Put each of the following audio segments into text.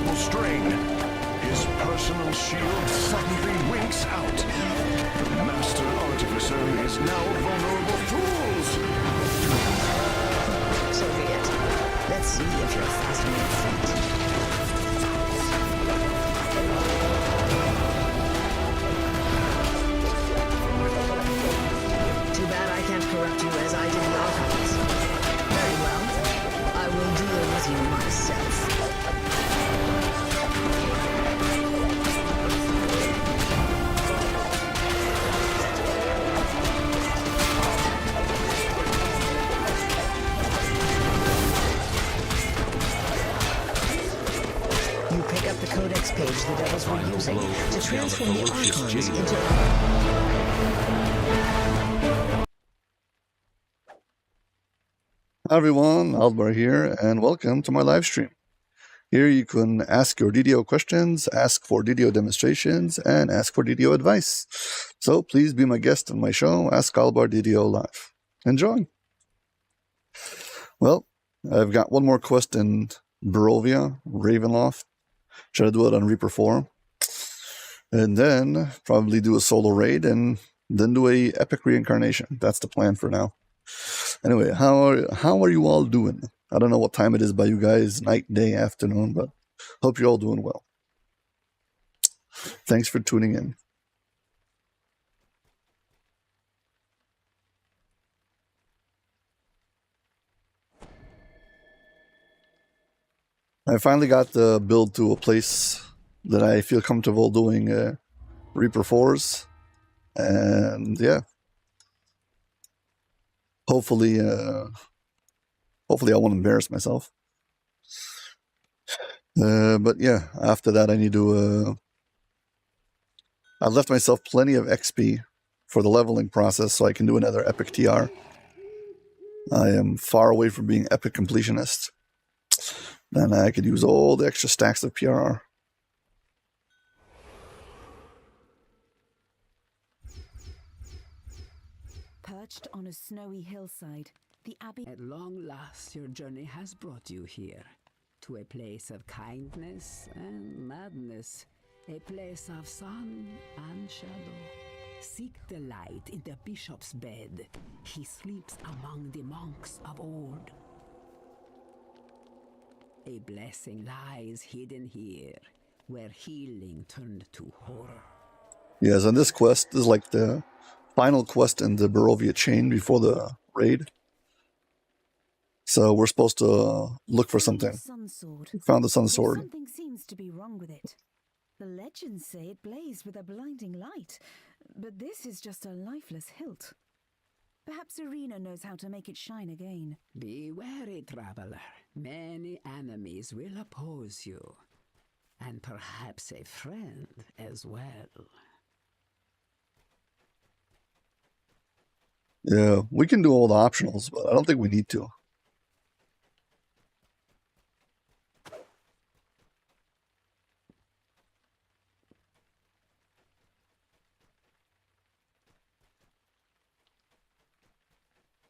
unbearable strain. His personal shield suddenly winks out. The Master Artificer is now vulnerable. Fools! So be it. Let's see if you're faster than feet. Too bad I can't corrupt you as I did the archives. Very well. I will deal with you myself. You pick up the codex page the devils were using to transform the archons into... Hi everyone, Aldbar here, and welcome to my live stream. Here you can ask your DDO questions, ask for DDO demonstrations, and ask for DDO advice. So please be my guest on my show, Ask Aldbar DDO Live. Enjoy! Well, I've got one more quest in Barovia, Ravenloft. Try to do it on Reaper 4. And then probably do a solo raid, and then do a epic reincarnation. That's the plan for now. Anyway, how are you all doing? I don't know what time it is by you guys, night, day, afternoon, but hope you're all doing well. Thanks for tuning in. I finally got the build to a place that I feel comfortable doing Reaper 4s, and yeah. Hopefully I won't embarrass myself. But yeah, after that I need to... I left myself plenty of XP for the leveling process so I can do another epic TR. I am far away from being epic completionist. Then I could use all the extra stacks of PRR. Perched on a snowy hillside, the abbey... At long last, your journey has brought you here, to a place of kindness and madness, a place of sun and shadow. Seek the light in the bishop's bed. He sleeps among the monks of old. A blessing lies hidden here, where healing turned to horror. Yes, and this quest is like the final quest in the Barovia chain before the raid. So we're supposed to look for something. Found the sun sword. Something seems to be wrong with it. The legends say it blazed with a blinding light, but this is just a lifeless hilt. Perhaps Irina knows how to make it shine again. Be wary, traveler. Many enemies will oppose you, and perhaps a friend as well. Yeah, we can do all the optionals, but I don't think we need to.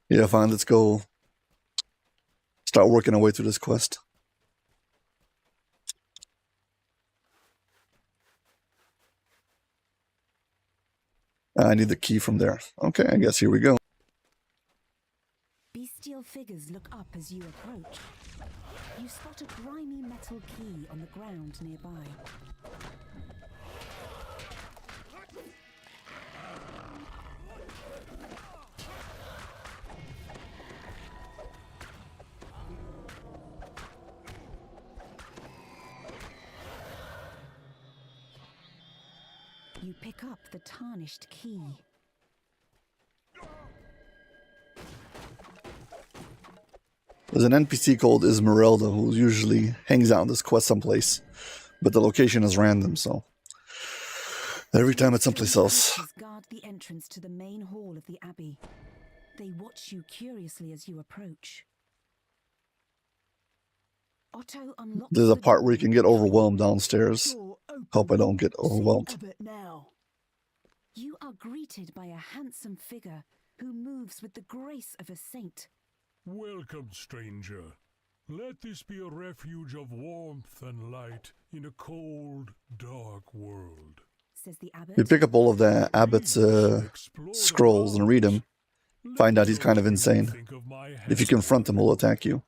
Yeah, fine, let's go start working our way through this quest. I need the key from there. Okay, I guess here we go. Bestial figures look up as you approach. You spot a grimy metal key on the ground nearby. You pick up the tarnished key. There's an NPC called Esmeralda who usually hangs out on this quest someplace, but the location is random, so every time it's someplace else. Guard the entrance to the main hall of the abbey. They watch you curiously as you approach. Otto unlocks There's a the part door. where you can get overwhelmed downstairs. Hope I don't get overwhelmed. You are greeted by a handsome figure who moves with the grace of a saint. Welcome, stranger. Let this be a refuge of warmth and light in a cold, dark world. Says the abbot. You pick up all of the abbot's Explore the scrolls and read them. grounds. Find Let out me he's know kind of what you insane. think of my If you hand. confront him, he'll attack you.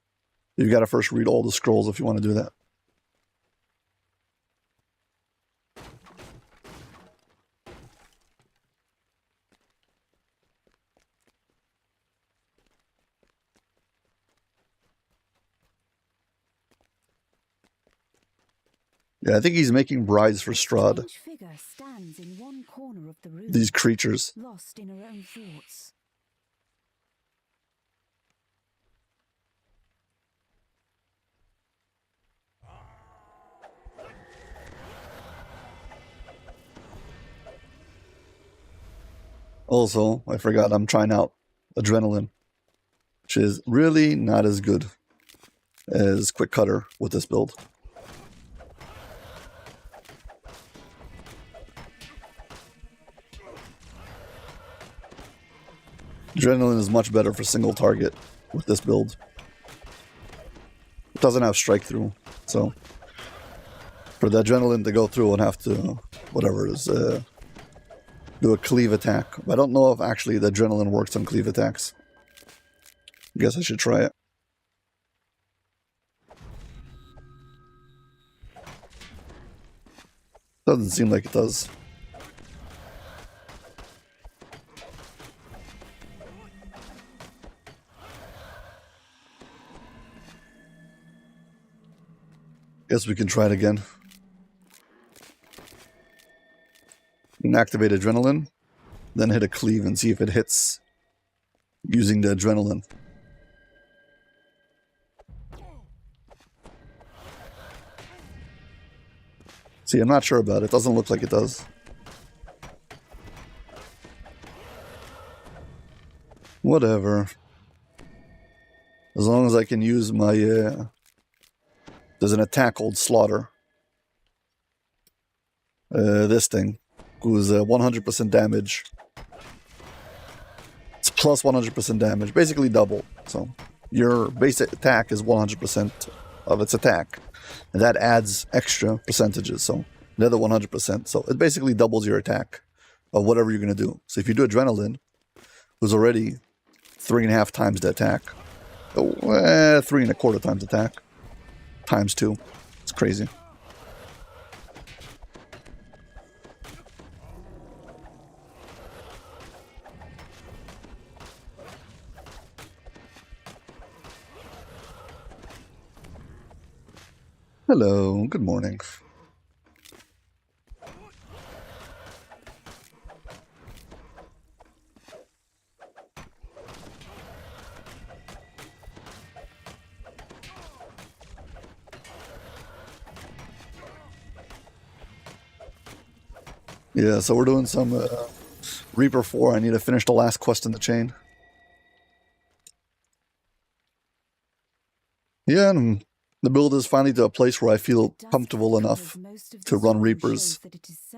You gotta first read all the scrolls if you want to do that. Yeah, I think he's making brides for Strahd. Strange figure stands in one corner of the room, These creatures. lost in her own thoughts. Also, I forgot I'm trying out Adrenaline, which is really not as good as Quick Cutter with this build. Adrenaline is much better for single target with this build. It doesn't have strike through, so for the Adrenaline to go through and have to, whatever it is, do a cleave attack. I don't know if actually the Adrenaline works on cleave attacks. I guess I should try it. Doesn't seem like it does. Guess we can try it again. You can activate Adrenaline, then hit a cleave and see if it hits using the Adrenaline. See, I'm not sure about it. Doesn't look like it does. Whatever. As long as I can use my... there's an attack called Slaughter. This thing. Who's 100% damage. It's plus 100% damage. Basically double. So your basic attack is 100% of its attack. And that adds extra percentages. So another 100%. So it basically doubles your attack of whatever you're going to do. So if you do Adrenaline, who's already 3.5 times the attack. 3.25 times attack. Times 2. It's crazy. Hello, good morning. Yeah, so we're doing some Reaper 4. I need to finish the last quest in the chain. Yeah, and the build is finally to a place where I feel comfortable enough to run Reapers,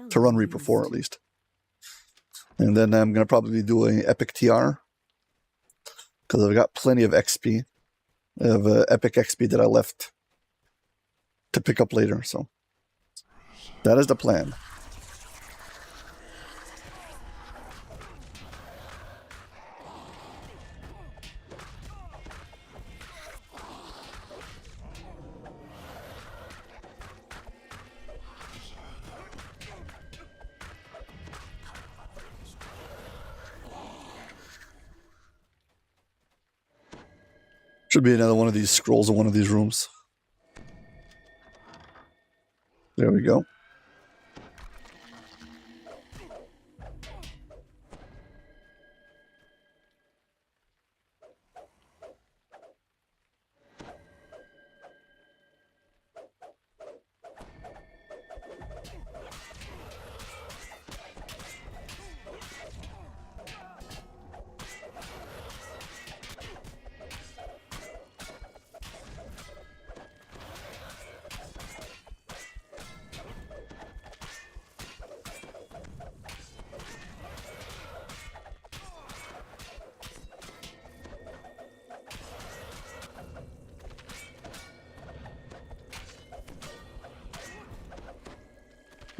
to run Reaper 4 at least. And then I'm going to probably do an Epic TR, because I've got plenty of XP, of Epic XP that I left to pick up later, so that is the plan. Should be another one of these scrolls in one of these rooms. There we go.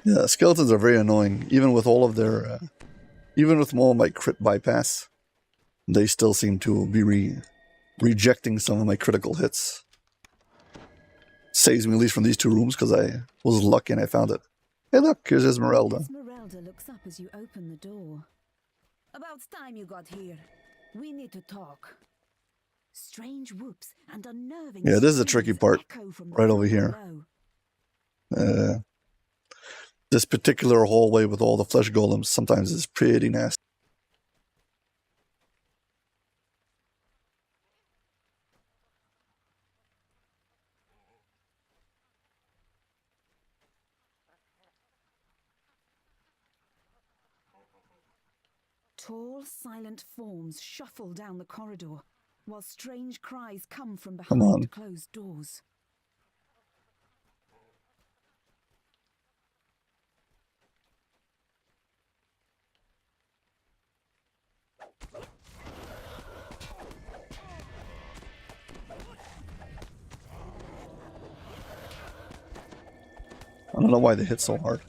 Yeah, skeletons are very annoying. Even with all of their, even with all of my crit bypass, they still seem to be rejecting some of my critical hits. Saves me at least from these two rooms because I was lucky and I found it. Hey, look, here's Esmeralda. Esmeralda looks up as you open the door. About time you got here. We need to talk. Strange whoops and unnerving Yeah, this is the tricky screams part, echo from the right over floor here. below. This particular hallway with all the flesh golems sometimes is pretty nasty. Tall, silent forms shuffle down the corridor, while strange cries come from Come on. behind closed doors. I don't know why they hit so hard.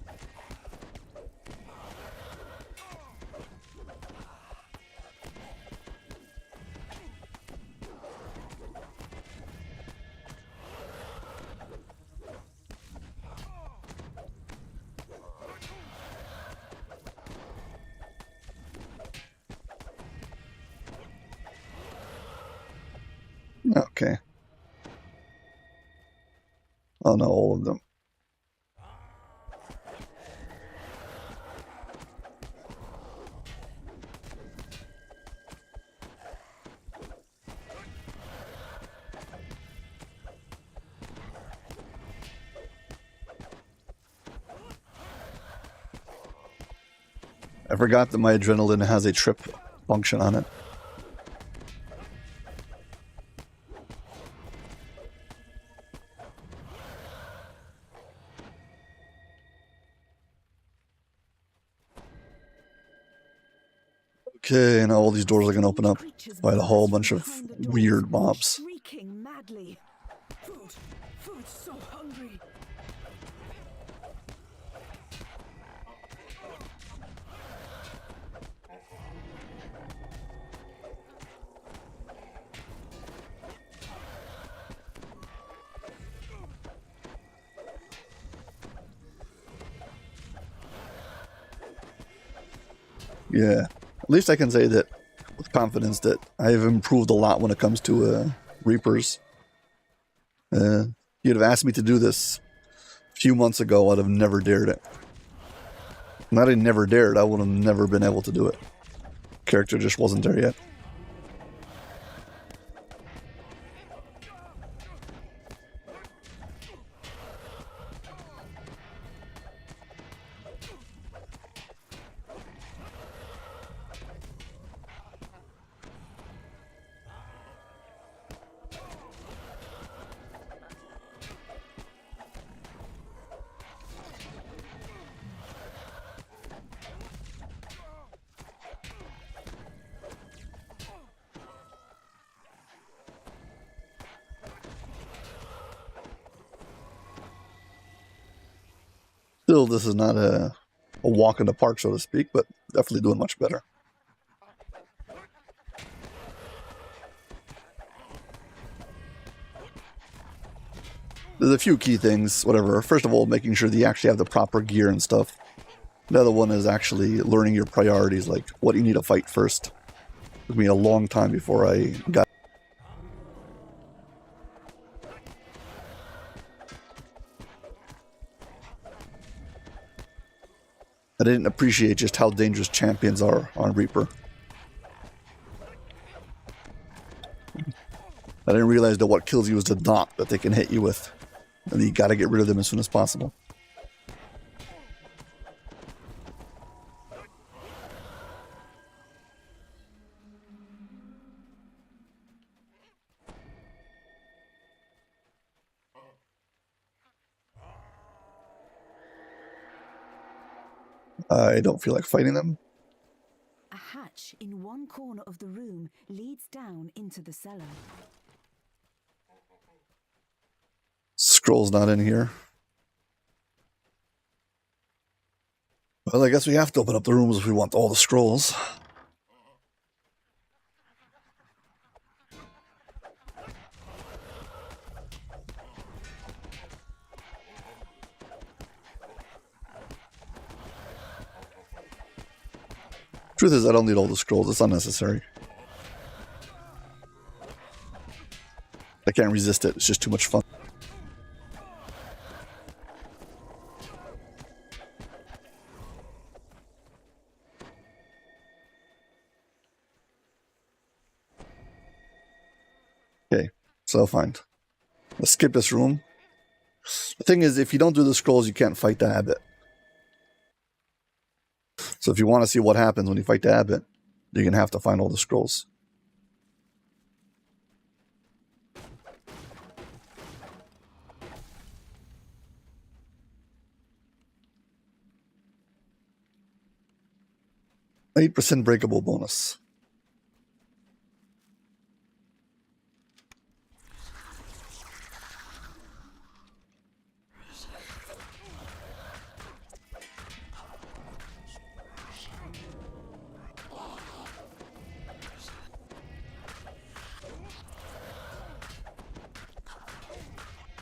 Okay. Oh no, all of them. I forgot that my adrenaline has a trip function on it. Okay, now all these doors are going to open up by a whole bunch of weird mobs. Shrieking madly. Food so hungry. Yeah, at least I can say that with confidence that I have improved a lot when it comes to Reapers. You'd have asked me to do this a few months ago, I'd have never dared it. Not I never dared, I would have never been able to do it. Character just wasn't there yet. Still, this is not a walk in the park, so to speak, but definitely doing much better. There's a few key things, whatever. First of all, making sure that you actually have the proper gear and stuff. The other one is actually learning your priorities, like what you need to fight first. It took me a long time before I got. I didn't appreciate just how dangerous champions are on Reaper. I didn't realize that what kills you is the knock that they can hit you with. And you gotta get rid of them as soon as possible. I don't feel like fighting them. A hatch in one corner of the room leads down into the cellar. Scroll's not in here. Well, I guess we have to open up the rooms if we want all the scrolls. Truth is, I don't need all the scrolls. It's unnecessary. I can't resist it. It's just too much fun. Okay, so fine. Let's skip this room. The thing is, if you don't do the scrolls, you can't fight the abbot. So if you want to see what happens when you fight the abbot, you're going to have to find all the scrolls. %8 breakable bonus.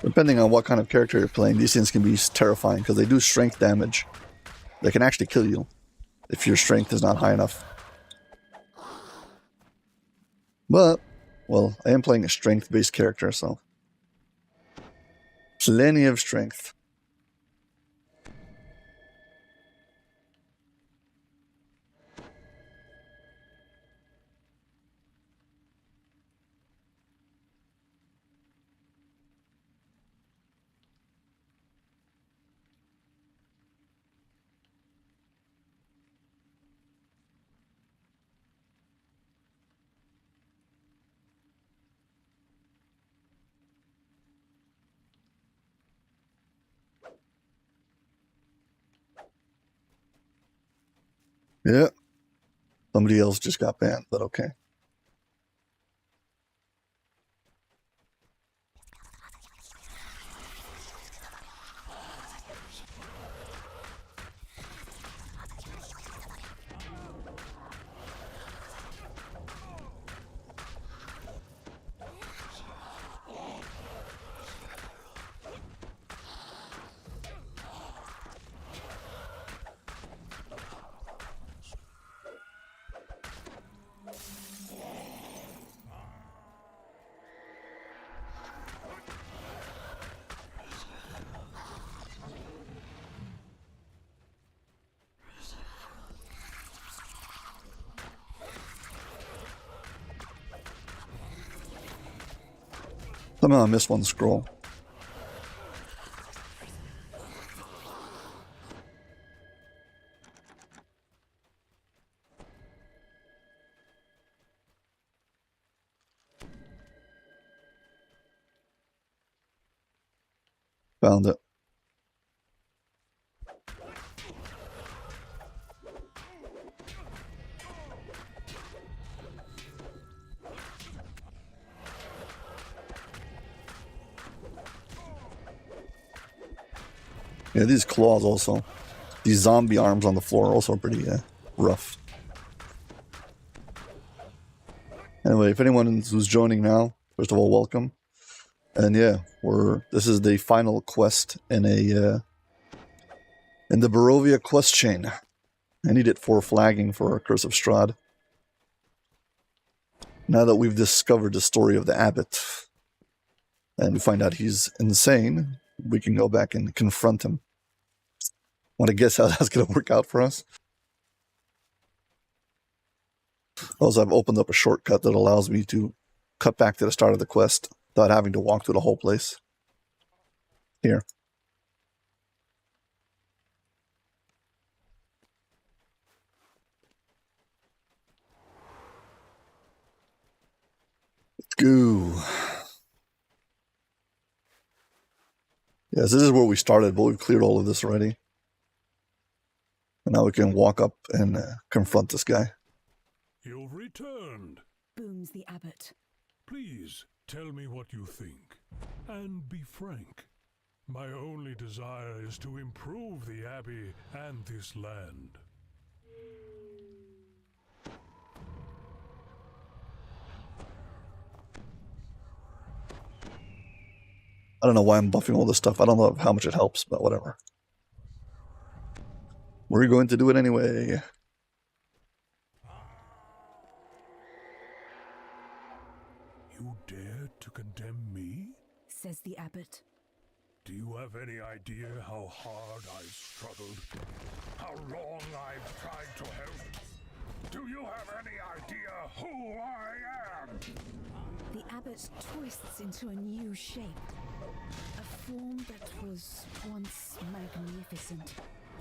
Depending on what kind of character you're playing, these things can be terrifying because they do strength damage. They can actually kill you if your strength is not high enough. But, well, I am playing a strength-based character, so plenty of strength. Yeah. Somebody else just got banned, but okay. Somehow I missed one scroll. Found it. Yeah, these claws also. These zombie arms on the floor are also pretty rough. Anyway, if anyone who's joining now, first of all, welcome. And yeah, this is the final quest in the Barovia quest chain. I need it for flagging for Curse of Strahd. Now that we've discovered the story of the abbot, and we find out he's insane, we can go back and confront him. Want to guess how that's going to work out for us? Also, I've opened up a shortcut that allows me to cut back to the start of the quest without having to walk through the whole place. Here. Let's go. Yes, this is where we started, but we've cleared all of this already. And now we can walk up and confront this guy. You've returned. Booms the abbot. Please tell me what you think. And be frank. My only desire is to improve the Abbey and this land. I don't know why I'm buffing all this stuff. I don't know how much it helps, but whatever. We're going to do it anyway. You dare to condemn me? Says the abbot. Do you have any idea how hard I've struggled? How long I've tried to help? Do you have any idea who I am? The abbot twists into a new shape. A form that was once magnificent.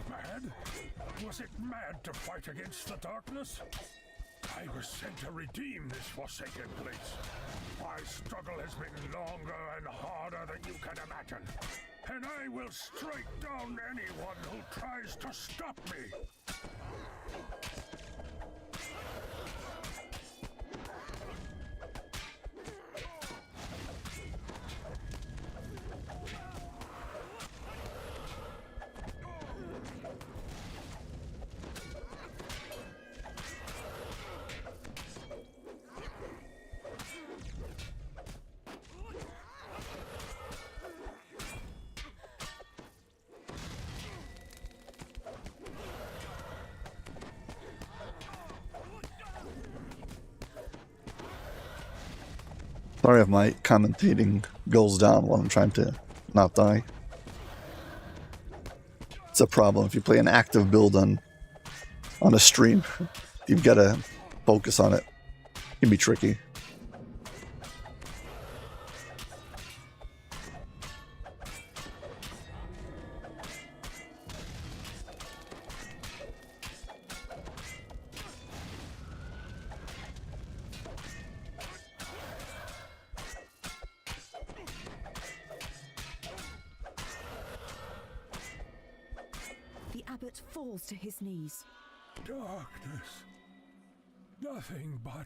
Mad? Was it mad to fight against the darkness? I was sent to redeem this forsaken place. My struggle has been longer and harder than you can imagine. And I will strike down anyone who tries to stop me. Sorry if my commentating goes down while I'm trying to not die. It's a problem if you play an active build on a stream. You've got to focus on it. It can be tricky. The abbot falls to his knees. Darkness. Nothing but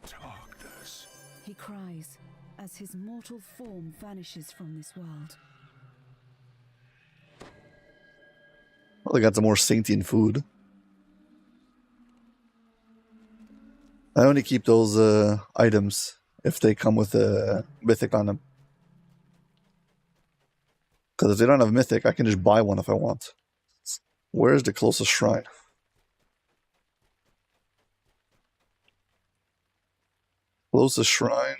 darkness. He cries as his mortal form vanishes from this world. Well, they got some more sentient food. I only keep those items if they come with a mythic on them. Because if they don't have mythic, I can just buy one if I want. Where's the closest shrine? Closest shrine.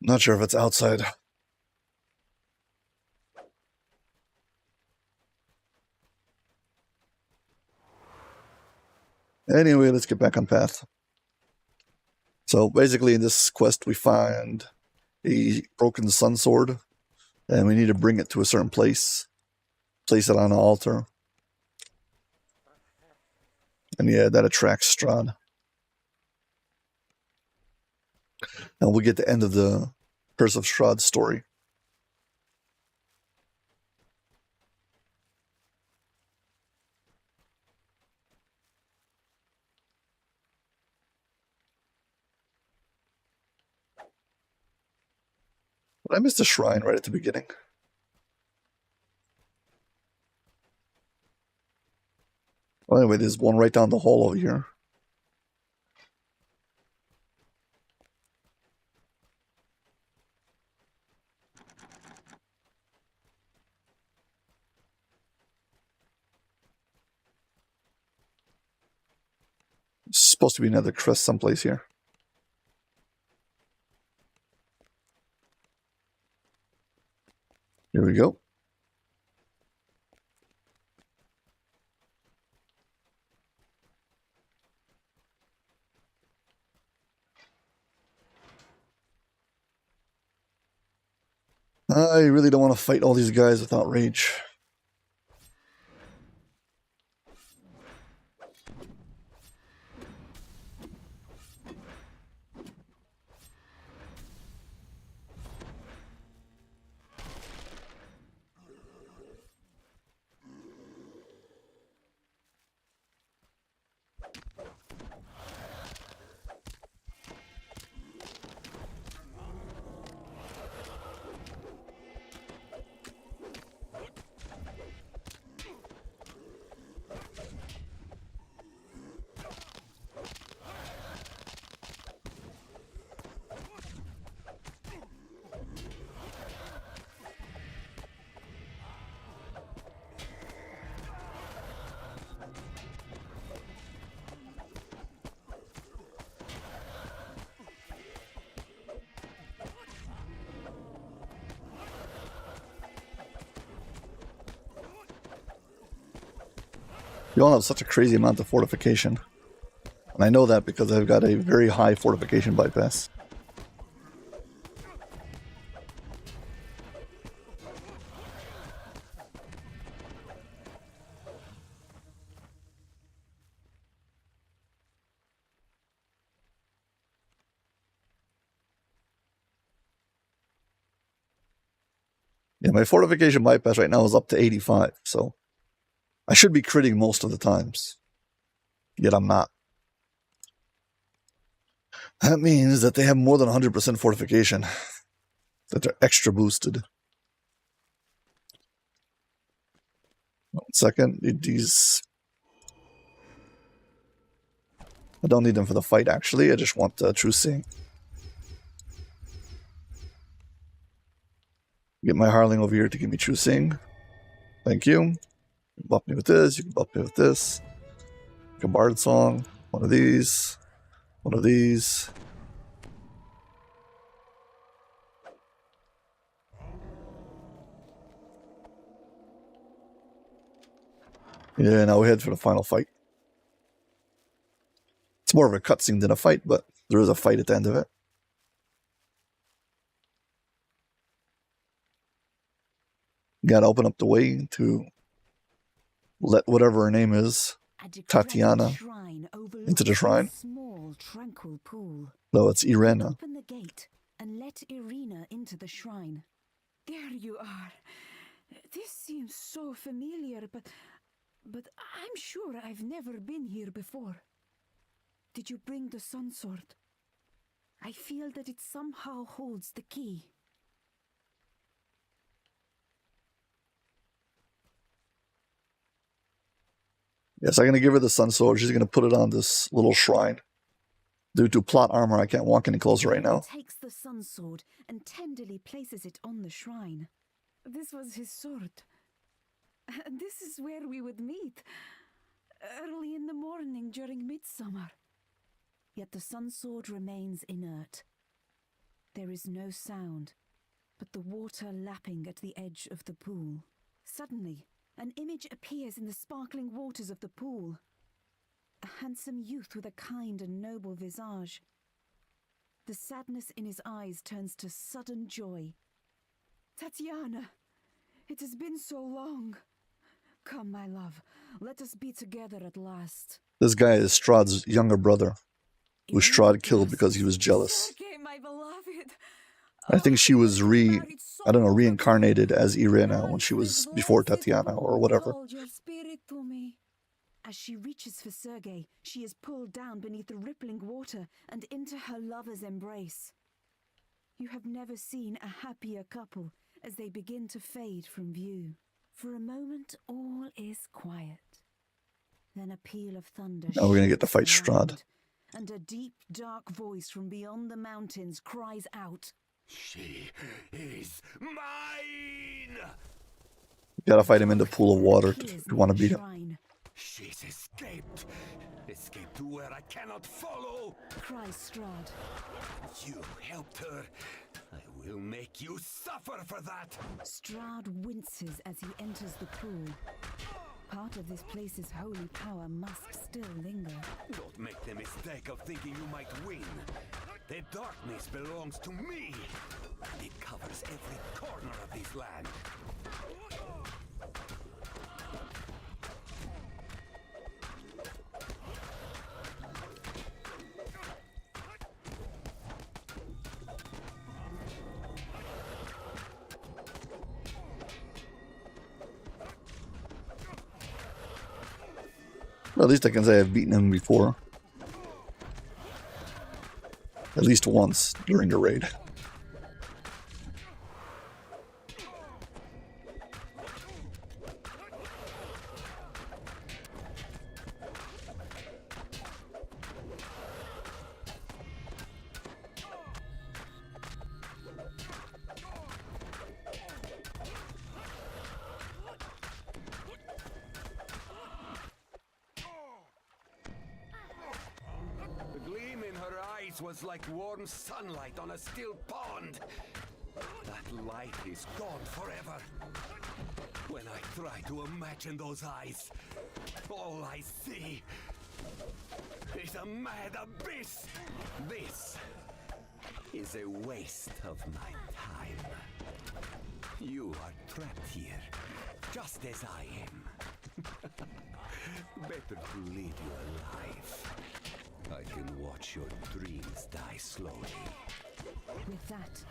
Not sure if it's outside. Anyway, let's get back on path. So basically in this quest we find a broken sun sword. And we need to bring it to a certain place. Place it on an altar. And yeah, that attracts Strahd. And we'll get the end of the Curse of Strahd story. But I missed a shrine right at the beginning. Well, anyway, there's one right down the hall over here. It's supposed to be another crest someplace here. Here we go. I really don't want to fight all these guys without rage. You all have such a crazy amount of fortification. And I know that because I've got a very high fortification bypass. Yeah, my fortification bypass right now is up to 85, so I should be critting most of the times. Yet I'm not. That means that they have more than 100% fortification. That they're extra boosted. 1 second, need these. I don't need them for the fight, actually. I just want True Seeing. Get my Harling over here to give me True Seeing. Thank you. You can buff me with this. You can buff me with this. Like a Bard Song. One of these. One of these. Yeah, now we head for the final fight. It's more of a cutscene than a fight, but there is a fight at the end of it. Gotta open up the way to let whatever her name is, Tatiana, into the shrine. Small, tranquil pool. No, it's Irena. Open the gate and let Irina into the shrine. There you are. This seems so familiar, but I'm sure I've never been here before. Did you bring the sun sword? I feel that it somehow holds the key. Yes, I'm going to give her the sun sword. She's going to put it on this little shrine. Due to plot armor, I can't walk any closer right now. He takes the sun sword and tenderly places it on the shrine. This was his sword. And this is where we would meet. Early in the morning during midsummer. Yet the sun sword remains inert. There is no sound, but the water lapping at the edge of the pool. Suddenly, an image appears in the sparkling waters of the pool. A handsome youth with a kind and noble visage. The sadness in his eyes turns to sudden joy. Tatiana, it has been so long. Come, my love, let us be together at last. This guy is Strahd's younger brother, who Strahd killed because he was jealous. Sergei, my beloved. I think she was reincarnated as Irena when she was before Tatiana or whatever. Your spirit to me. As she reaches for Sergei, she is pulled down beneath the rippling water and into her lover's embrace. You have never seen a happier couple as they begin to fade from view. For a moment, all is quiet. Then a peal of thunder. Now we're going to get to fight Strahd. And a deep, dark voice from beyond the mountains cries out, She is mine! You gotta fight him in the pool of water if you want to beat him. She's escaped. Escaped to where I cannot follow. Cries Strahd. You helped her. I will make you suffer for that. Strahd winces as he enters the pool. Part of this place's holy power must still linger. Don't make the mistake of thinking you might win. The darkness belongs to me. It covers every corner of this land. Well, at least I can say I've beaten him before. At least once during the raid. Was like warm sunlight on a still pond. That light is gone forever. When I try to imagine those eyes, all I see is a mad abyss. This is a waste of my time. You are trapped here, just as I am. Better to leave you alive. I can watch your dreams die slowly. With that,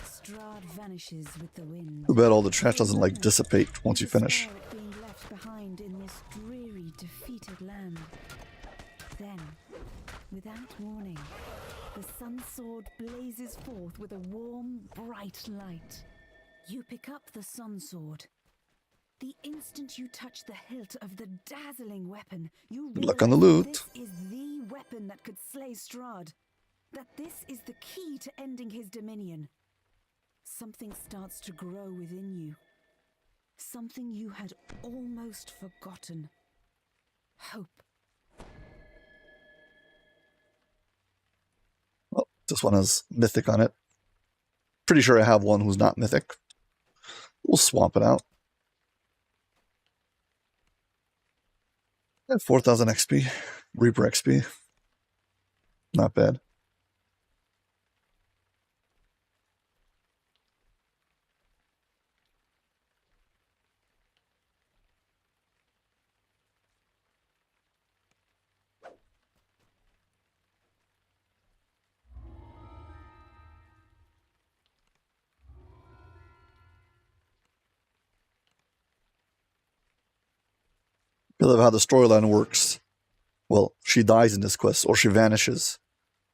Strahd vanishes with the wind. Too bad all the trash doesn't like dissipate once you finish. Despair at being left behind in this dreary, defeated land. Then, without warning, the sun sword blazes forth with a warm, bright light. You pick up the sun sword. The instant you touch the hilt of the dazzling weapon, you Good luck on the loot. this is the weapon that could slay Strahd. That this is the key to ending his dominion. Something starts to grow within you. Something you had almost forgotten. Hope. Well, this one has mythic on it. Pretty sure I have one who's not mythic. We'll swap it out. 4,000 XP. Reaper XP. Not bad. Because of how the storyline works. Well, she dies in this quest, or she vanishes.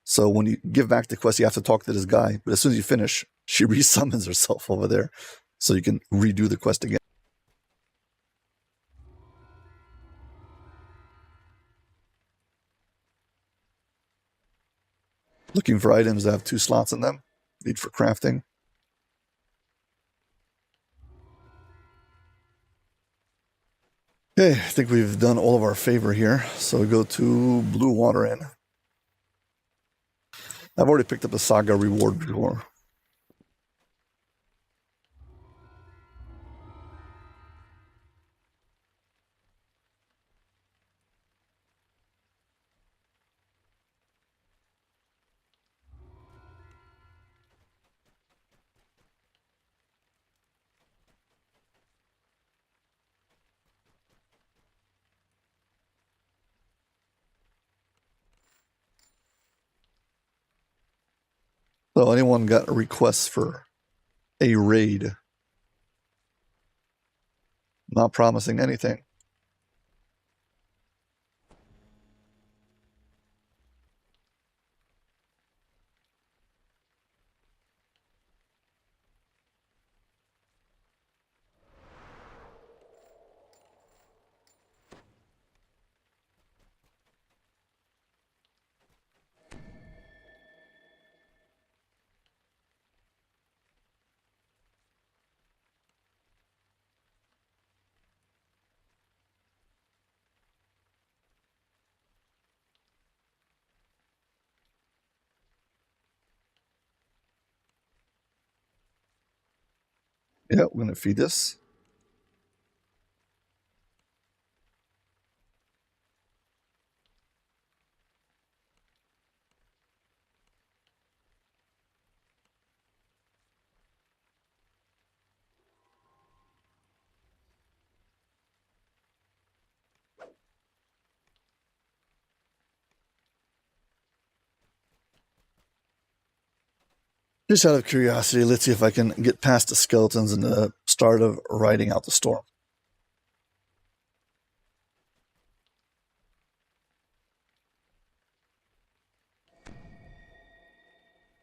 So when you give back the quest, you have to talk to this guy. But as soon as you finish, she resummons herself over there. So you can redo the quest again. Looking for items that have 2 slots in them. Need for crafting. Okay, I think we've done all of our favor here. So we go to Blue Water Inn. I've already picked up a Saga reward before. So anyone got a request for a raid? Not promising anything. Yeah, we're going to feed this. Just out of curiosity, let's see if I can get past the skeletons and the start of riding out the storm.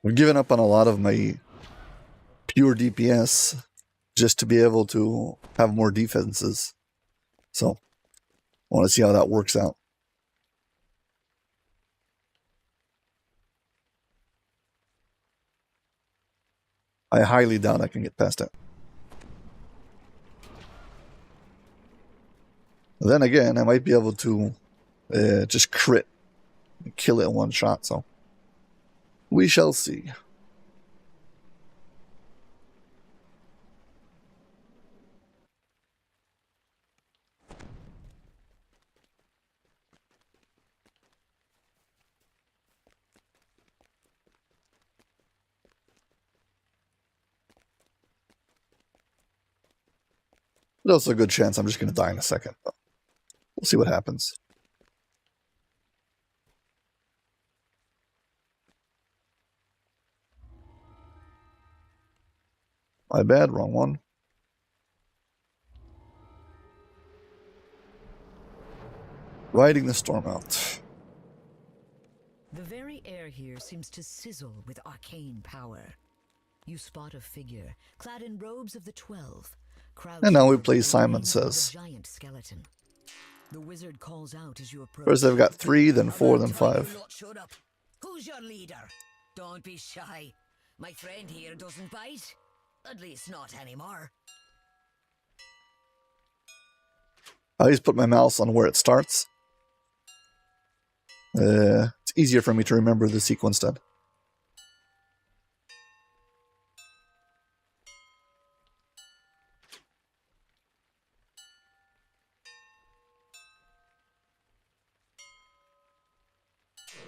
I've given up on a lot of my pure DPS just to be able to have more defenses. So, I want to see how that works out. I highly doubt I can get past it. Then again, I might be able to just crit and kill it in one shot, so we shall see. There's also a good chance I'm just going to die in a second. But we'll see what happens. My bad, wrong one. Riding the storm out. The very air here seems to sizzle with arcane power. You spot a figure clad in robes of the 12. And now we crouched play over the Simon remains of a Says. giant skeleton. The wizard calls out as you approach. First I've got 3, then 4, then 5. You lot showed up. Who's your leader? Don't be shy. My friend here doesn't bite. At least not anymore. I always put my mouse on where it starts. It's easier for me to remember the sequence then.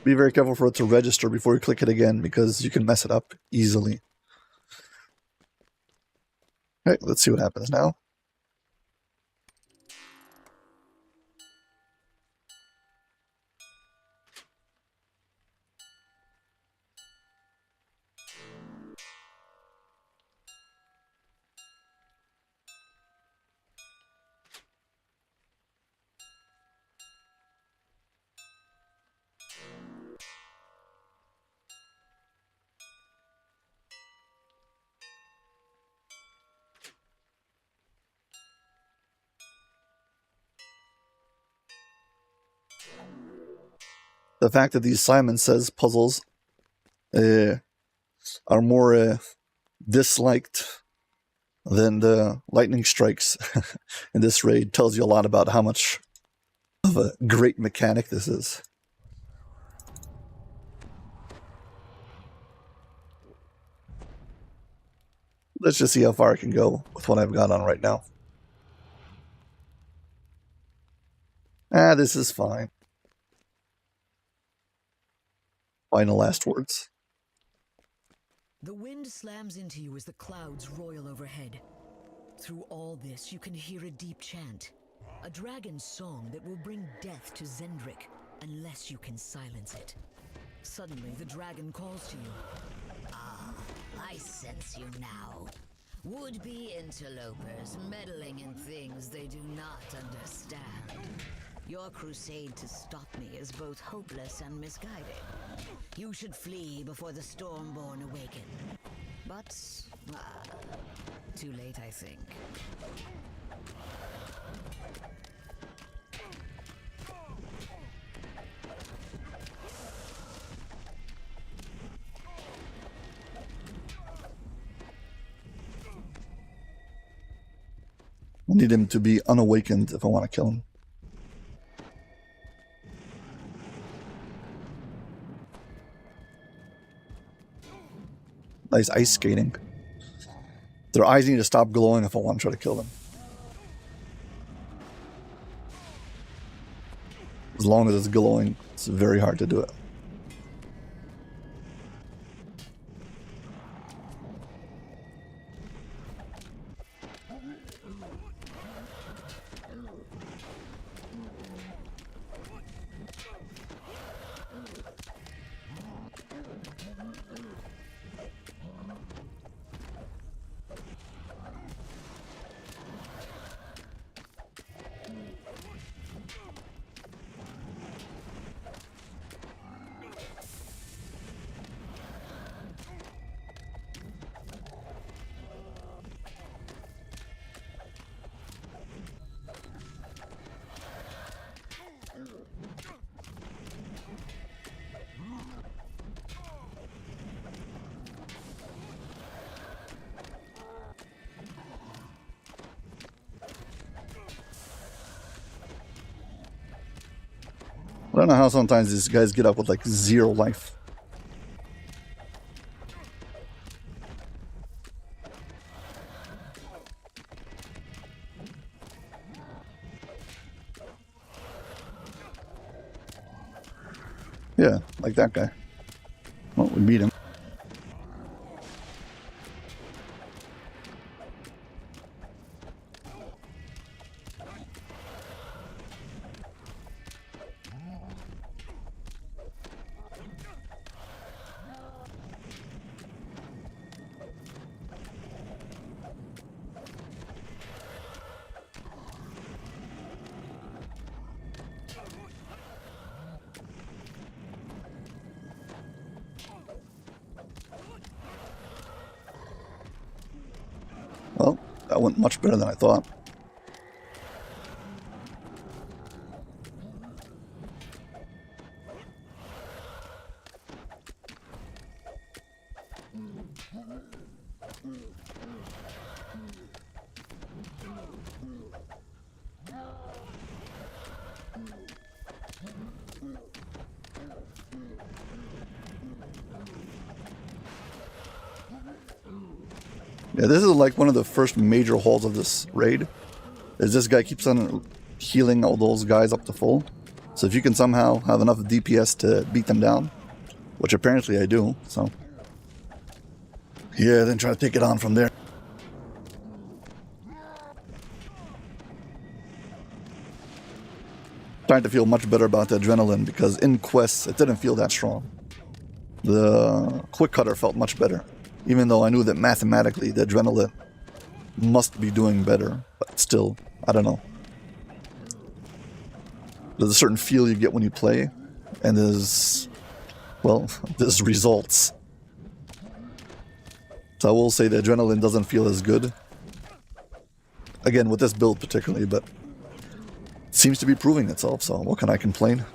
Be very careful for it to register before you click it again, because you can mess it up easily. Okay, let's see what happens now. The fact that these Simon Says puzzles are more disliked than the lightning strikes in this raid tells you a lot about how much of a great mechanic this is. Let's just see how far I can go with what I've got on right now. This is fine. Final last words. The wind slams into you as the clouds roil overhead. Through all this, you can hear a deep chant. A dragon's song that will bring death to Zendrik, unless you can silence it. Suddenly, the dragon calls to you. Ah, I sense you now. Would-be interlopers meddling in things they do not understand. Your crusade to stop me is both hopeless and misguided. You should flee before the Stormborn awaken. But, too late, I think. I need him to be unawakened if I want to kill him. Nice ice skating. Their eyes need to stop glowing if I want to try to kill them. As long as it's glowing, it's very hard to do it. I don't know how sometimes these guys get up with like 0 life. Yeah, like that guy. Well, we beat him. Well, that went much better than I thought. Yeah, this is like one of the first major halls of this raid. Is this guy keeps on healing all those guys up to full. So if you can somehow have enough DPS to beat them down, which apparently I do, so yeah, then try to take it on from there. Starting to feel much better about the adrenaline because in quests it didn't feel that strong. The quick cutter felt much better, even though I knew that mathematically the adrenaline must be doing better, but still, I don't know. There's a certain feel you get when you play, and there's, well, there's results. So I will say the adrenaline doesn't feel as good. Again, with this build particularly, but it seems to be proving itself, so what can I complain?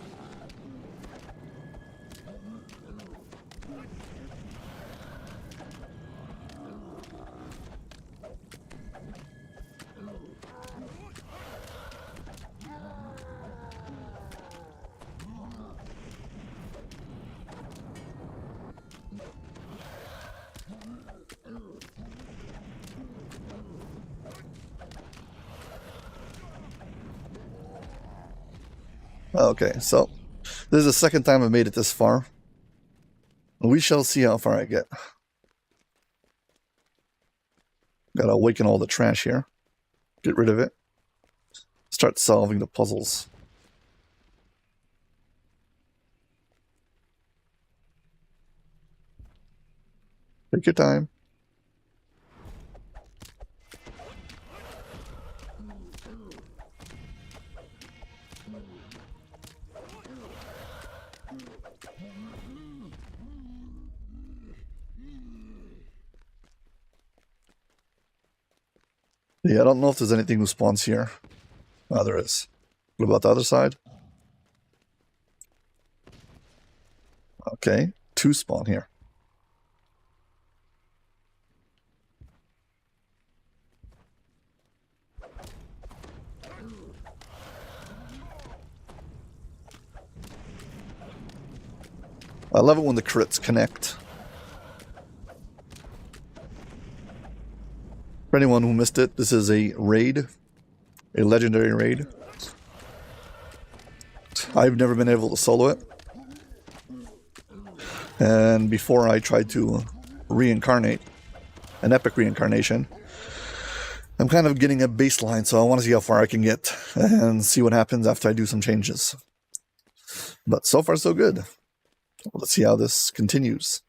Okay, so this is the second time I've made it this far. We shall see how far I get. Gotta awaken all the trash here. Get rid of it. Start solving the puzzles. Take your time. Yeah, I don't know if there's anything who spawns here. Ah, there is. What about the other side? Okay, 2 spawn here. I love it when the crits connect. For anyone who missed it, this is a raid. A legendary raid. I've never been able to solo it. And before I tried to reincarnate, an epic reincarnation, I'm kind of getting a baseline, so I want to see how far I can get and see what happens after I do some changes. But so far so good. Let's see how this continues.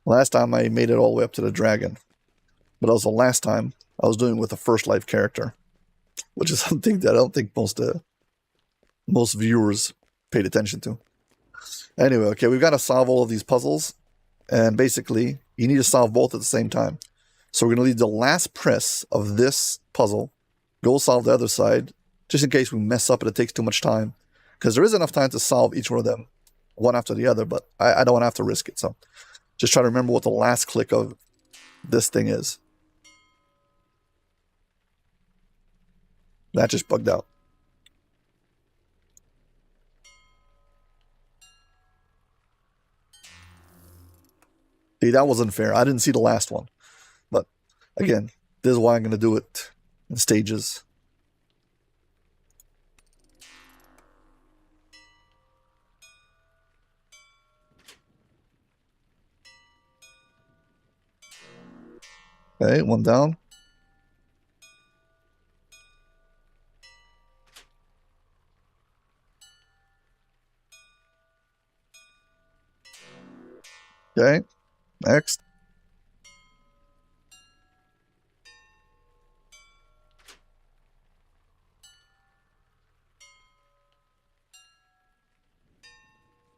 Last time I made it all the way up to the dragon. But also last time I was doing it with a first life character. Which is something that I don't think most viewers paid attention to. Anyway, okay, we've got to solve all of these puzzles. And basically, you need to solve both at the same time. So we're going to leave the last press of this puzzle. Go solve the other side. Just in case we mess up and it takes too much time. Because there is enough time to solve each one of them. One after the other. But I don't want to have to risk it. So just try to remember what the last click of this thing is. That just bugged out. See, that wasn't fair. I didn't see the last one. But again, this is why I'm going to do it in stages. Okay, one down. Okay, next.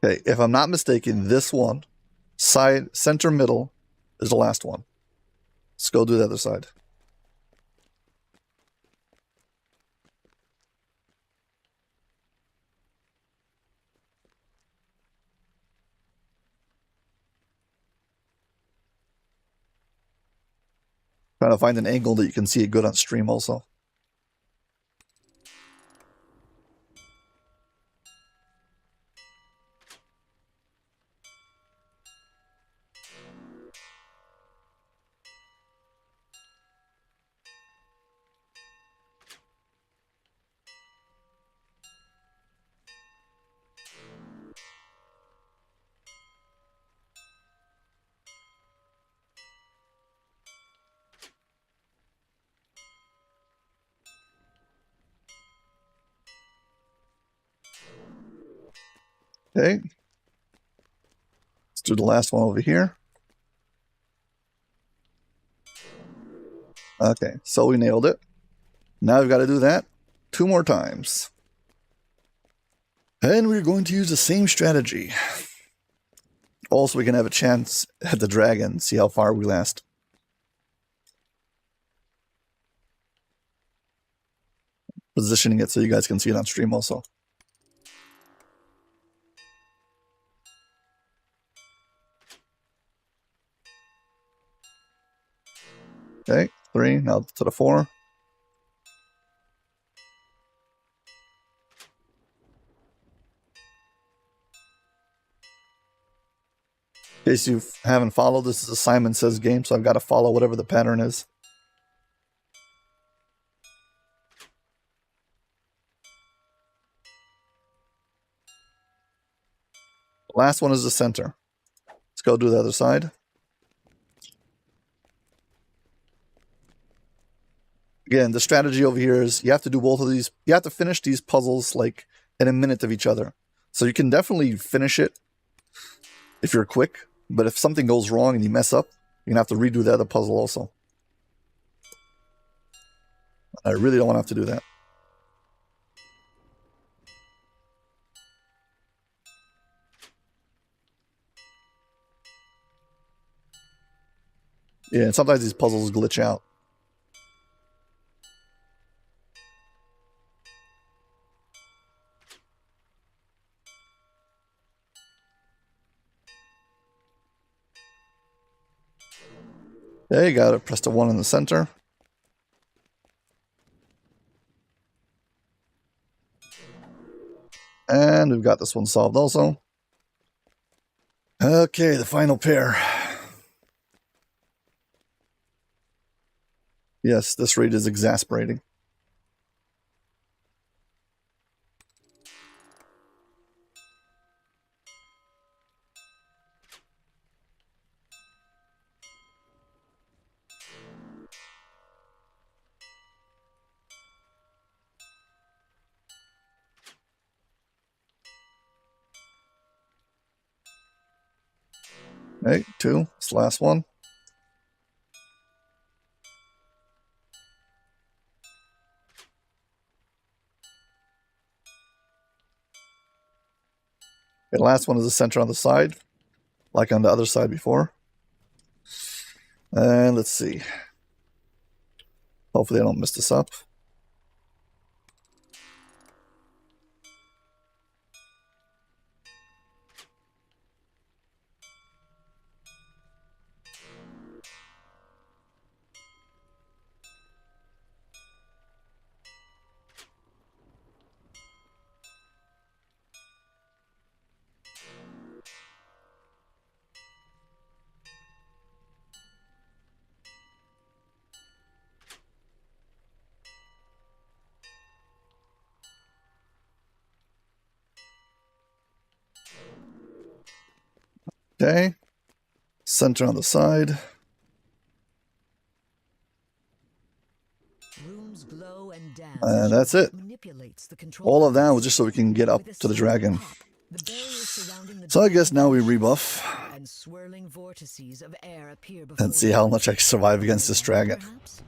Okay, if I'm not mistaken, this one, center middle, is the last one. Let's go do the other side. Trying to find an angle that you can see it good on stream also. Okay. Let's do the last one over here. Okay, so we nailed it. Now we've got to do that 2 more times. And we're going to use the same strategy. Also, we can have a chance at the dragon, see how far we last. Positioning it so you guys can see it on stream also. Okay, 3, now to the 4. In case you haven't followed, this is a Simon Says game, so I've got to follow whatever the pattern is. The last one is the center. Let's go do the other side. Again, the strategy over here is you have to do both of these. You have to finish these puzzles like in a minute of each other. So you can definitely finish it if you're quick. But if something goes wrong and you mess up, you're going to have to redo the other puzzle also. I really don't want to have to do that. Yeah, and sometimes these puzzles glitch out. Okay, you gotta press the 1 in the center. And we've got this one solved also. Okay, the final pair. Yes, this raid is exasperating. Okay, 2. It's the last one. Okay, the last one is the center on the side, like on the other side before. And let's see. Hopefully I don't mess this up. Okay. Center on the side. Runes glow and dance. And that's it. Manipulates the control All of that points. was just so we can get up With a to the single dragon. pop, the barriers surrounding the So I guess now we dragon rebuff and swirling vortices of air appear before and see how much I can survive against this dragon. Perhaps?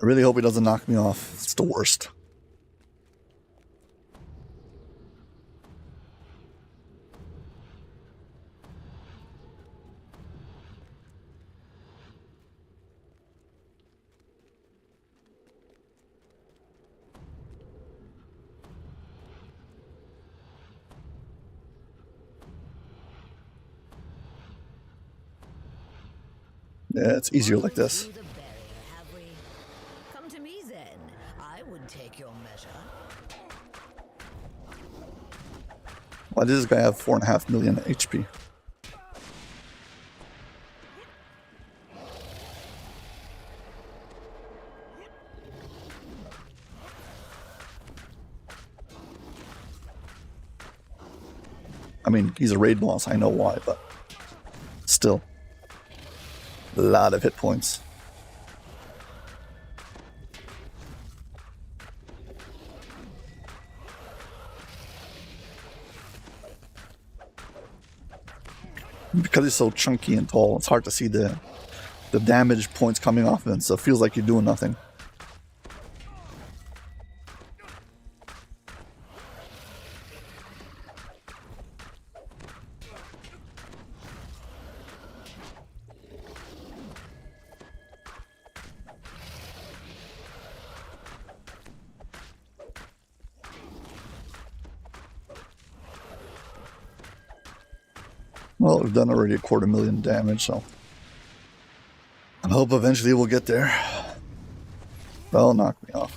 I really hope he doesn't knock me off. It's the worst. Yeah, it's easier like this. Through the barrier, have we? Come to me then. I would take your measure. Why does this guy have 4.5 million HP? I mean, he's a raid boss, I know why, but still. A lot of hit points. Because he's so chunky and tall, it's hard to see the damage points coming off him, so it feels like you're doing nothing. Well, we've done already 250,000 damage, so I hope eventually we'll get there. That'll knock me off.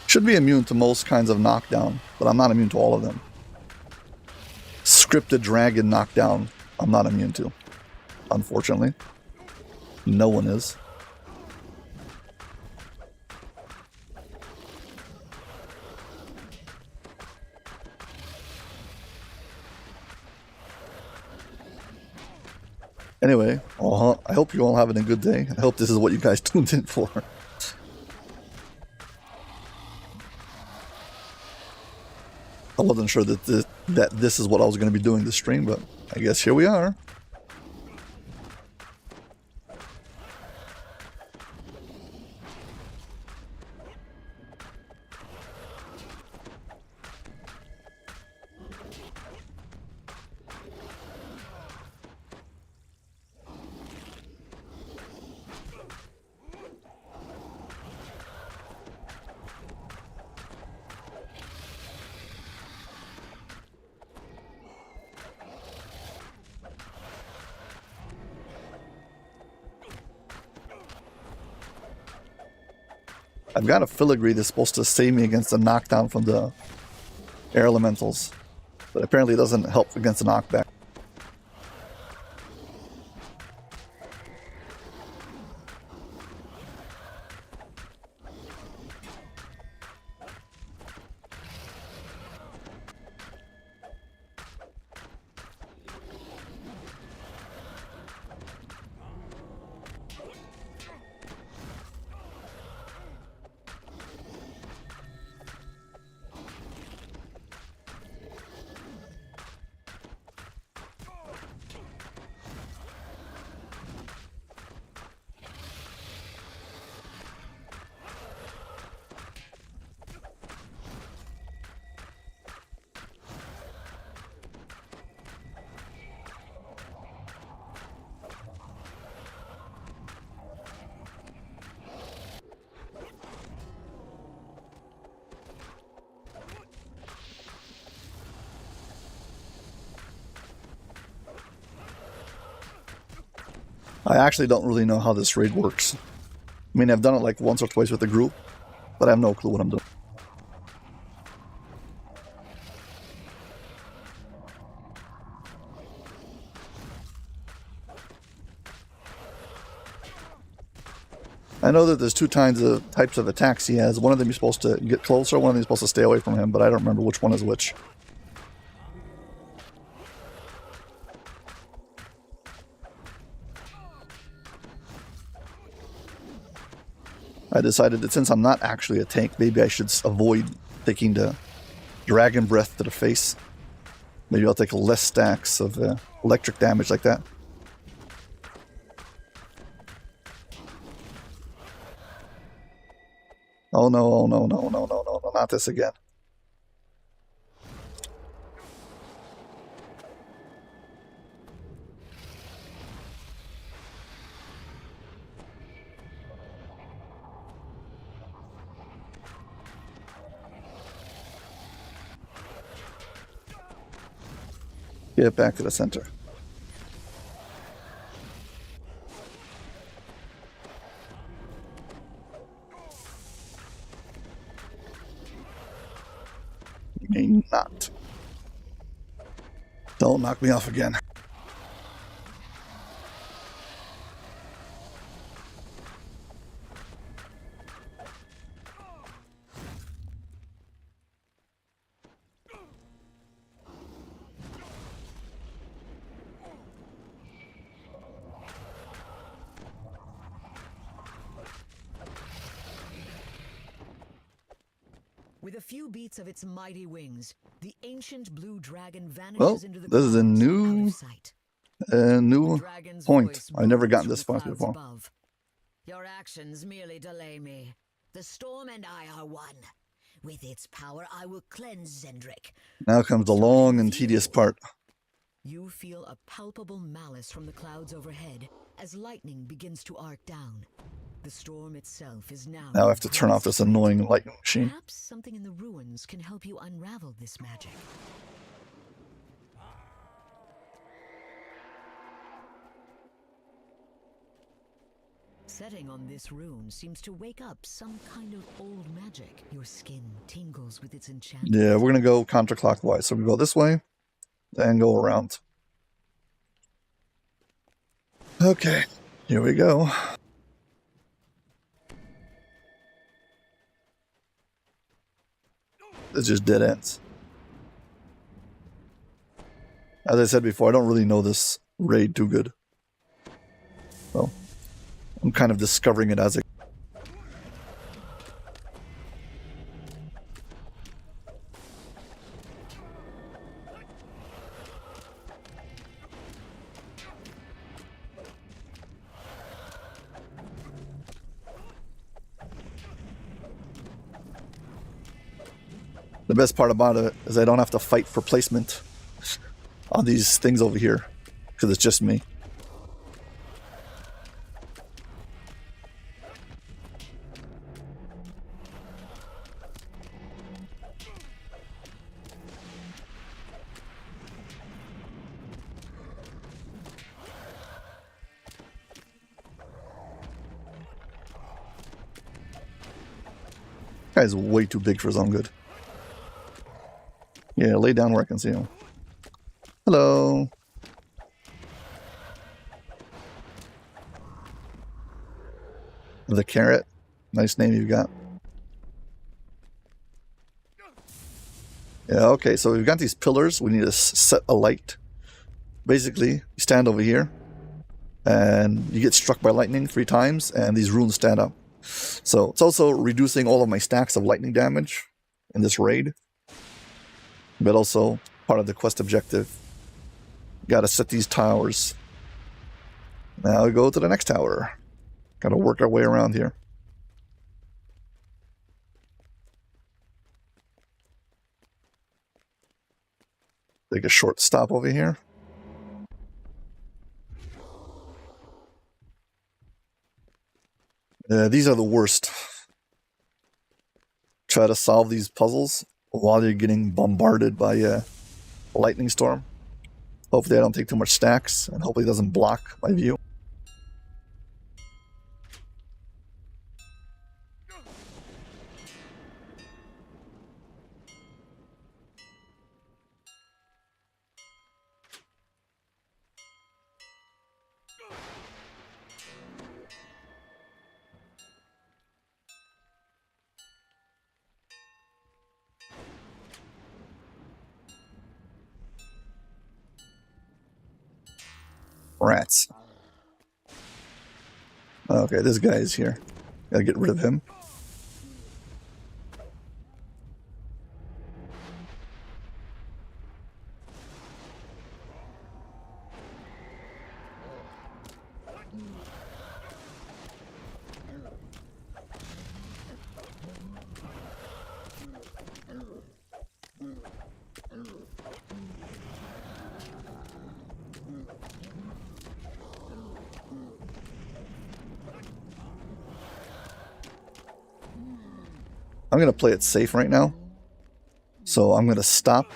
Should be immune to most kinds of knockdown, but I'm not immune to all of them. Scripted dragon knockdown, I'm not immune to. Unfortunately. No one is. Anyway, I hope you're all having a good day. I hope this is what you guys tuned in for. I wasn't sure that this is what I was going to be doing this stream, but I guess here we are. I've got a filigree that's supposed to save me against the knockdown from the air elementals, but apparently it doesn't help against the knockback. I actually don't really know how this raid works. I mean, I've done it like once or twice with the group, but I have no clue what I'm doing. I know that there's two types of attacks he has. One of them you're supposed to get closer, one of them you're supposed to stay away from him, but I don't remember which one is which. I decided that since I'm not actually a tank, maybe I should avoid taking the dragon breath to the face. Maybe I'll take less stacks of electric damage like that. Oh no, oh no, no, no, no, no, no, not this again. Get back to the center. You may not. Don't knock me off again. With a few beats of its mighty wings, the ancient blue dragon vanishes Well, into the this is a clouds, new- out of sight. New The dragon's point. voice I've never booms gotten from this the far clouds before. above. Your actions merely delay me. The storm and I are one. With its power, I will cleanse Zendrik. Now comes the long and tedious part. You feel a palpable malice from the clouds overhead as lightning begins to arc down. The storm itself is now. Now I have to turn off this annoying lightning machine. Perhaps something in the ruins can help you unravel this magic. Setting on this rune seems to wake up some kind of old magic. Your skin tingles with its enchantment. Yeah, we're gonna go counterclockwise. So we go this way, then go around. Okay, here we go. It's just dead ends. As I said before, I don't really know this raid too good. Well, I'm kind of discovering it as it. The best part about it is I don't have to fight for placement on these things over here, because it's just me. Guy's way too big for his own good. Yeah, lay down where I can see him. Hello. The carrot. Nice name you've got. Yeah, okay, so we've got these pillars. We need to set a light. Basically, you stand over here, and you get struck by lightning 3 times, and these runes stand up. So it's also reducing all of my stacks of lightning damage in this raid. But also part of the quest objective. Gotta set these towers. Now we go to the next tower. Gotta work our way around here. Take a short stop over here. These are the worst. Try to solve these puzzles while you're getting bombarded by a lightning storm. Hopefully I don't take too much stacks, and hopefully it doesn't block my view. Rats. Okay, this guy is here. Gotta get rid of him. I'm going to play it safe right now. So I'm going to stop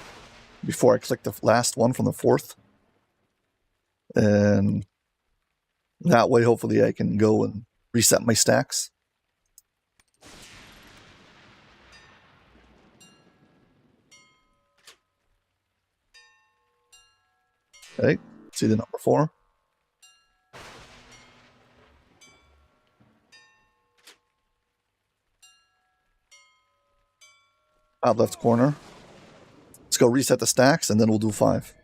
before I click the last one from the fourth. And that way, hopefully, I can go and reset my stacks. Okay, see the number 4. Top left corner. Let's go reset the stacks, and then we'll do 5.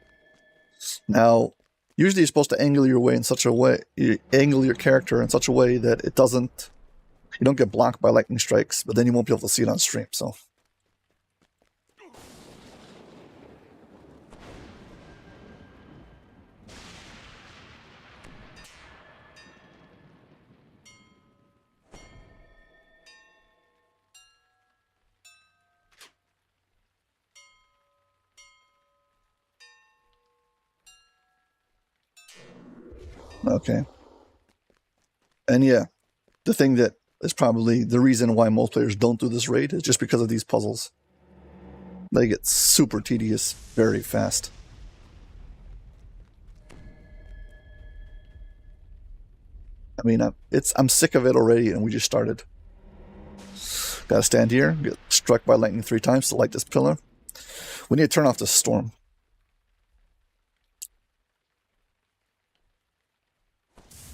Now, usually you're supposed to angle your way in such a way, you angle your character in such a way that it doesn't, you don't get blocked by lightning strikes, but then you won't be able to see it on stream, so. Okay. And yeah, the thing that is probably the reason why most players don't do this raid is just because of these puzzles. They get super tedious very fast. I mean, I'm sick of it already, and we just started. Gotta stand here, get struck by lightning 3 times to light this pillar. We need to turn off the storm.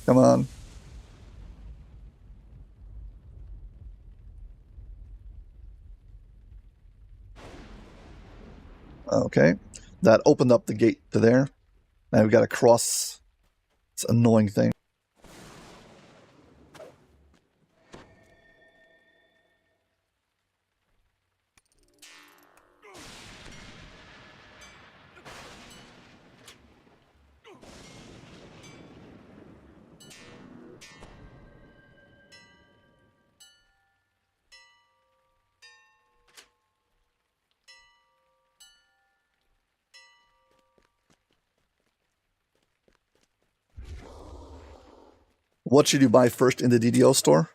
Come on. Okay. That opened up the gate to there. Now we've got to cross this annoying thing. What should you buy first in the DDO store?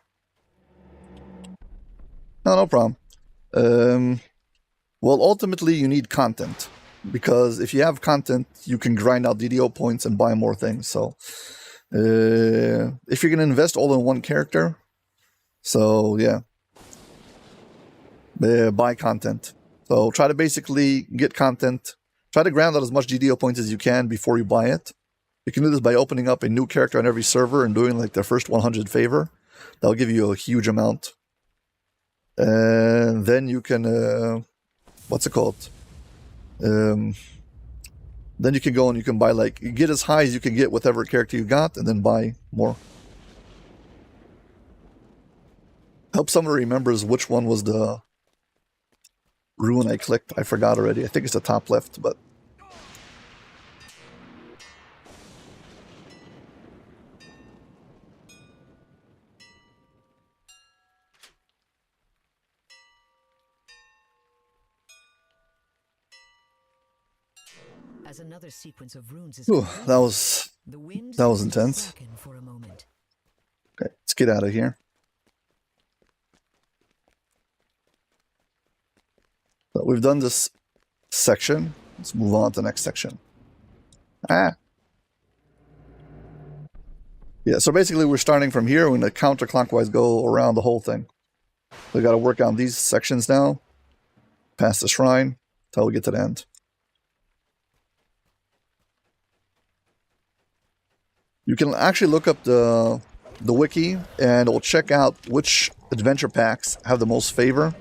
No problem. Well, ultimately, you need content. Because if you have content, you can grind out DDO points and buy more things. So, if you're going to invest all in one character, so yeah, buy content. So try to basically get content. Try to grind out as much DDO points as you can before you buy it. You can do this by opening up a new character on every server and doing like their first 100 favor. That'll give you a huge amount. And then you can, what's it called? Then you can go and you can buy like, you get as high as you can get whatever character you got and then buy more. Hope someone remembers which one was the rune I clicked. I forgot already. I think it's the top left, but... As another sequence of runes is Ooh, complete, that was intense. For a moment. Okay, let's get out of here. So we've done this section. Let's move on to the next section. Yeah, so basically we're starting from here. We're going to counterclockwise go around the whole thing. We got to work on these sections now. Past the shrine until we get to the end. You can actually look up the wiki and it'll check out which adventure packs have the most favor.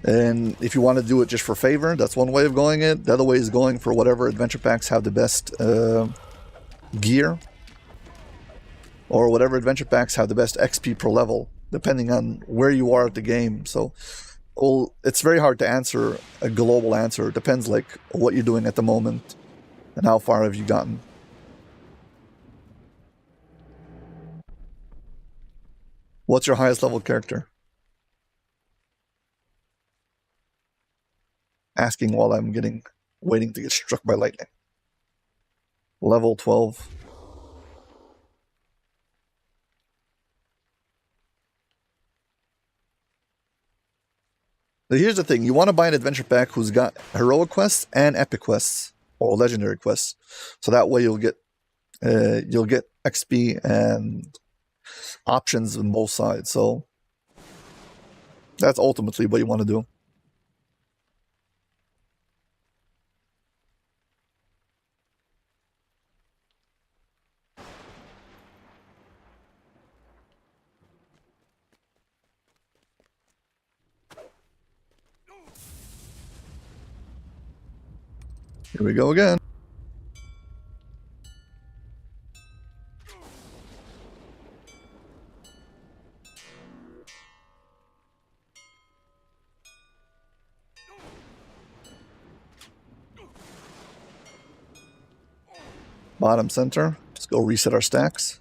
And if you want to do it just for favor, that's one way of going it. The other way is going for whatever adventure packs have the best gear. Or whatever adventure packs have the best XP per level, depending on where you are at the game. So it's very hard to answer a global answer. It depends like what you're doing at the moment and how far have you gotten. What's your highest level character? Asking while I'm waiting to get struck by lightning. Level 12. Here's the thing: you want to buy an adventure pack who's got heroic quests and epic quests or legendary quests, so that way you'll get XP and options on both sides. So that's ultimately what you want to do. Here we go again. Bottom center. Let's go reset our stacks.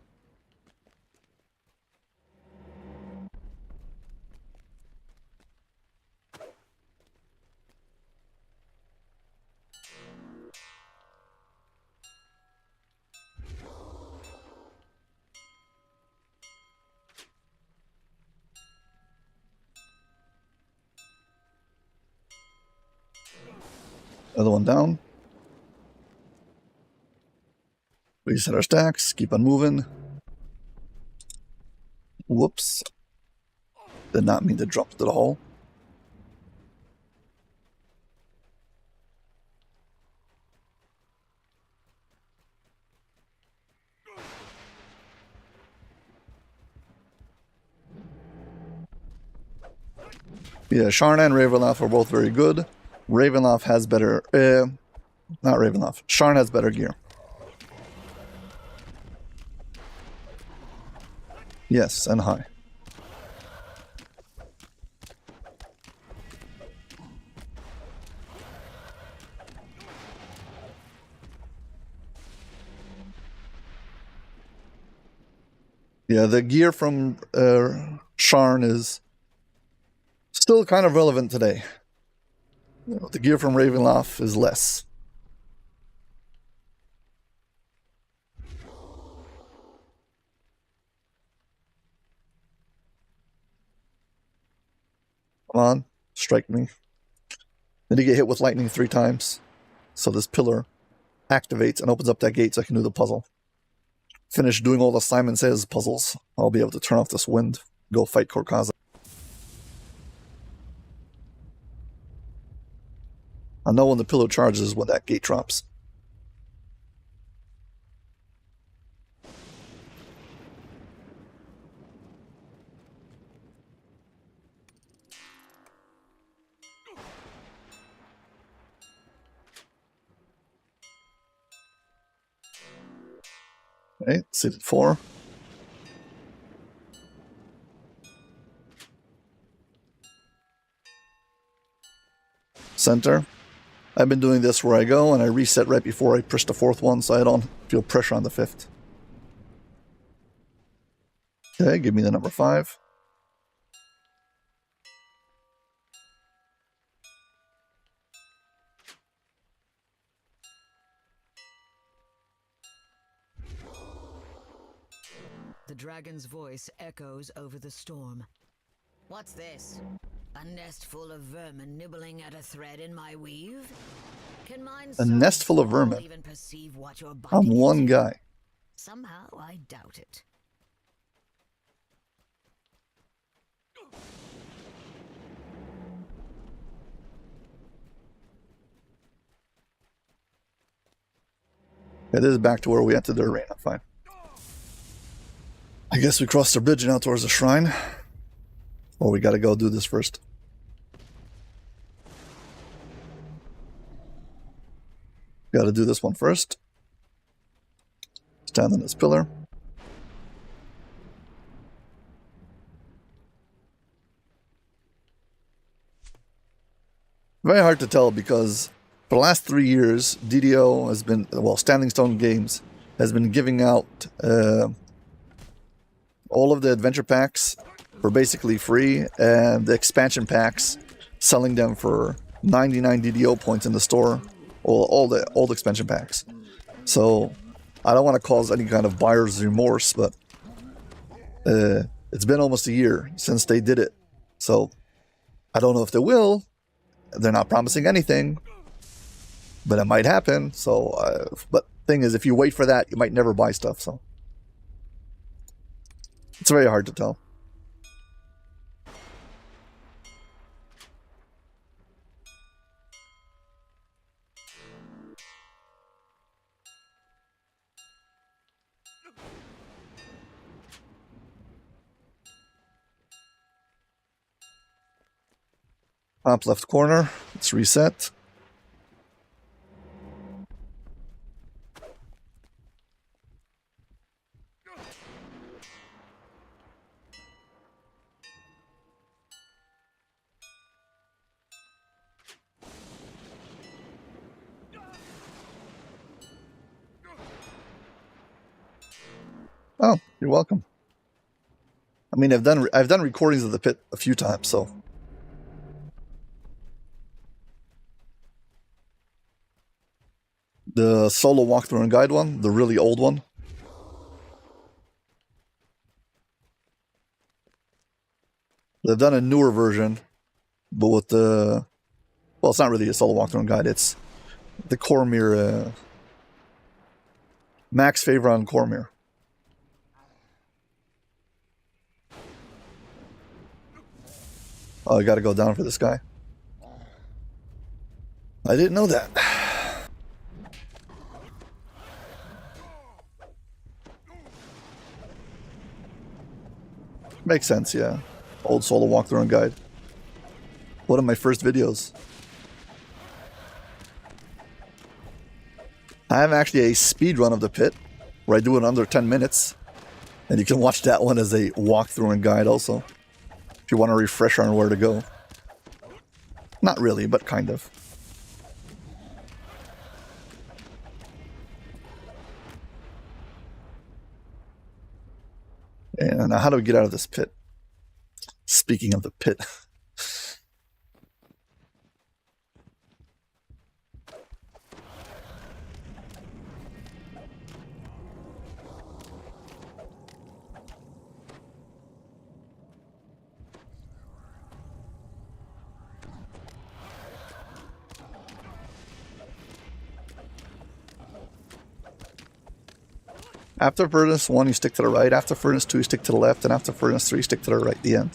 Another one down. Reset our stacks, keep on moving. Whoops. Did not mean to drop to the hole. Yeah, Sharn and Ravenloft are both very good. Ravenloft has better... not Ravenloft. Sharn has better gear. Yes, and high. Yeah, the gear from Sharn is still kind of relevant today. You know, the gear from Ravenloft is less. Come on, strike me. Then you get hit with lightning 3 times. So this pillar activates and opens up that gate so I can do the puzzle. Finish doing all the Simon Says puzzles. I'll be able to turn off this wind, go fight Kor-Kaza. I know when the pillar charges when that gate drops. Okay, seated 4. Center. I've been doing this where I go and I reset right before I push the 4th one so I don't feel pressure on the 5th. Okay, give me the number 5. The dragon's voice echoes over the storm. What's this? A nest full of vermin nibbling at a thread in my weave? Can mine A nest full of vermin? even perceive what you're I'm biting one into? guy. Somehow I doubt it. Okay, this is back to where we entered the arena. Fine. I guess we crossed the bridge now towards the shrine. Or we gotta go do this first. Gotta do this one first. Stand on this pillar. Very hard to tell because for the last 3 years, DDO has been, well, Standing Stone Games has been giving out all of the adventure packs for basically free, and the expansion packs, selling them for 99 DDO points in the store, all the old expansion packs. So I don't want to cause any kind of buyer's remorse, but it's been almost a year since they did it. So I don't know if they will. They're not promising anything, but it might happen. So, but thing is, if you wait for that, you might never buy stuff. So it's very hard to tell. Top left corner. Let's reset. Oh, you're welcome. I mean, I've done recordings of the pit a few times, so. The solo walkthrough and guide one, the really old one. They've done a newer version, but with the, well, it's not really a solo walkthrough and guide. It's the Cormyr, Max favor on Cormyr. Oh, I gotta go down for this guy. I didn't know that. Makes sense, yeah. Old solo walkthrough and guide. One of my first videos. I have actually a speed run of the pit where I do it under 10 minutes. And you can watch that one as a walkthrough and guide also. If you want a refresher on where to go. Not really, but kind of. And now how do we get out of this pit? Speaking of the pit. After furnace 1, you stick to the right. After furnace 2, you stick to the left. And after furnace 3, you stick to the right. The end.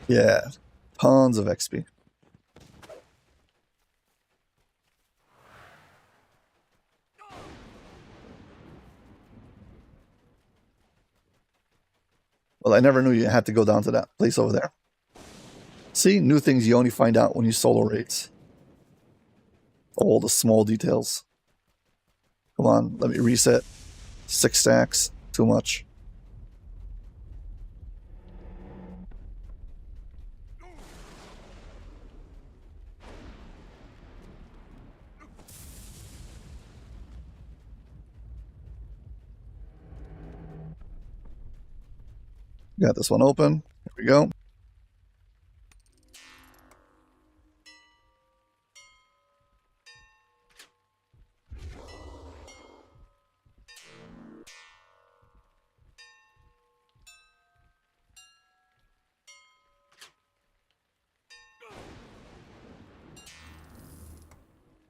Yeah. Tons of XP. Well, I never knew you had to go down to that place over there. See? New things you only find out when you solo raids. All the small details. Come on, let me reset. 6 stacks. Too much. Got this one open. Here we go.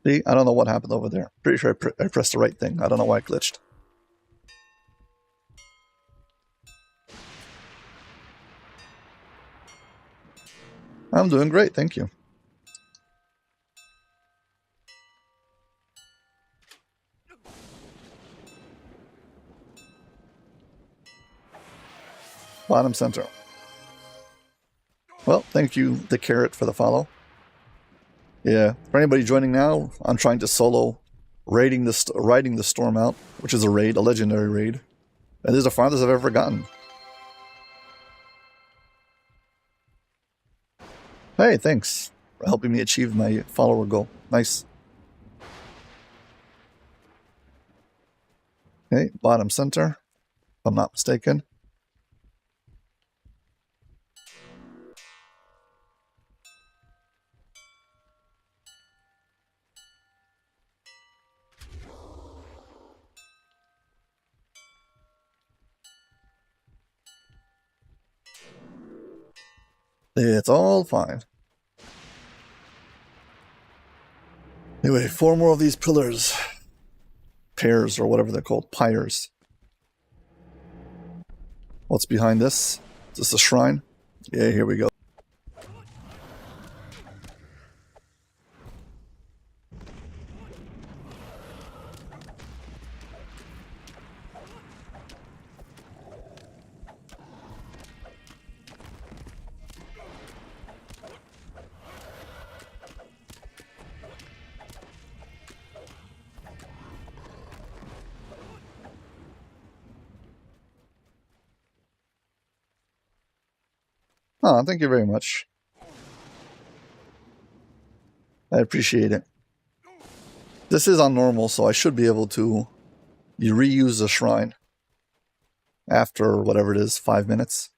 See, I don't know what happened over there. Pretty sure I pressed the right thing. I don't know why I glitched. I'm doing great, thank you. Bottom center. Well, thank you, the carrot, for the follow. Yeah, for anybody joining now, I'm trying to solo riding the storm out, which is a raid, a legendary raid. And this is the farthest I've ever gotten. Hey, thanks for helping me achieve my follower goal. Nice. Okay, bottom center, if I'm not mistaken. It's all fine. Anyway, 4 more of these pillars. Pairs, or whatever they're called. Pyres. What's behind this? Is this a shrine? Yeah, here we go. Oh, thank you very much. I appreciate it. This is on normal, so I should be able to reuse the shrine after whatever it is, 5 minutes.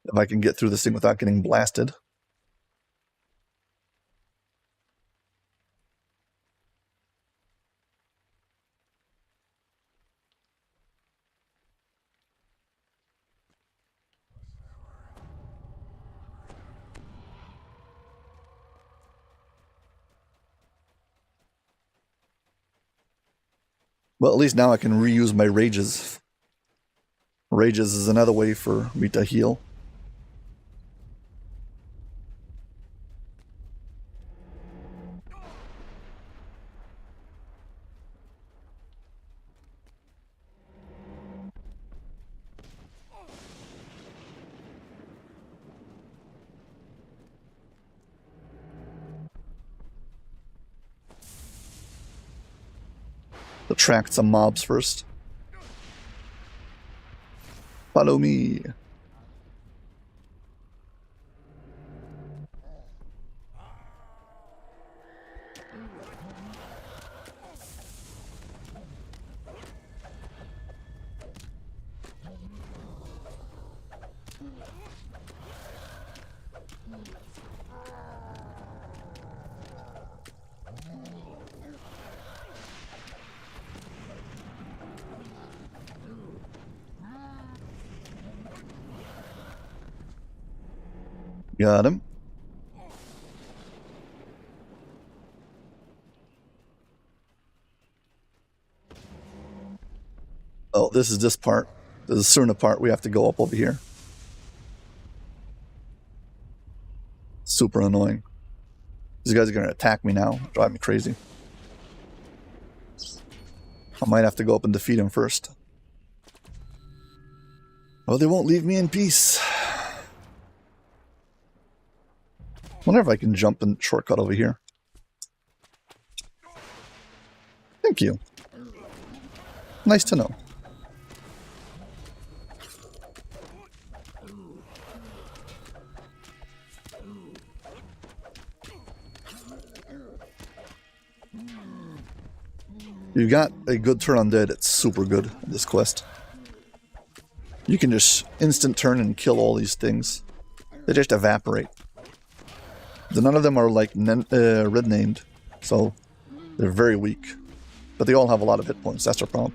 If I can get through this thing without getting blasted. Well, at least now I can reuse my rages. Rages is another way for me to heal. Attract some mobs first. Follow me. Got him. Oh, this is this part. There's a certain part we have to go up over here. Super annoying. These guys are going to attack me now. Drive me crazy. I might have to go up and defeat him first. Oh, they won't leave me in peace. Wonder if I can jump and shortcut over here. Thank you. Nice to know. You got a good turn on dead, it's super good in this quest. You can just instant turn and kill all these things. They just evaporate. None of them are like red named, so they're very weak. But they all have a lot of hit points, that's their problem.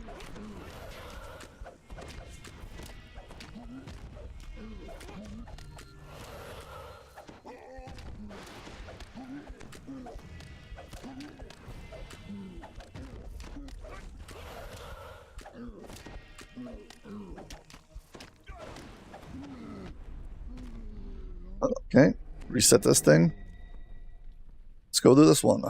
Okay, reset this thing. Let's go do this one.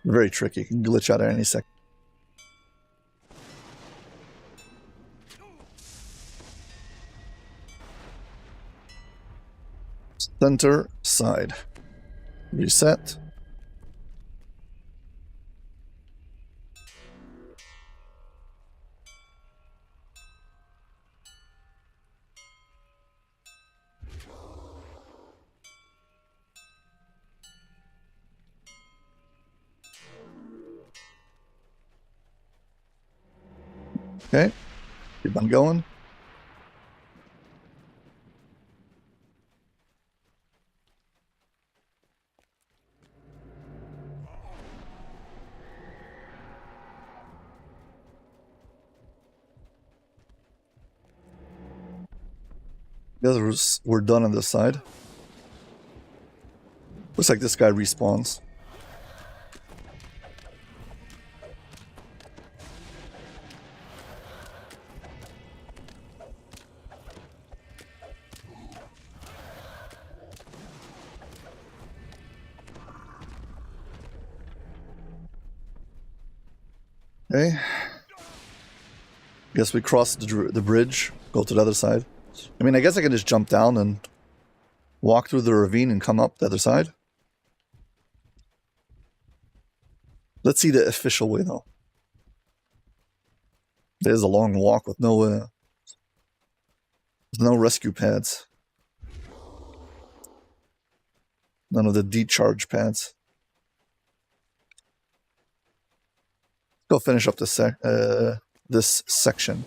Very tricky, can glitch out at any second. Center, side. Reset. Okay. Keep on going. The others were done on this side. Looks like this guy respawns. Okay. Guess we cross the bridge, go to the other side. I mean, I guess I can just jump down and walk through the ravine and come up the other side. Let's see the official way, though. There's a long walk with no rescue pads. None of the decharge pads. Go finish up this this section.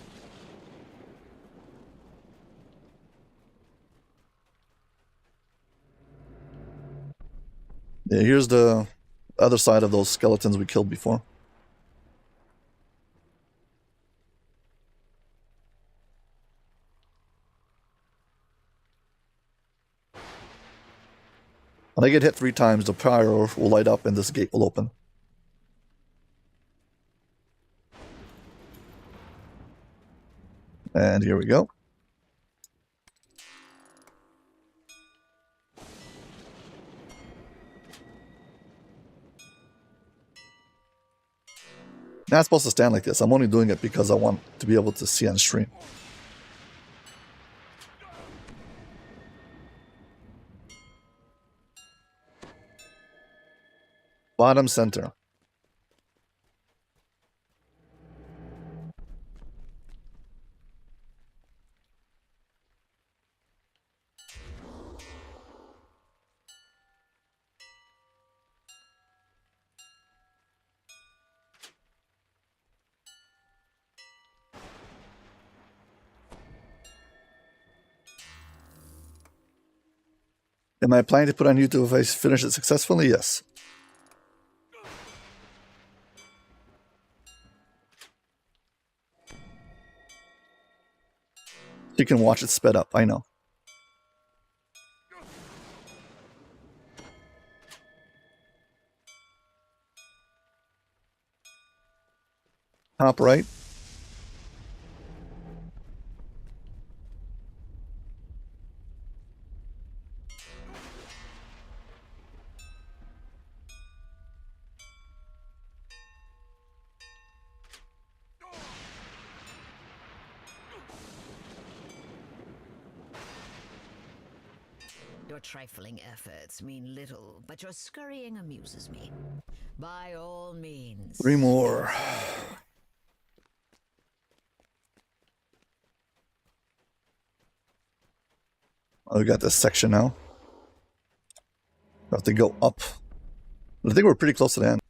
Yeah, here's the other side of those skeletons we killed before. When I get hit 3 times, the pyro will light up and this gate will open. And here we go. Not supposed to stand like this. I'm only doing it because I want to be able to see on stream. Bottom center. Am I planning to put on YouTube if I finish it successfully? Yes. You can watch it sped up, I know. Top right. Your trifling efforts mean little, but your scurrying amuses me. By all means. 3 more. Oh, we got this section now. We have to go up. I think we're pretty close to the end.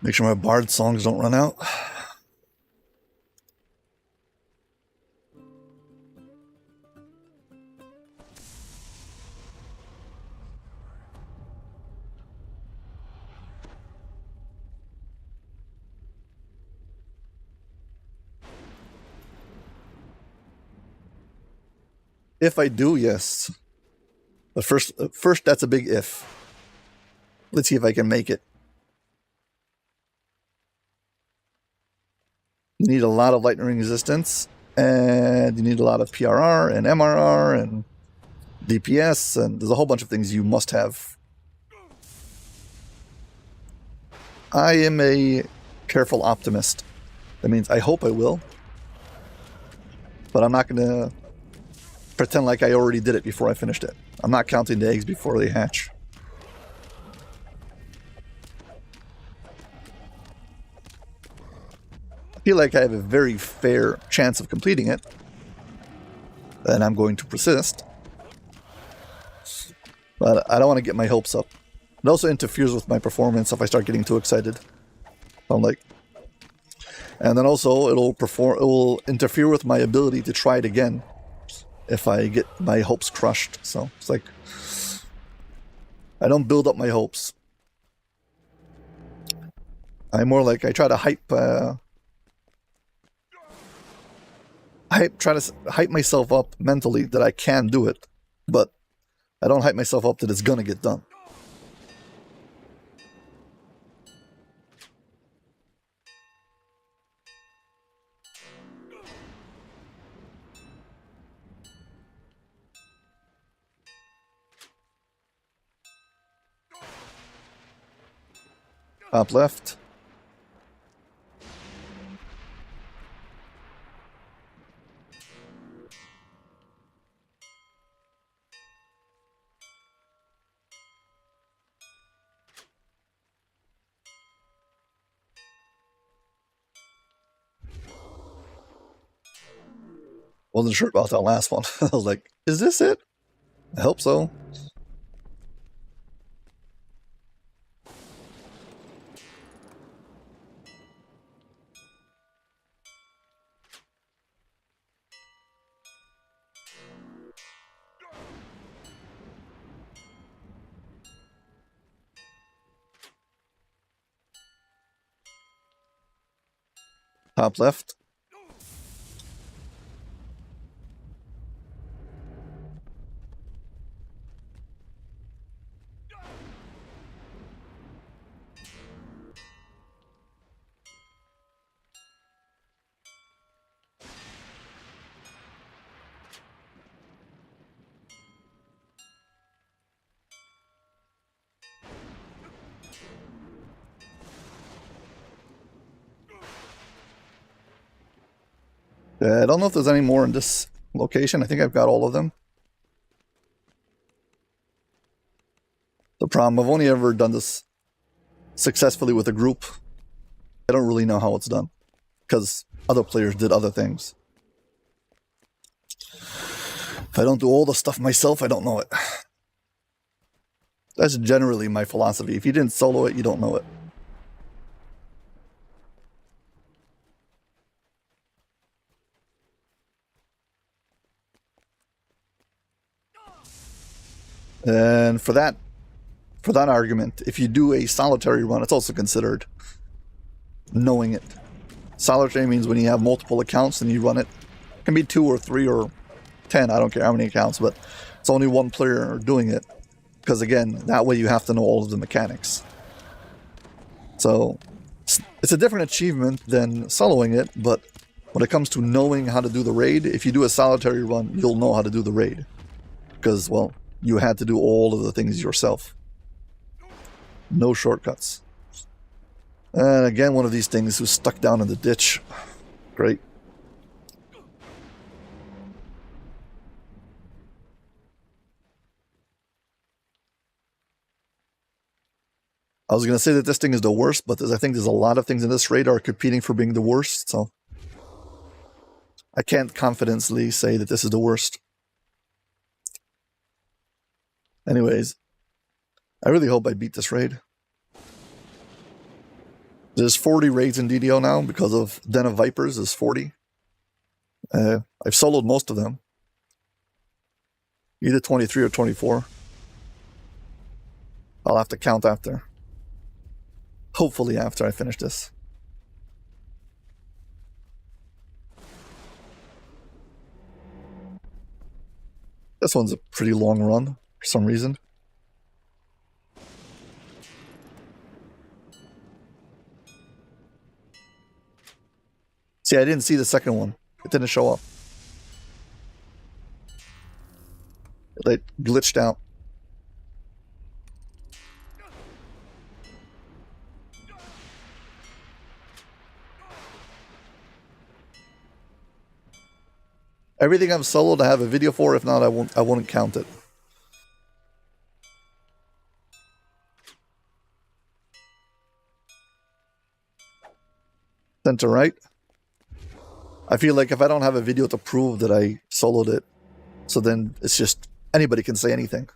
Make sure my bard songs don't run out. If I do, yes. But first that's a big if. Let's see if I can make it. You need a lot of lightning resistance, and you need a lot of PRR and MRR and DPS, and there's a whole bunch of things you must have. I am a careful optimist. That means I hope I will, but I'm not going to pretend like I already did it before I finished it. I'm not counting the eggs before they hatch. I feel like I have a very fair chance of completing it, and I'm going to persist. But I don't want to get my hopes up. It also interferes with my performance if I start getting too excited. I'm like, and then also it will interfere with my ability to try it again if I get my hopes crushed. So it's like, I don't build up my hopes. I'm more like, I try to try to hype myself up mentally that I can do it, but I don't hype myself up that it's gonna get done. Top left. Wasn't sure about that last one. I was like, is this it? I hope so. Top left. I don't know if there's any more in this location. I think I've got all of them. The problem, I've only ever done this successfully with a group. I don't really know how it's done, because other players did other things. If I don't do all the stuff myself, I don't know it. That's generally my philosophy. If you didn't solo it, you don't know it. And for that argument, if you do a solitary run, it's also considered knowing it. Solitary means when you have multiple accounts and you run it. It can be 2 or 3 or 10, I don't care how many accounts, but it's only one player doing it. Because again, that way you have to know all of the mechanics. So it's a different achievement than soloing it, but when it comes to knowing how to do the raid, if you do a solitary run, you'll know how to do the raid. Because, well, you had to do all of the things yourself. No shortcuts. And again, one of these things was stuck down in the ditch. Great. I was going to say that this thing is the worst, but I think there's a lot of things in this raid are competing for being the worst, so I can't confidently say that this is the worst. Anyways, I really hope I beat this raid. There's 40 raids in DDO now because of Den of Vipers is 40. I've soloed most of them. Either 23 or 24. I'll have to count after. Hopefully after I finish this. This one's a pretty long run for some reason. See, I didn't see the second one. It didn't show up. It glitched out. Everything I've soloed, I have a video for. If not, I wouldn't count it. Center right. I feel like if I don't have a video to prove that I soloed it, so then it's just anybody can say anything.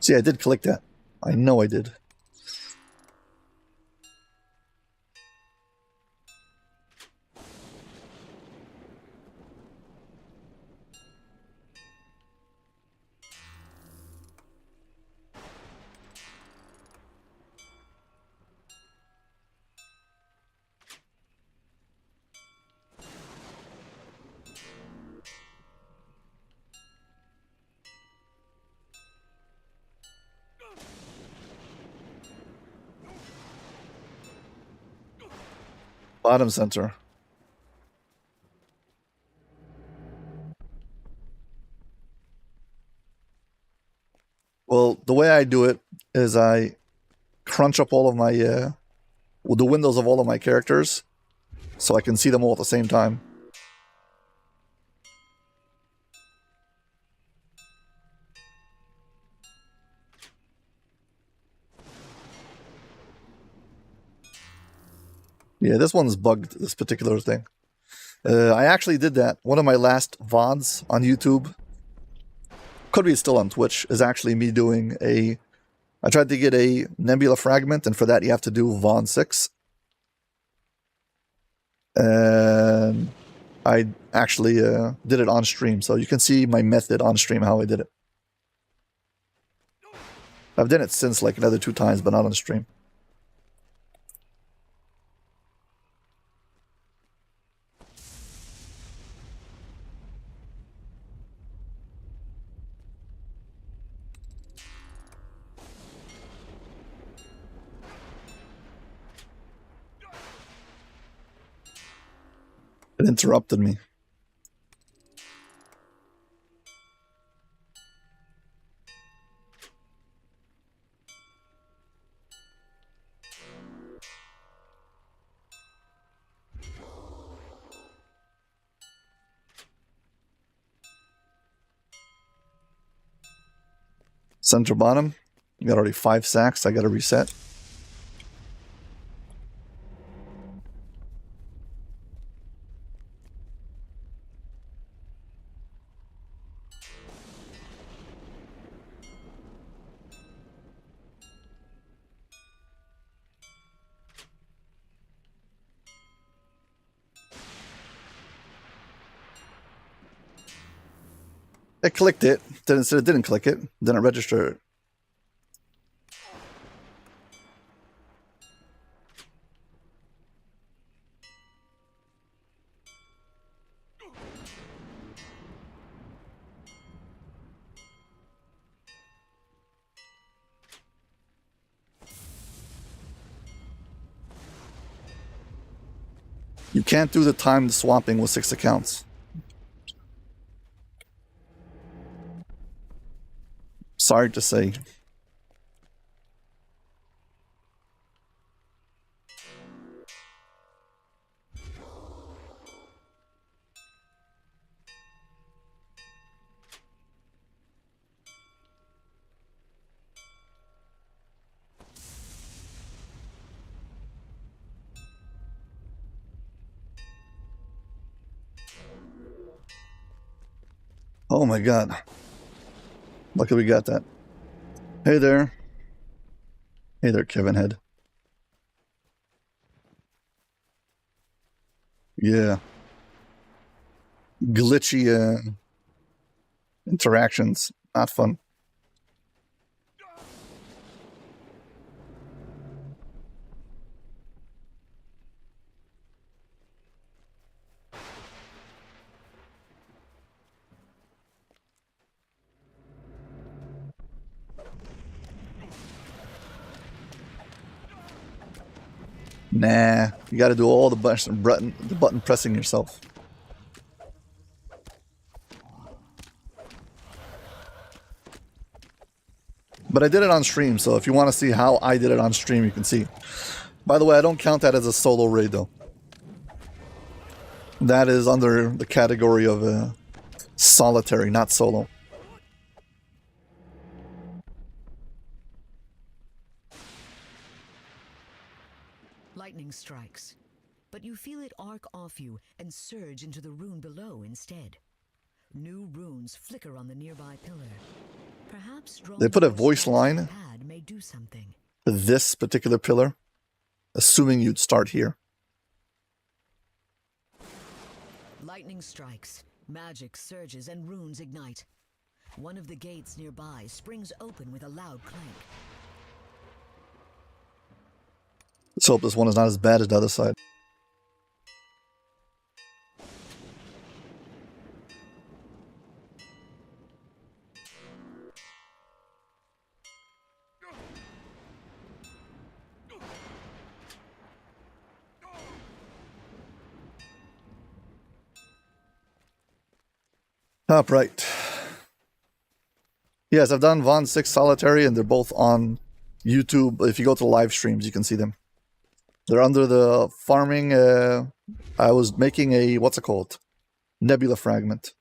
See, I did click that. I know I did. Bottom center. Well, the way I do it is I crunch up all of my the windows of all of my characters so I can see them all at the same time. Yeah, this one's bugged, this particular thing. I actually did that. One of my last VODs on YouTube, could be still on Twitch, is actually me doing a... I tried to get a Nebula fragment, and for that you have to do Von 6. And I actually did it on stream, so you can see my method on stream, how I did it. I've done it since like another 2 times, but not on stream. It interrupted me. Center bottom. You got already 5 sacks. I got to reset. I clicked it, then it said it didn't click it, then it registered it. You can't do the timed swapping with 6 accounts. Sorry to say. Oh my god. Lucky we got that. Hey there. Hey there, Kevin Head. Yeah. Glitchy interactions. Not fun. Nah, you got to do all the button pressing yourself. But I did it on stream, so if you want to see how I did it on stream, you can see. By the way, I don't count that as a solo raid, though. That is under the category of solitary, not solo. Lightning strikes, but you feel it arc off you and surge into the rune below instead. New runes flicker on the nearby pillar. Perhaps They put a voice drawing line on the pad may do something. to this particular pillar, assuming you'd start here. Lightning strikes, magic surges, and runes ignite. One of the gates nearby springs open with a loud clank. Let's hope this one is not as bad as the other side. Top right. Yes, I've done Von 6 Solitary, and they're both on YouTube. If you go to the live streams, you can see them. They're under the farming. I was making a, what's it called? Nebula fragment.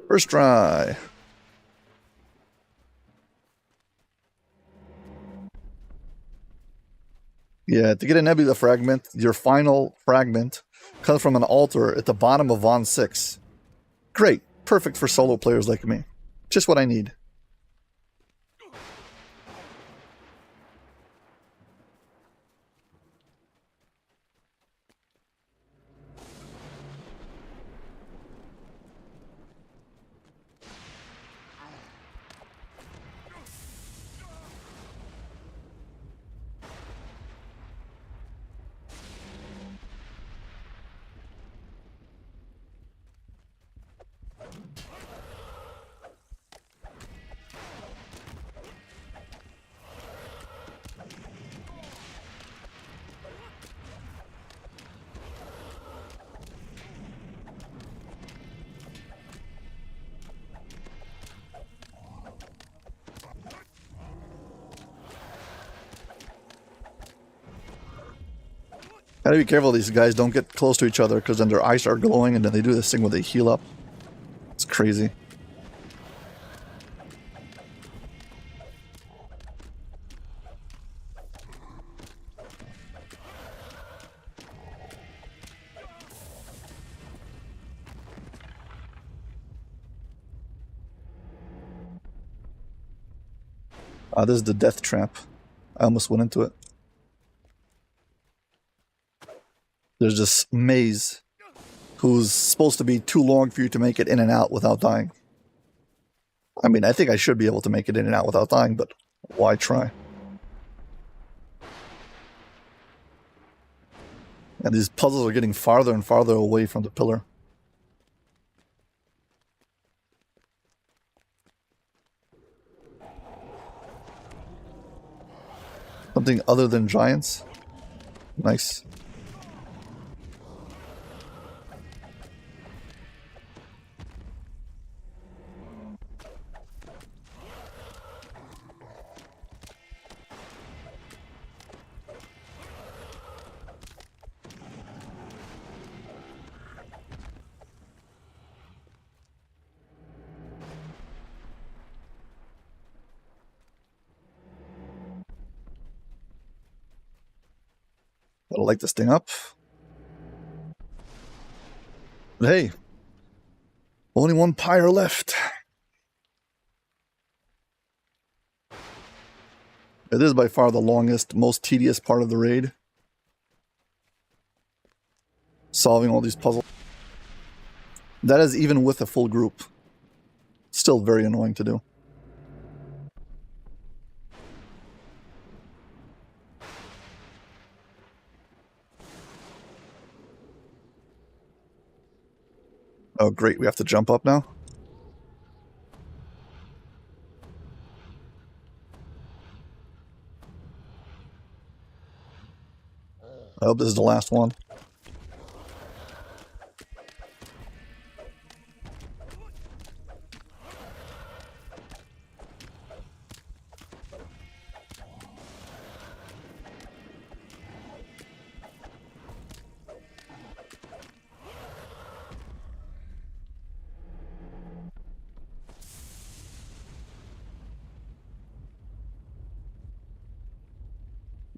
First try. Yeah, to get a nebula fragment, your final fragment comes from an altar at the bottom of Von 6. Great. Perfect for solo players like me. Just what I need. Gotta be careful these guys don't get close to each other, because then their eyes start glowing and then they do this thing where they heal up. It's crazy. This is the death trap. I almost went into it. There's this maze who's supposed to be too long for you to make it in and out without dying. I mean, I think I should be able to make it in and out without dying, but why try? And these puzzles are getting farther and farther away from the pillar. Something other than giants? Nice. Gotta light this thing up. But hey, only one pyre left. It is by far the longest, most tedious part of the raid. Solving all these puzzles. That is even with a full group. Still very annoying to do. Oh great, we have to jump up now? I hope this is the last one.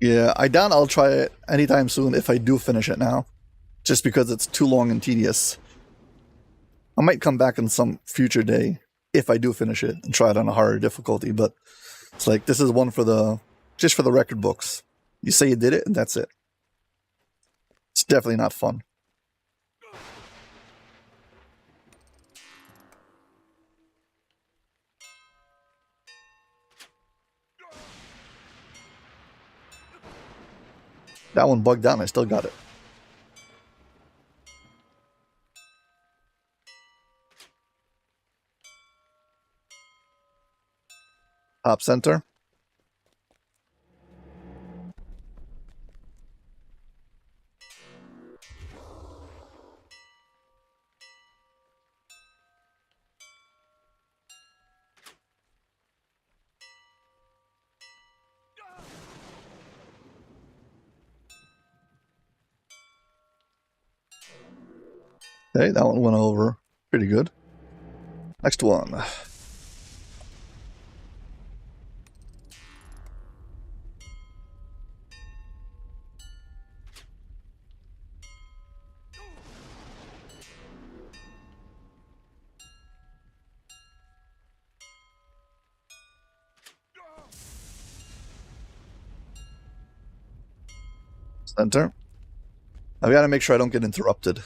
Yeah, I doubt I'll try it anytime soon if I do finish it now. Just because it's too long and tedious. I might come back on some future day if I do finish it and try it on a harder difficulty, but it's like, this is one for the, just for the record books. You say you did it, and that's it. It's definitely not fun. That one bugged out and I still got it. Top center. Okay, that one went over pretty good. Next one. Center. I've got to make sure I don't get interrupted.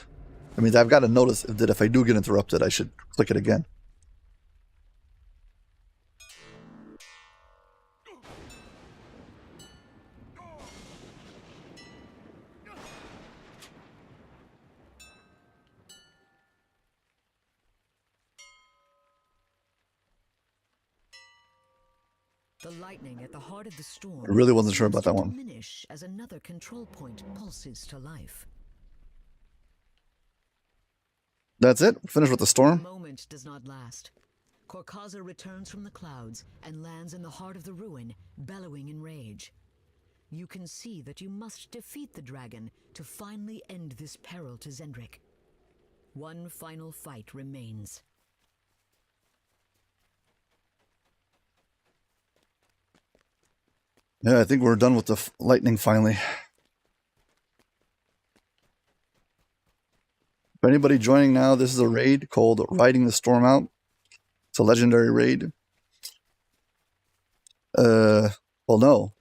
I mean, I've got to notice that if I do get interrupted, I should click it again. The lightning at the heart of the storm I really wasn't sure about that seems to one. diminish as another control point pulses to life. That's it. Finished with the The storm. moment does not last. Kor-Kaza returns from the clouds and lands in the heart of the ruin, bellowing in rage. You can see that you must defeat the dragon to finally end this peril to Zendrik. One final fight remains. Yeah, I think we're done with the lightning finally. For anybody joining now, this is a raid called Riding the Storm Out. It's a legendary raid. Well, no.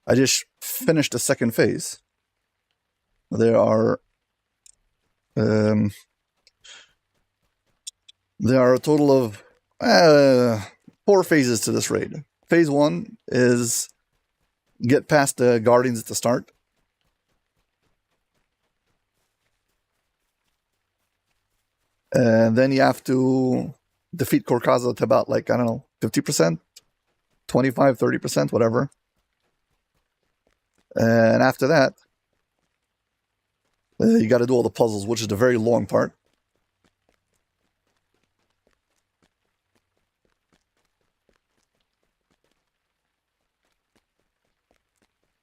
I just finished the second phase. There are a total of 4 phases to this raid. Phase 1 is get past the guardians at the start. And then you have to defeat Kor-Kaza to about, like, I don't know, 50%, 25, 30%, whatever. And after that, you got to do all the puzzles, which is the very long part.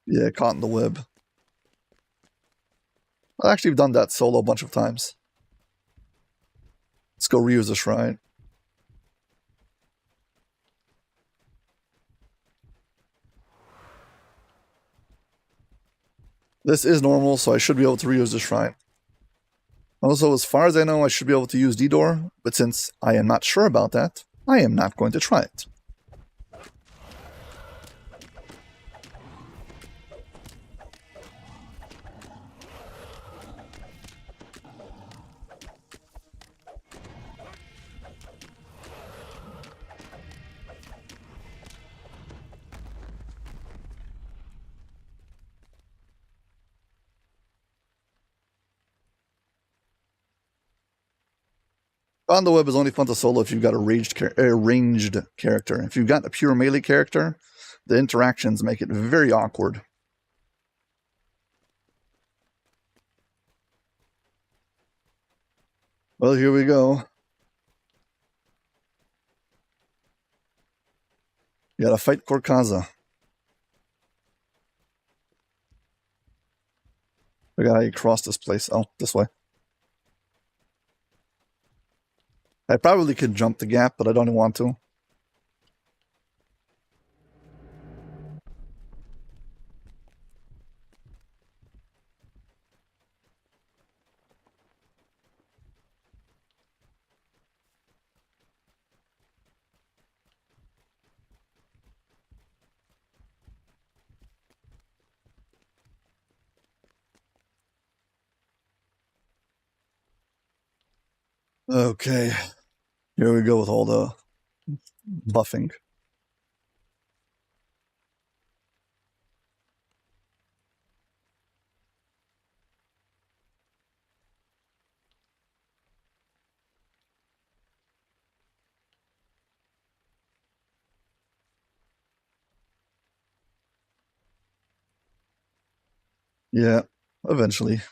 Yeah, caught in the web. I've actually done that solo a bunch of times. Let's go reuse the shrine. This is normal, so I should be able to reuse the shrine. Also, as far as I know, I should be able to use D-Door, but since I am not sure about that, I am not going to try it. On the web is only fun to solo if you've got a ranged character. If you've got a pure melee character, the interactions make it very awkward. Well, here we go. You gotta fight Kor-Kaza. I gotta cross this place. Oh, this way. I probably could jump the gap, but I don't want to. Okay, here we go with all the buffing. Yeah, eventually.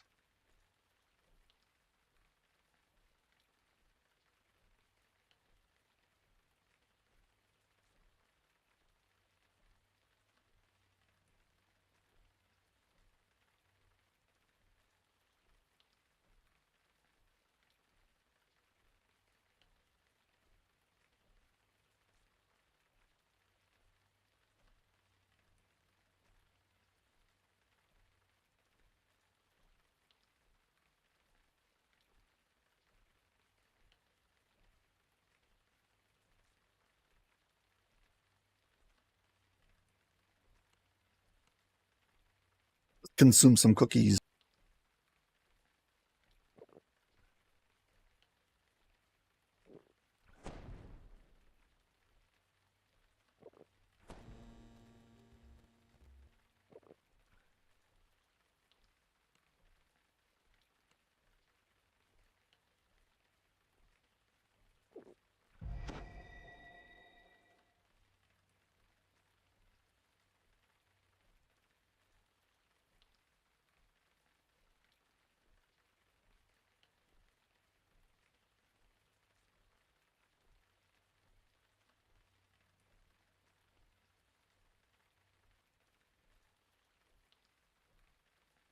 Consume some cookies.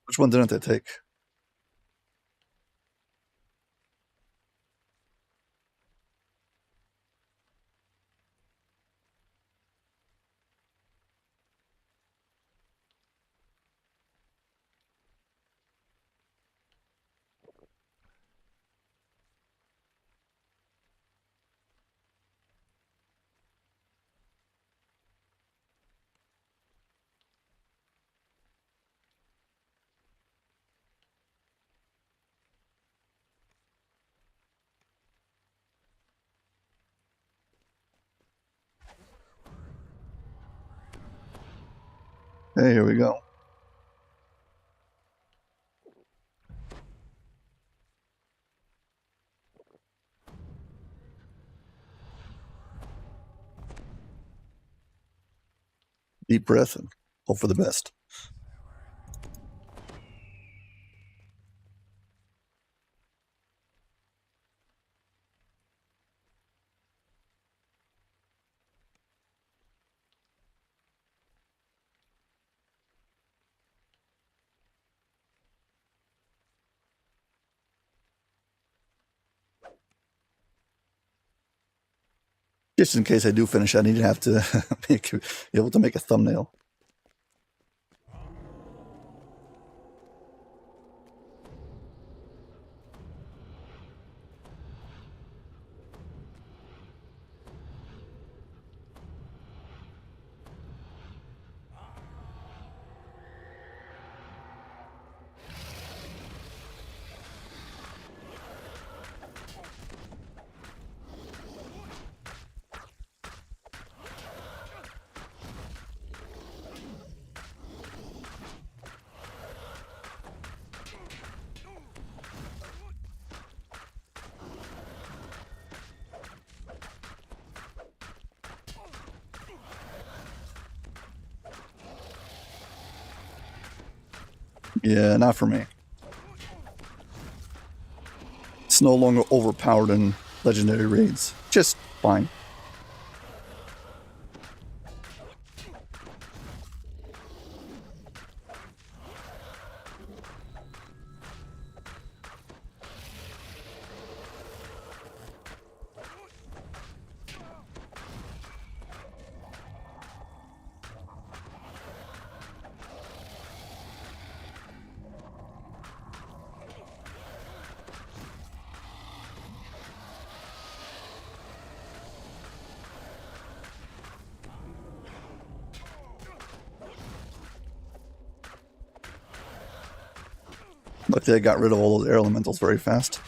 Which one didn't I take? Hey, here we go. Deep breath and hope for the best. Just in case I do finish, I need to have to be able to make a thumbnail. Yeah, not for me. It's no longer overpowered in legendary raids. Just fine. Luckily I got rid of all those air elementals very fast.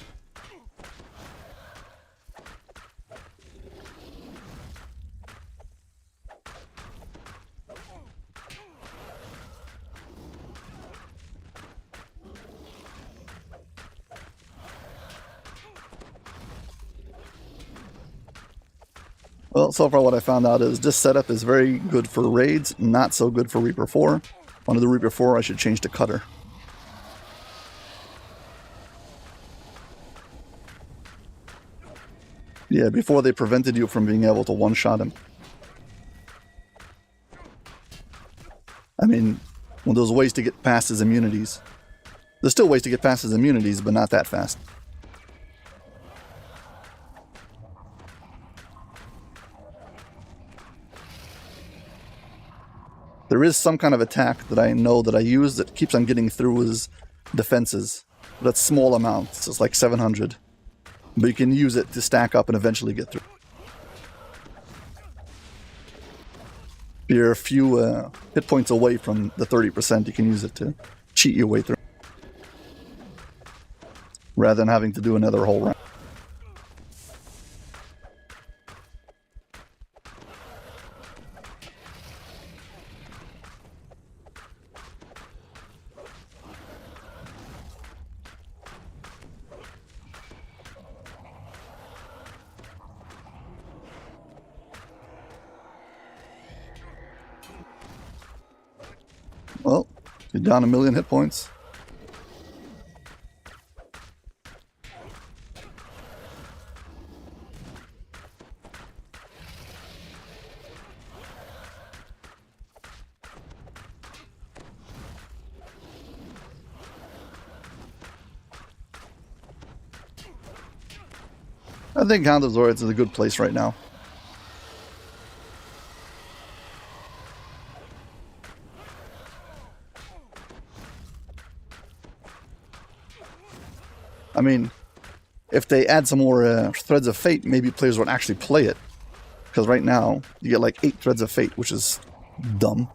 Well, so far what I found out is this setup is very good for raids, not so good for Reaper 4. Want to do Reaper 4, I should change to Cutter. Yeah, before they prevented you from being able to one-shot him. I mean, when there's ways to get past his immunities. There's still ways to get past his immunities, but not that fast. There is some kind of attack that I know that I use that keeps on getting through his defenses. That's small amounts. It's like 700. But you can use it to stack up and eventually get through. If you're a few hit points away from the 30%, you can use it to cheat your way through. Rather than having to do another whole round. Well, you're down 1,000,000 hit points. I think Houndosaurus is a good place right now. I mean, if they add some more Threads of Fate, maybe players would actually play it. Because right now, you get like 8 Threads of Fate, which is dumb.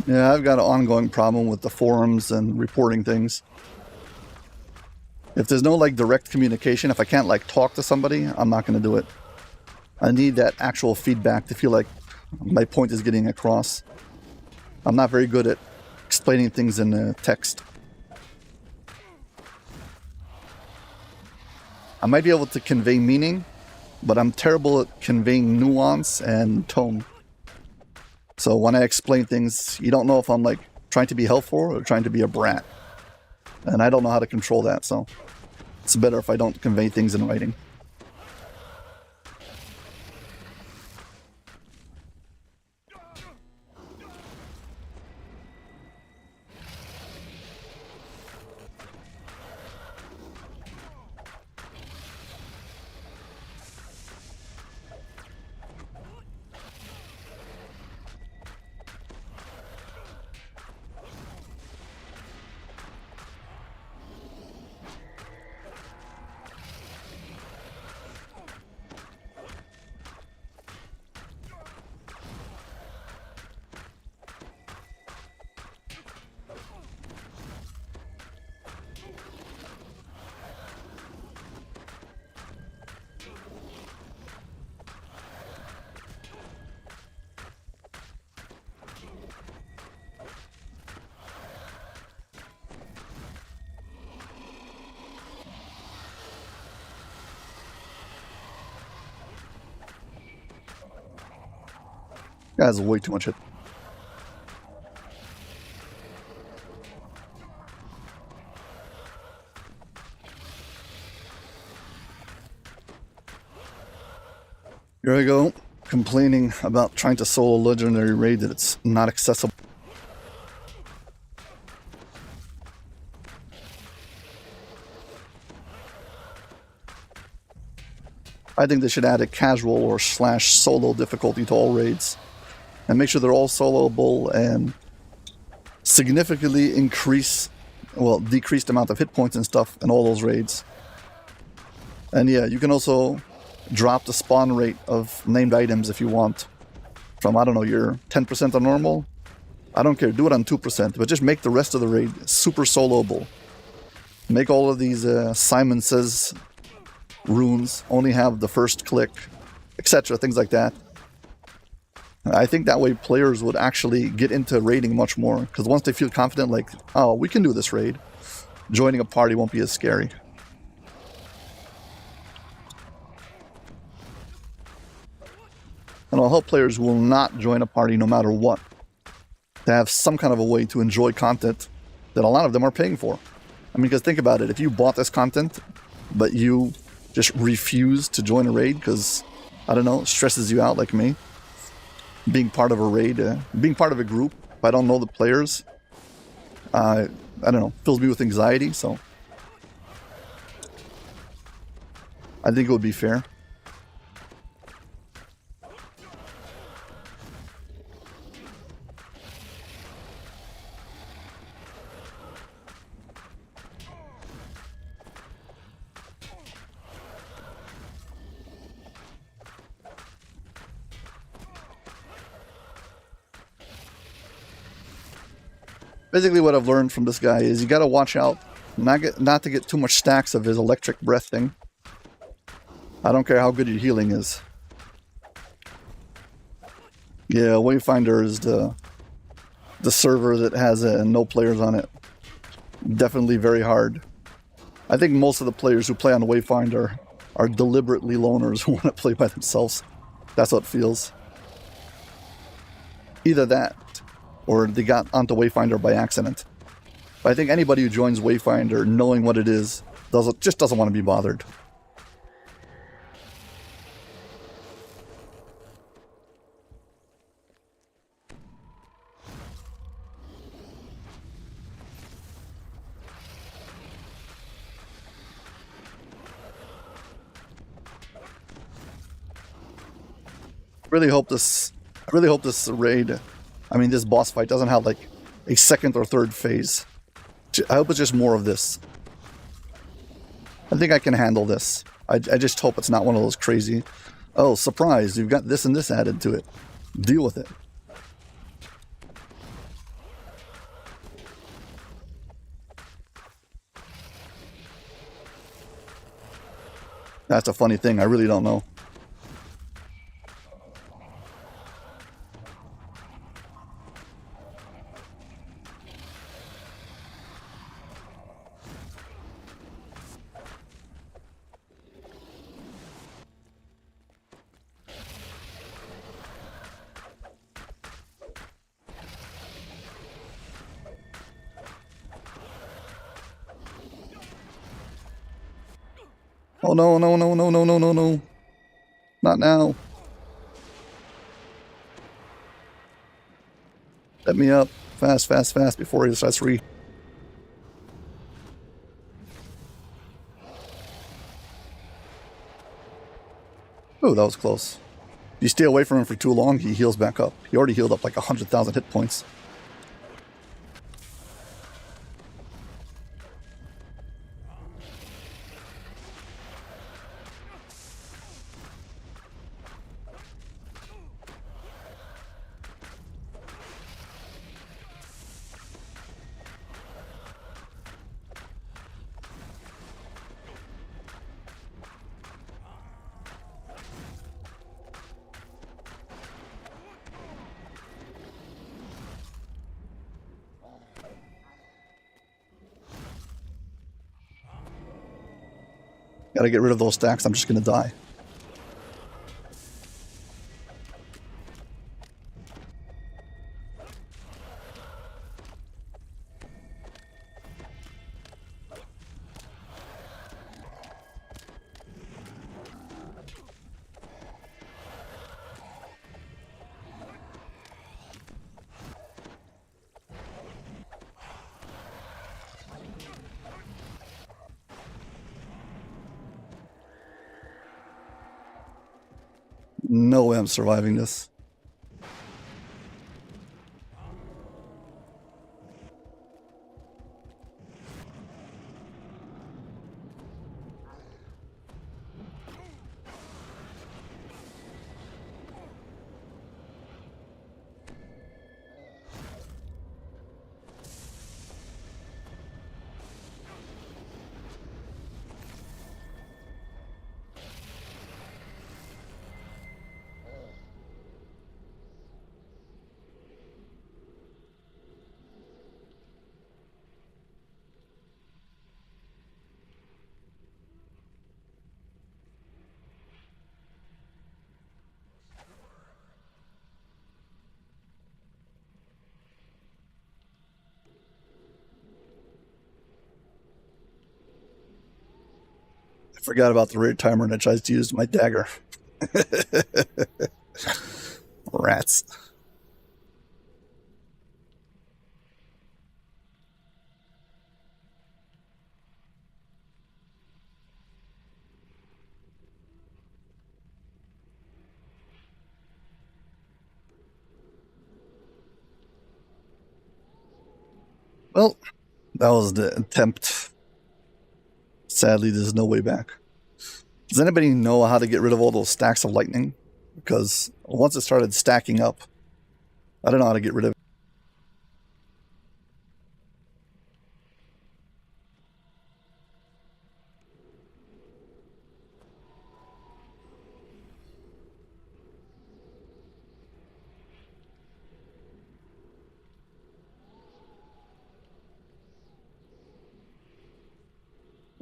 Yeah, I've got an ongoing problem with the forums and reporting things. If there's no like direct communication, if I can't like talk to somebody, I'm not going to do it. I need that actual feedback to feel like my point is getting across. I'm not very good at explaining things in text. I might be able to convey meaning, but I'm terrible at conveying nuance and tone. So when I explain things, you don't know if I'm like trying to be helpful or trying to be a brat. And I don't know how to control that, so it's better if I don't convey things in writing. That has way too much hit. Here I go, complaining about trying to solo legendary raid that it's not accessible. I think they should add a casual or slash solo difficulty to all raids. And make sure they're all soloable and significantly decrease the amount of hit points and stuff in all those raids. And yeah, you can also drop the spawn rate of named items if you want. From, I don't know, your 10% on normal. I don't care, do it on 2%, but just make the rest of the raid super soloable. Make all of these Simon Says runes only have the first click, etc., things like that. I think that way players would actually get into raiding much more, because once they feel confident, like, oh, we can do this raid, joining a party won't be as scary. And I'll help players who will not join a party no matter what to have some kind of a way to enjoy content that a lot of them are paying for. I mean, because think about it, if you bought this content, but you just refuse to join a raid because, I don't know, it stresses you out like me, being part of a raid, being part of a group, if I don't know the players, I don't know, fills me with anxiety, so I think it would be fair. Basically what I've learned from this guy is you gotta watch out not to get too much stacks of his electric breath thing. I don't care how good your healing is. Yeah, Wayfinder is the server that has no players on it. Definitely very hard. I think most of the players who play on Wayfinder are deliberately loners who want to play by themselves. That's what it feels. Either that, or they got onto Wayfinder by accident. But I think anybody who joins Wayfinder knowing what it is just doesn't want to be bothered. I really hope this raid, I mean this boss fight, doesn't have like a second or third phase. I hope it's just more of this. I think I can handle this. I just hope it's not one of those crazy, oh surprise, you've got this and this added to it. Deal with it. That's a funny thing, I really don't know. Oh no, no, no, no, no, no, no, no. Not now. Let me up. Fast, fast, fast before he starts Oh, that was close. If you stay away from him for too long, he heals back up. He already healed up like 100,000 hit points. Gotta get rid of those stacks, I'm just gonna die. No way I'm surviving this. I forgot about the raid timer and I tried to use my dagger. Rats. Well, that was the attempt. Sadly, there's no way back. Does anybody know how to get rid of all those stacks of lightning? Because once it started stacking up, I don't know how to get rid of it.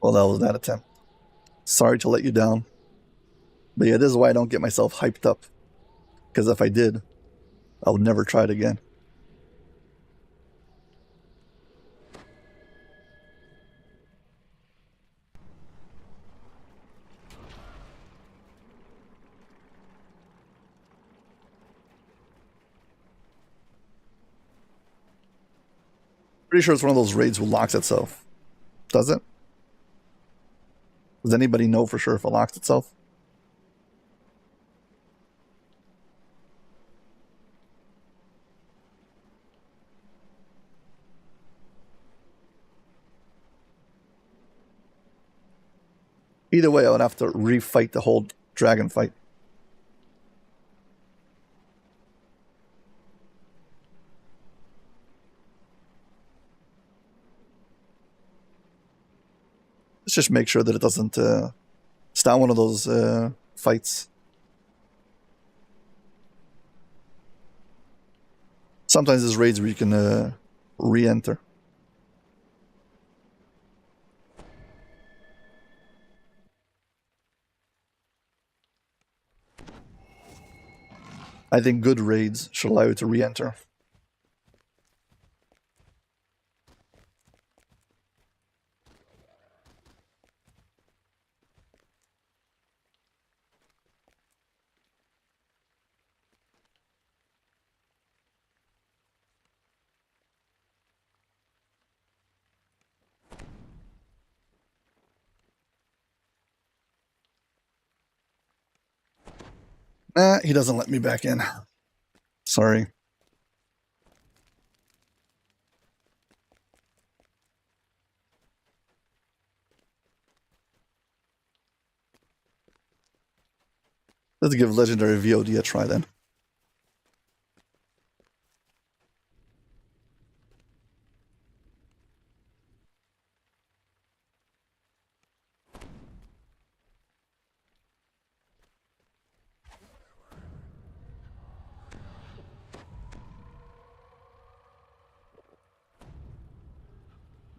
Well, that was that attempt. Sorry to let you down. But yeah, this is why I don't get myself hyped up. Because if I did, I would never try it again. Pretty sure it's one of those raids who locks itself. Does it? Does anybody know for sure if it locks itself? Either way, I would have to refight the whole dragon fight. Let's just make sure that it doesn't start one of those fights. Sometimes there's raids where you can re-enter. I think good raids should allow you to re-enter. Nah, he doesn't let me back in. Sorry. Let's give Legendary VOD a try then.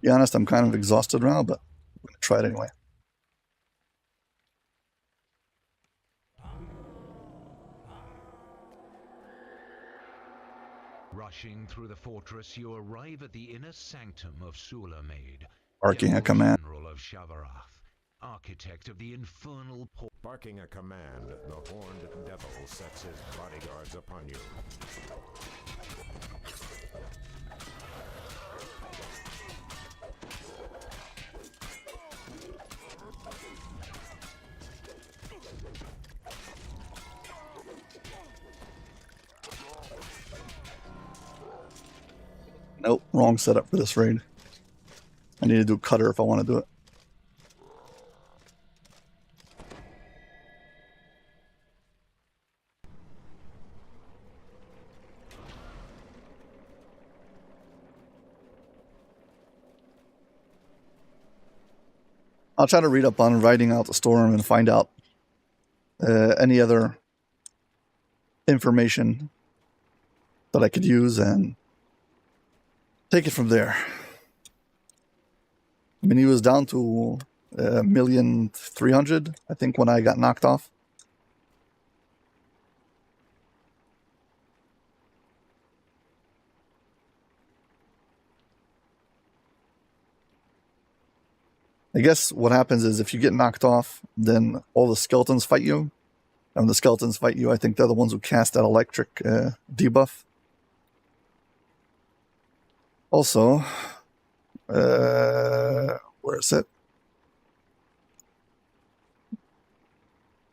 To be honest, I'm kind of exhausted now, but I'm going to try it anyway. Rushing through the fortress, you arrive at the inner sanctum of Sulamade, Barking a Devil command. General of Shavarath, architect of the infernal port. Barking a command, the horned devil sets his bodyguards upon you. Nope, wrong setup for this raid. I need to do cutter if I want to do it. I'll try to read up on riding out the storm and find out any other information that I could use and take it from there. I mean, he was down to 1,300,000, I think, when I got knocked off. I guess what happens is if you get knocked off, then all the skeletons fight you. And when the skeletons fight you, I think they're the ones who cast that electric debuff. Also, where is it?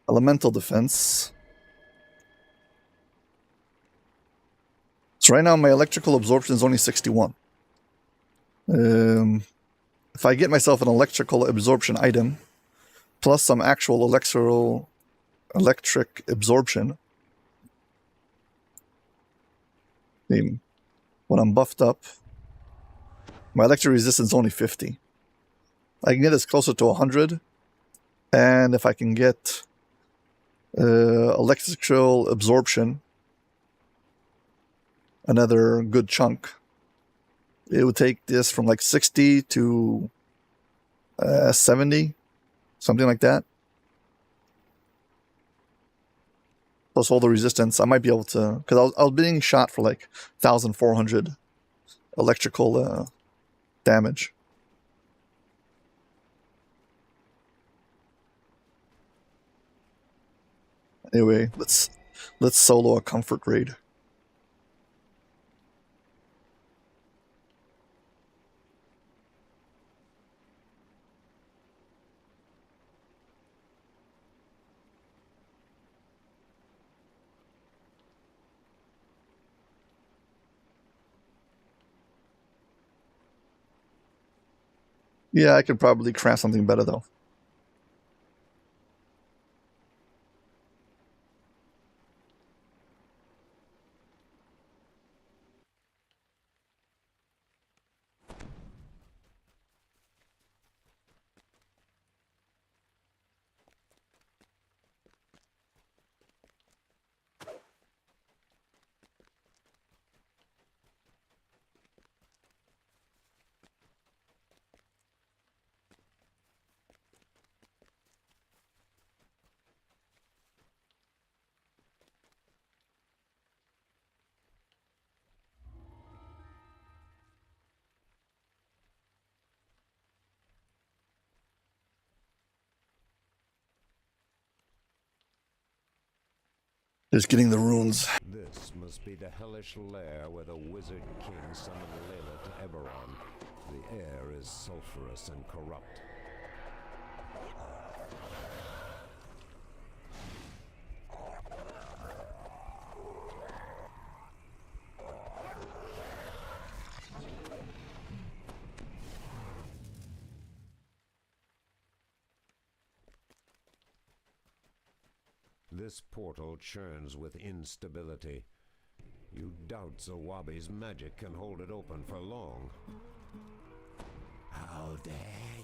Elemental defense. So right now my electrical absorption is only 61. If I get myself an electrical absorption item, plus some actual electric absorption, when I'm buffed up, my electric resistance is only 50. I can get this closer to 100, and if I can get electrical absorption, another good chunk, it would take this from like 60 to 70, something like that. Plus all the resistance, I might be able to, because I was being shot for like 1,400 electrical damage. Anyway, let's solo a comfort raid. Yeah, I could probably craft something better though. Just getting the runes. This must be the hellish lair where the wizard king summoned Layla to Eberron. The air is sulphurous and corrupt. This portal churns with instability. You doubt Zawabi's magic can hold it open for long. How dare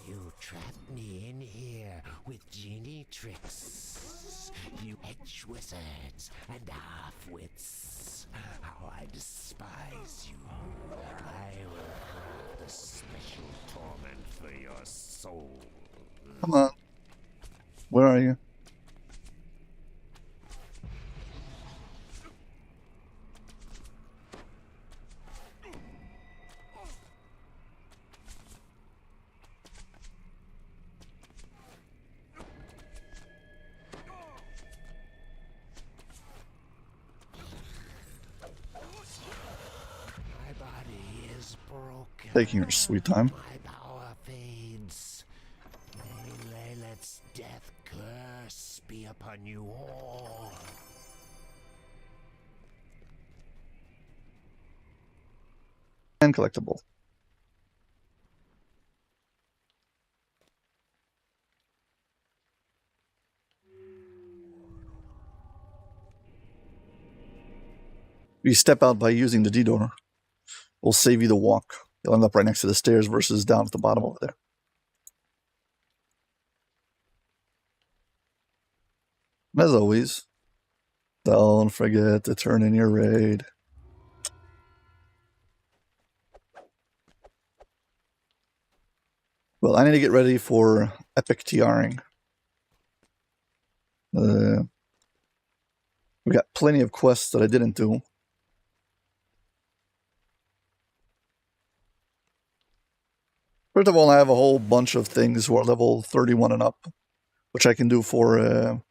you trap me in here with genie tricks, you hedge wizards and half-wits. How I despise you. I will craft a special torment for your soul. Come on. Where are you? Taking your sweet time. My power fades. May Layla's death curse be upon you all. And collectible. You step out by using the D door. Will save you the walk. You'll end up right next to the stairs versus down at the bottom over there. And as always, don't forget to turn in your raid. Well, I need to get ready for epic TRing. We got plenty of quests that I didn't do. First of all, I have a whole bunch of things who are level 31 and up, which I can do for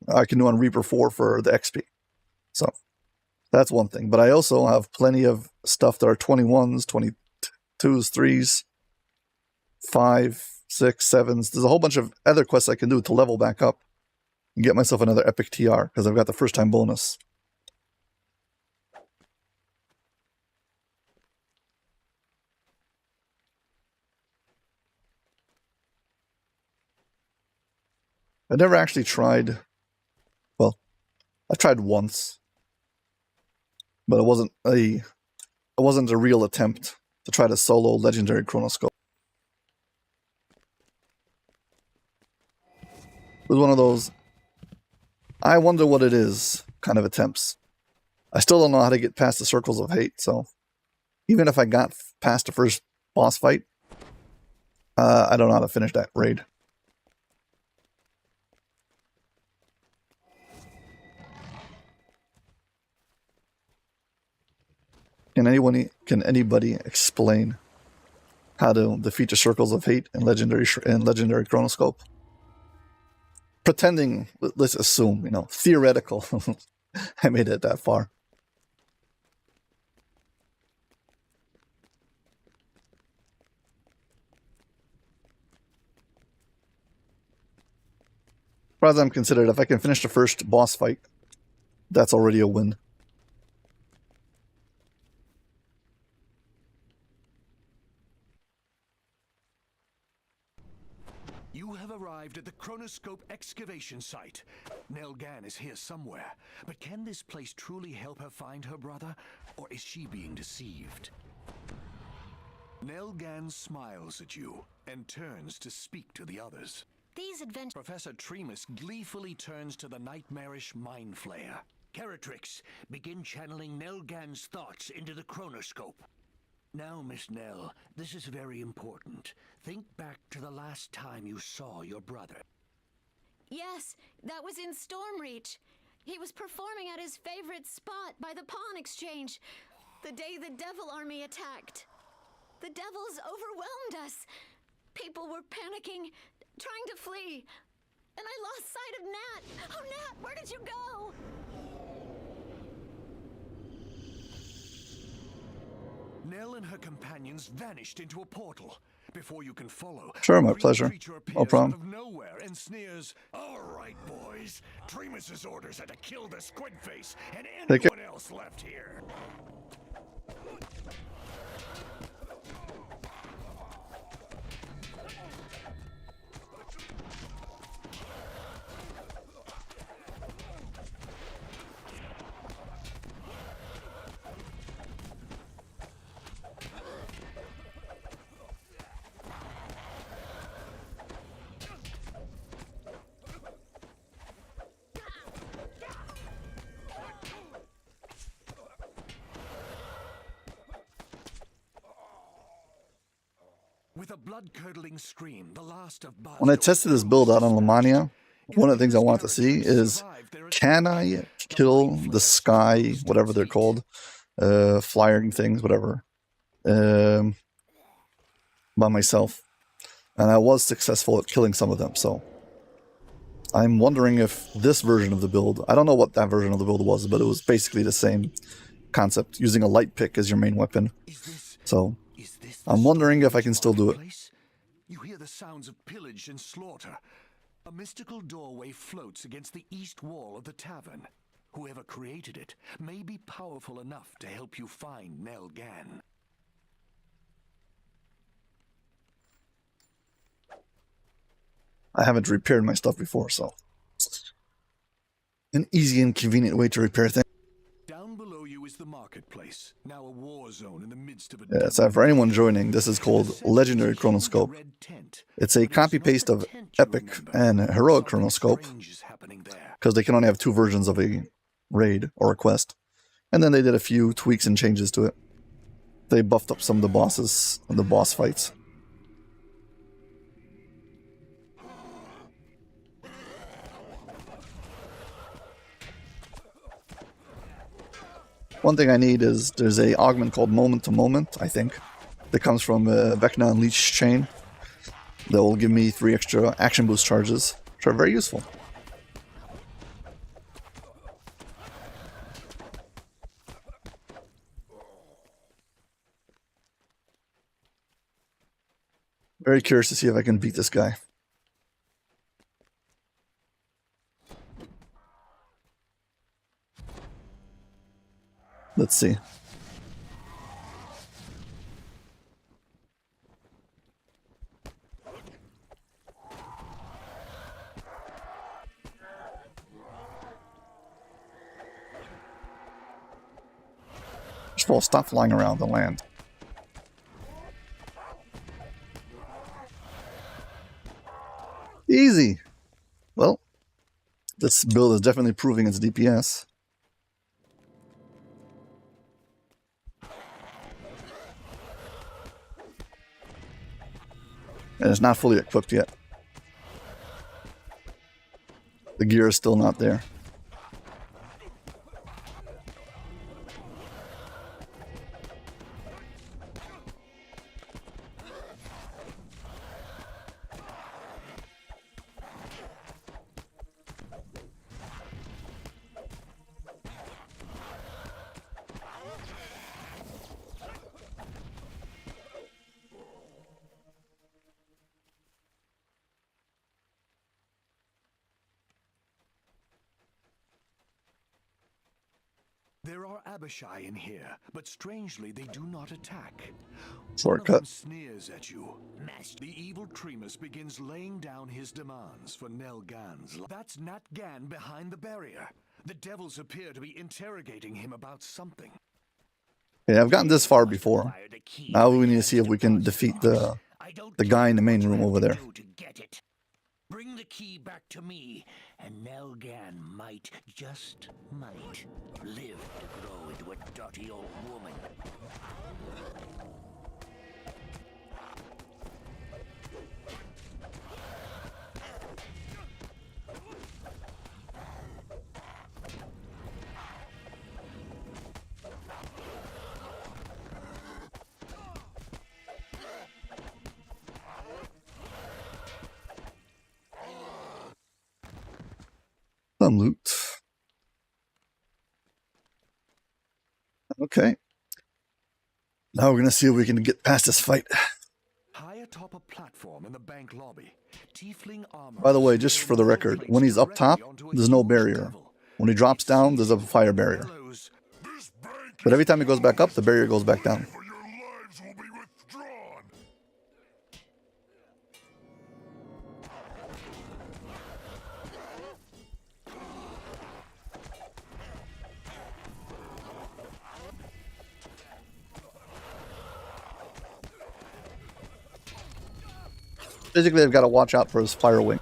I can do on Reaper 4 for the XP. So that's one thing. But I also have plenty of stuff that are 21s, 22s, 3s, 5, 6, 7s. There's a whole bunch of other quests I can do to level back up and get myself another epic TR because I've got the first time bonus. I never actually tried. Well, I tried once, but it wasn't a real attempt to try to solo legendary chronoscope. It was one of those I wonder what it is kind of attempts. I still don't know how to get past the circles of hate, so even if I got past the first boss fight, I don't know how to finish that raid. Can anybody explain how to defeat the circles of hate in legendary chronoscope? Pretending, let's assume, theoretical. I made it that far. As far as I'm considered, if I can finish the first boss fight, that's already a win. You have arrived at the chronoscope excavation site. Nelgan is here somewhere, but can this place truly help her find her brother, or is she being deceived? Nelgan smiles at you and turns to speak to the others. These adventures... Professor Tremus gleefully turns to the nightmarish Mind Flayer. Caratrix, begin channeling Nelgan's thoughts into the chronoscope. Now, Miss Nell, this is very important. Think back to the last time you saw your brother. Yes, that was in Stormreach. He was performing at his favorite spot by the pawn exchange, the day the Devil Army attacked. The Devils overwhelmed us. People were panicking, trying to flee. And I lost sight of Nat. Oh, Nat, where did you go? Nell and her companions vanished into a portal. Before you can follow, Sure, my a green pleasure. creature No appears problem. out of nowhere and sneers, "All right, boys. Tremus's orders are to kill the squid face and Take it. anyone else left here." With a blood-curdling scream, the last of When I tested this build out on Lamania, one of the things I want to see is, can I kill the sky, whatever they're called, flying things, whatever, by myself? And I was successful at killing some of them, so I'm wondering if this version of the build, I don't know what that version of the build was, but it was basically the same concept, using a light pick as your main weapon. So I'm wondering if I can still do it. You hear the sounds of pillage and slaughter. A mystical doorway floats against the east wall of the tavern. Whoever created it may be powerful enough to help you find Nelgan. I haven't repaired my stuff before, so an easy and convenient way to repair things. Down below you is the marketplace, now a war zone in the midst of a Yeah, so for anyone joining, this is called Legendary Chronoscope. It's a copy-paste of Epic and Heroic Chronoscope, because they can only have 2 versions of a raid or a quest. And then they did a few tweaks and changes to it. They buffed up some of the bosses and the boss fights. One thing I need is, there's a augment called Moment to Moment, I think, that comes from Vecna and Leech Chain. That will give me 3 extra action boost charges, which are very useful. Very curious to see if I can beat this guy. Let's see. First of all, stop flying around the land. Easy! Well, this build is definitely proving its DPS. And it's not fully equipped yet. The gear is still not there. There are Abishai in here, but strangely they do not attack. Shortcut. One of them sneers at you. The evil Tremus begins laying down his demands for Nel Gan's life. That's Nat Gan behind the barrier. The devils appear to be interrogating him about something. Yeah, I've gotten this far before. Now we need to see if we can defeat the guy in the main room over there. Bring the key back to me, and Nel Gan might, just might, live to grow into a dirty old woman. Some loot. Okay. Now we're gonna see if we can get past this fight. High atop a platform in the bank lobby, tiefling armor. By the way, just for the record, when he's up top, there's no barrier. When he drops down, there's a fire barrier. But every time he goes back up, the barrier goes back down. Basically, they've got to watch out for his fire wing.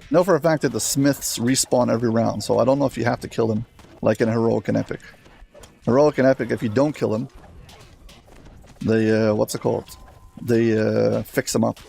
Know for a fact that the Smiths respawn every round, so I don't know if you have to kill them, like in Heroic and Epic. Heroic and Epic, if you don't kill them, they, what's it called? They, fix them up.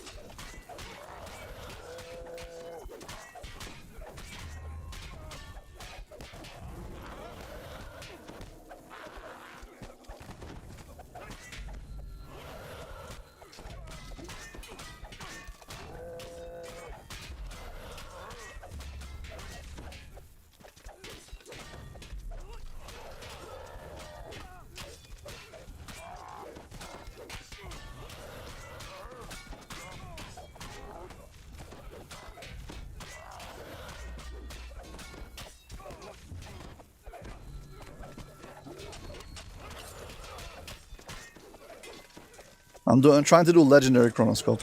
I'm trying to do legendary chronoscope.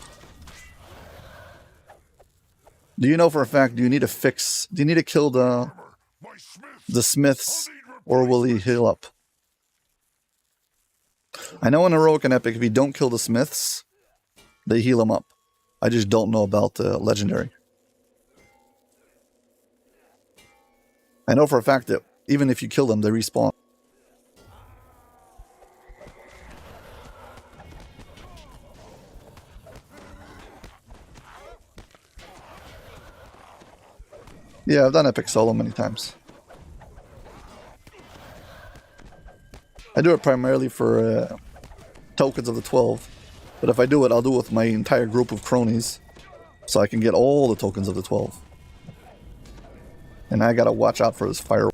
Do you know for a fact, do you need to kill the smiths, or will he heal up? I know in heroic and epic, if you don't kill the smiths, they heal him up. I just don't know about the legendary. I know for a fact that even if you kill them, they respawn. Yeah, I've done epic solo many times. I do it primarily for tokens of the 12. But if I do it, I'll do it with my entire group of cronies. So I can get all the tokens of the 12. And I gotta watch out for this fire.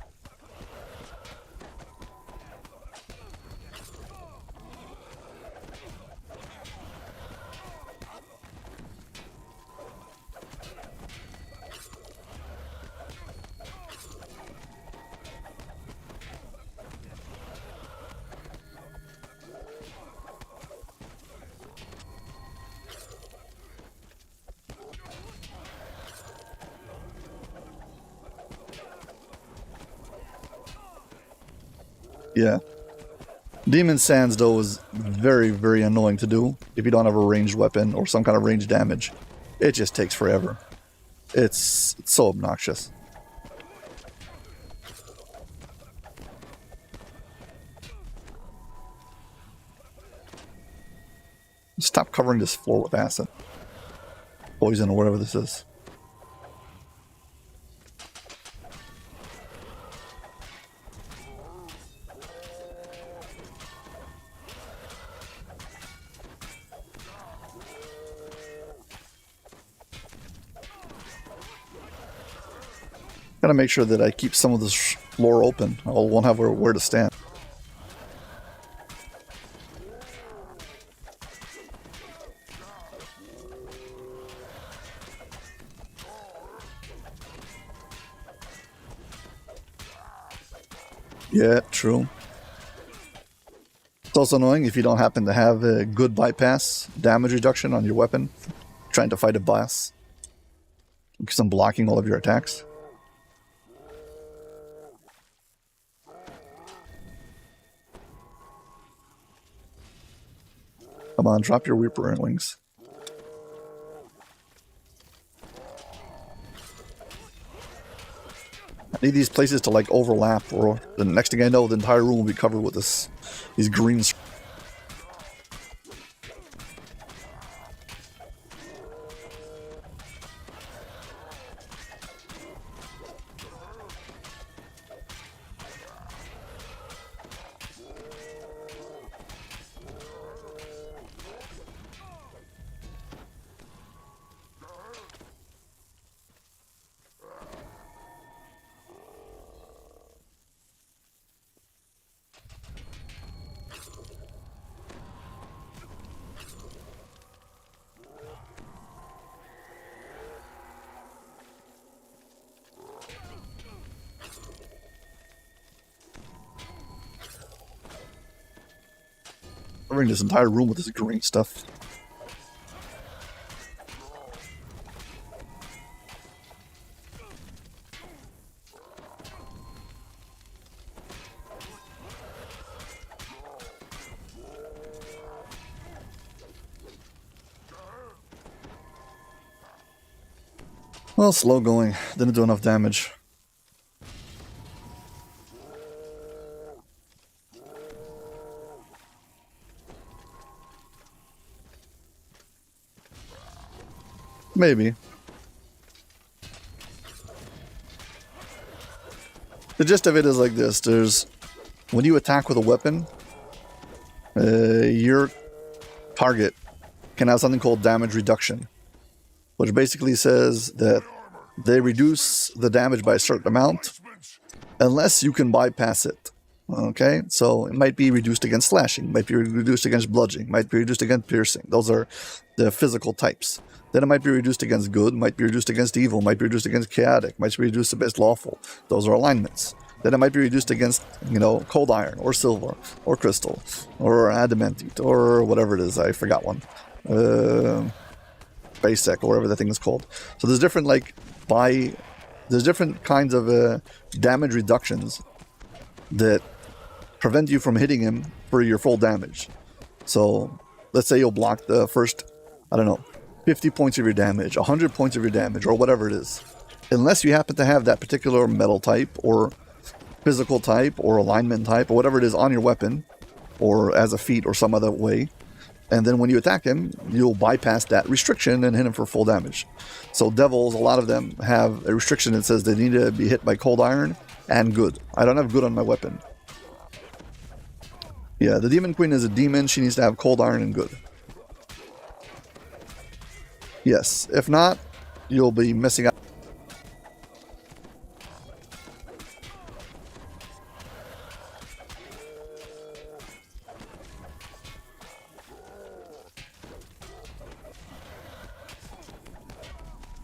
Yeah. Demon Sands, though, is very, very annoying to do if you don't have a ranged weapon or some kind of ranged damage. It just takes forever. It's so obnoxious. Stop covering this floor with acid. Poison or whatever this is. Gotta make sure that I keep some of this floor open. I won't have where to stand. Yeah, true. It's also annoying if you don't happen to have a good bypass damage reduction on your weapon, trying to fight a boss, because I'm blocking all of your attacks. Come on, drop your Reaper wings. I need these places to like overlap, or the next thing I know, the entire room will be covered with these green. Covering this entire room with this green stuff. Well, slow going. Didn't do enough damage. Maybe. The gist of it is like this. When you attack with a weapon, your target can have something called damage reduction, which basically says that they reduce the damage by a certain amount unless you can bypass it. Okay, so it might be reduced against slashing, might be reduced against bludgeoning, might be reduced against piercing. Those are the physical types. Then it might be reduced against good, might be reduced against evil, might be reduced against chaotic, might be reduced against lawful. Those are alignments. then it might be reduced against, you know, cold iron, or silver, or crystal, or adamantite, or whatever it is. I forgot one. Basic, or whatever the thing is called. So there's different, like, there's different kinds of damage reductions that prevent you from hitting him for your full damage. So let's say you'll block the first, I don't know, 50 points of your damage, 100 points of your damage, or whatever it is. Unless you happen to have that particular metal type, or physical type, or alignment type, or whatever it is on your weapon, or as a feat, or some other way. And then when you attack him, you'll bypass that restriction and hit him for full damage. So devils, a lot of them have a restriction that says they need to be hit by cold iron and good. I don't have good on my weapon. Yeah, the Demon Queen is a demon. She needs to have cold iron and good. Yes, if not, you'll be missing out.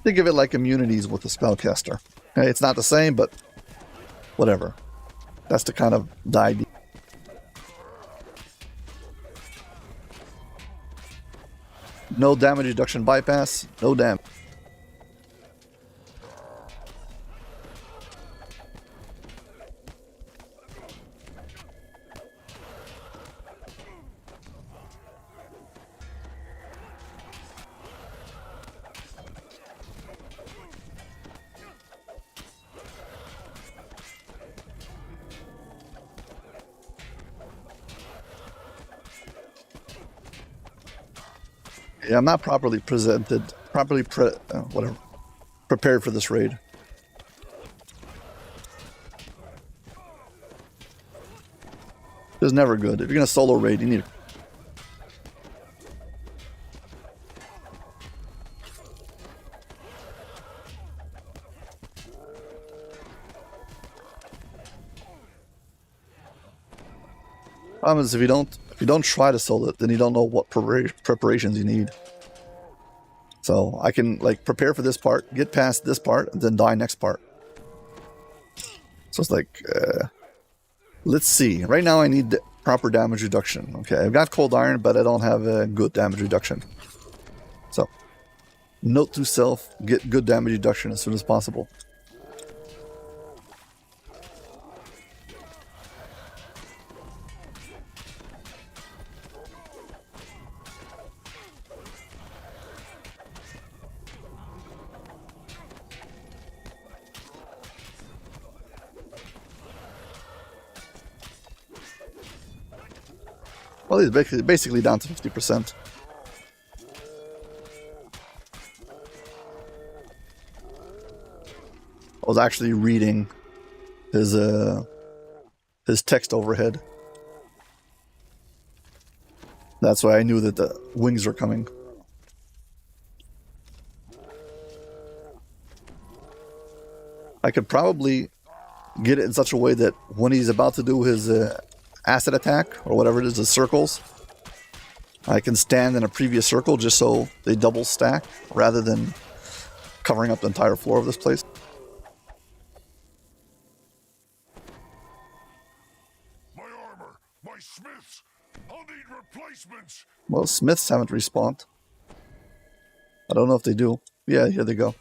Think of it like immunities with a spellcaster. Okay, it's not the same, but whatever. That's the kind of the idea. No damage reduction bypass, no damage. Yeah, I'm not properly prepared for this raid. It's never good. If you're gonna solo raid, you need. Problem is, if you don't try to solo it, then you don't know what preparations you need. So I can, like, prepare for this part, get past this part, and then die next part. So it's like, let's see. Right now I need proper damage reduction. Okay, I've got cold iron, but I don't have a good damage reduction. So, note to self, get good damage reduction as soon as possible. Well, he's basically down to 50%. I was actually reading his text overhead. That's why I knew that the wings were coming. I could probably get it in such a way that when he's about to do his acid attack, or whatever it is, the circles, I can stand in a previous circle just so they double stack, rather than covering up the entire floor of this place. My armor, my smiths, I'll need replacements. Well, smiths haven't respawned. I don't know if they do. Yeah, here they go.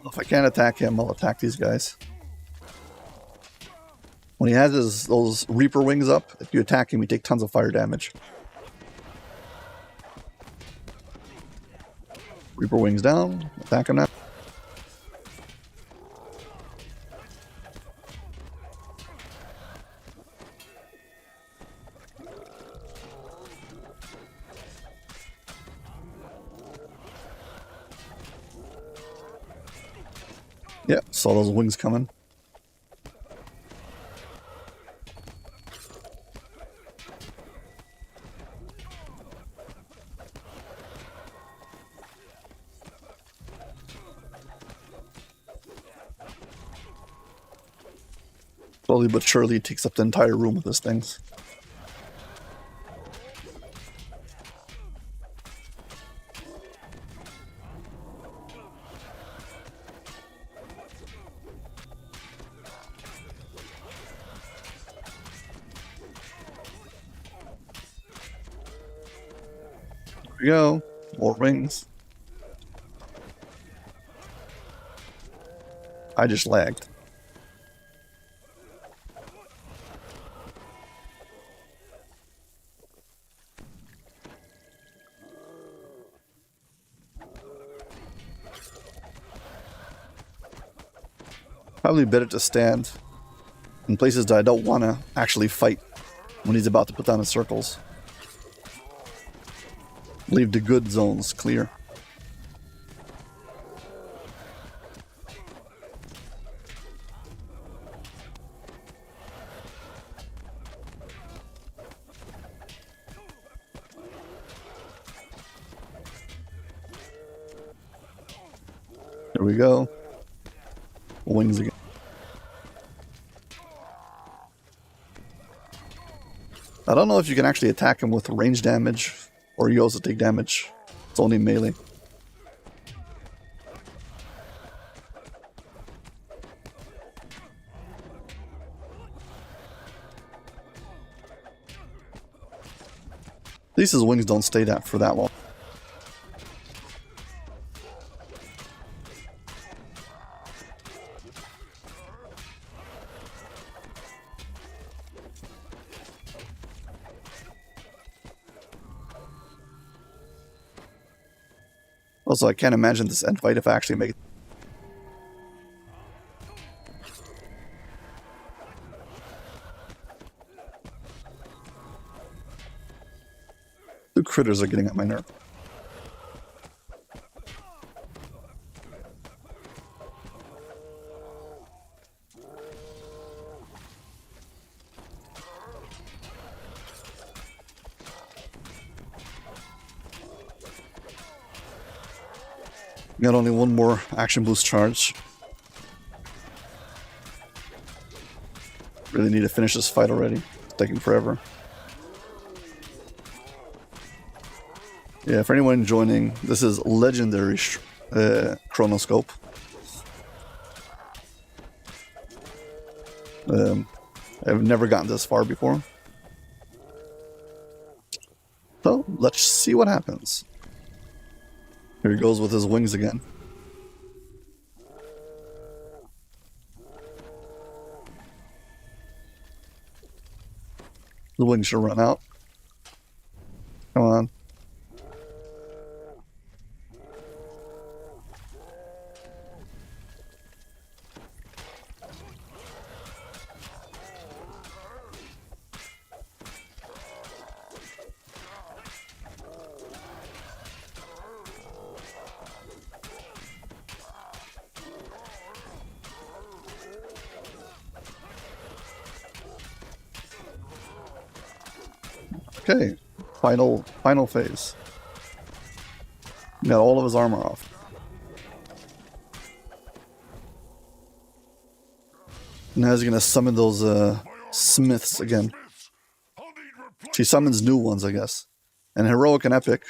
If I can't attack him, I'll attack these guys. When he has those Reaper wings up, if you attack him, you take tons of fire damage. Reaper wings down, attack him now. Yeah, saw those wings coming. Slowly but surely it takes up the entire room with these things. There we go. More rings. I just lagged. Probably better to stand in places that I don't want to actually fight when he's about to put down his circles. Leave the good zones clear. There we go. Wings again. I don't know if you can actually attack him with range damage or you also take damage. It's only melee. At least his wings don't stay for that long. Also, I can't imagine this end fight if I actually make it. The critters are getting at my nerve. Got only one more action boost charge. Really need to finish this fight already. It's taking forever. Yeah, for anyone joining, this is legendary chronoscope. I've never gotten this far before. So, let's see what happens. Here he goes with his wings again. The wings should run out. Come on. Okay, final phase. Got all of his armor off. Now he's gonna summon those smiths again. He summons new ones, I guess. And heroic and epic,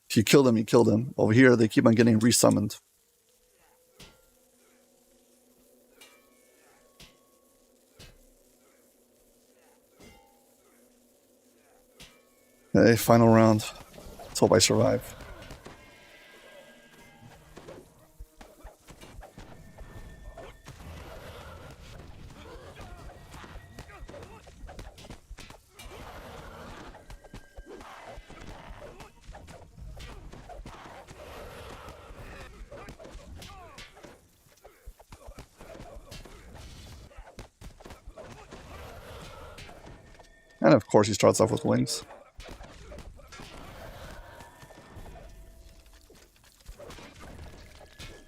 if you kill them, you kill them. Over here, they keep on getting resummoned. Okay, final round. Let's hope I survive. And of course he starts off with wings.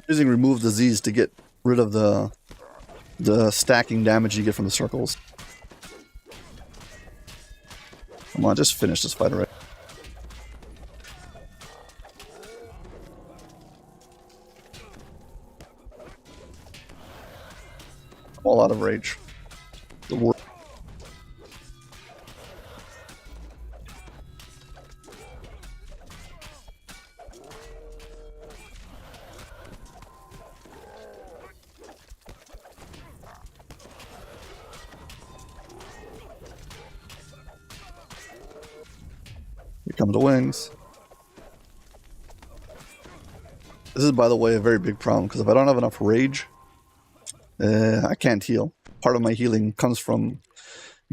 Using remove disease to get rid of the stacking damage you get from the circles. Come on, just finish this fight already. I'm all out of rage. The war. Here come the wings. This is, by the way, a very big problem, because if I don't have enough rage, I can't heal. Part of my healing comes from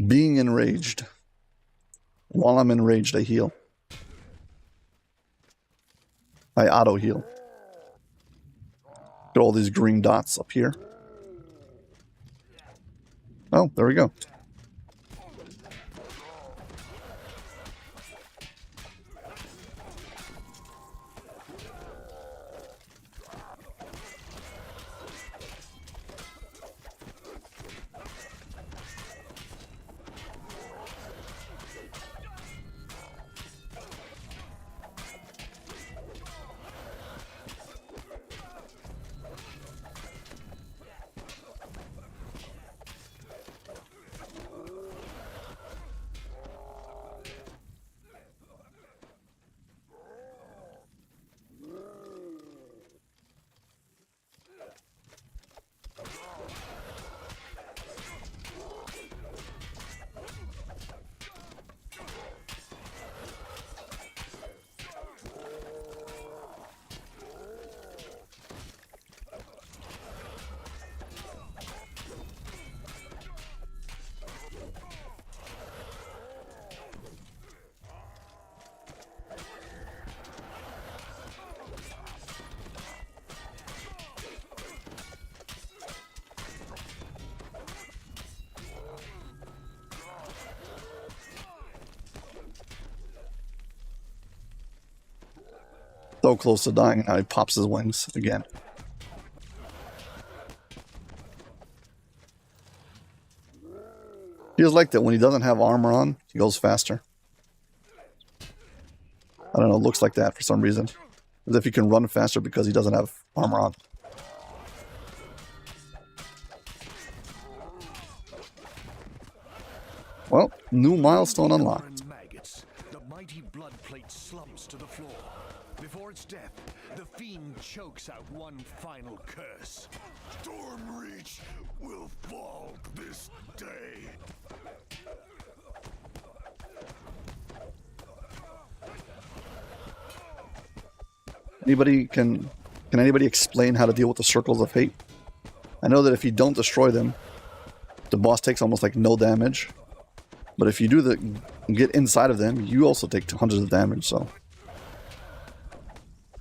being enraged. While I'm enraged, I heal. I auto-heal. Got all these green dots up here. Oh, there we go. So close to dying, and now he pops his wings again. Feels like that when he doesn't have armor on, he goes faster. I don't know, it looks like that for some reason. As if he can run faster because he doesn't have armor on. Well, new milestone unlocked. Maggots, the mighty blood plate slumps to the floor. Before its death, the fiend chokes out one final curse. Stormreach will fall this day. Can anybody explain how to deal with the circles of hate? I know that if you don't destroy them, the boss takes almost like no damage. But if you do get inside of them, you also take hundreds of damage, so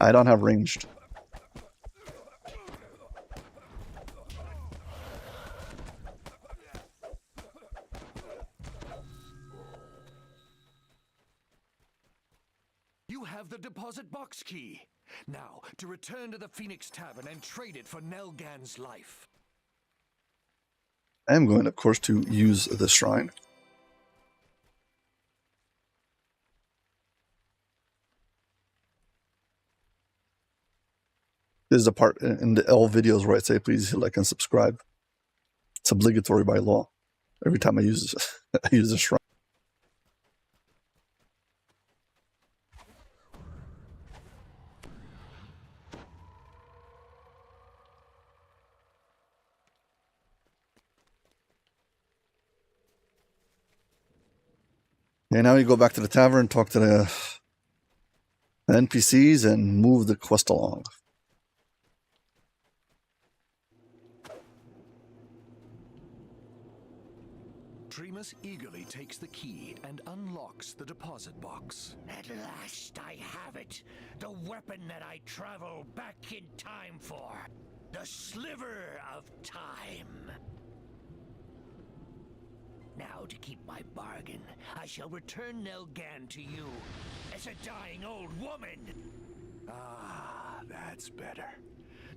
I don't have ranged. You have the deposit box key. Now, to return to the Phoenix Tavern and trade it for Nelgan's life. I am going, of course, to use the shrine. This is the part in the L videos where I say please hit like and subscribe. It's obligatory by law. Every time I use I use the shrine. Okay, now you go back to the tavern, talk to the NPCs, and move the quest along. Tremas eagerly takes the key and unlocks the deposit box. At last I have it. The weapon that I travel back in time for. The sliver of time. Now, to keep my bargain, I shall return Nelgan to you as a dying old woman. Ah, that's better.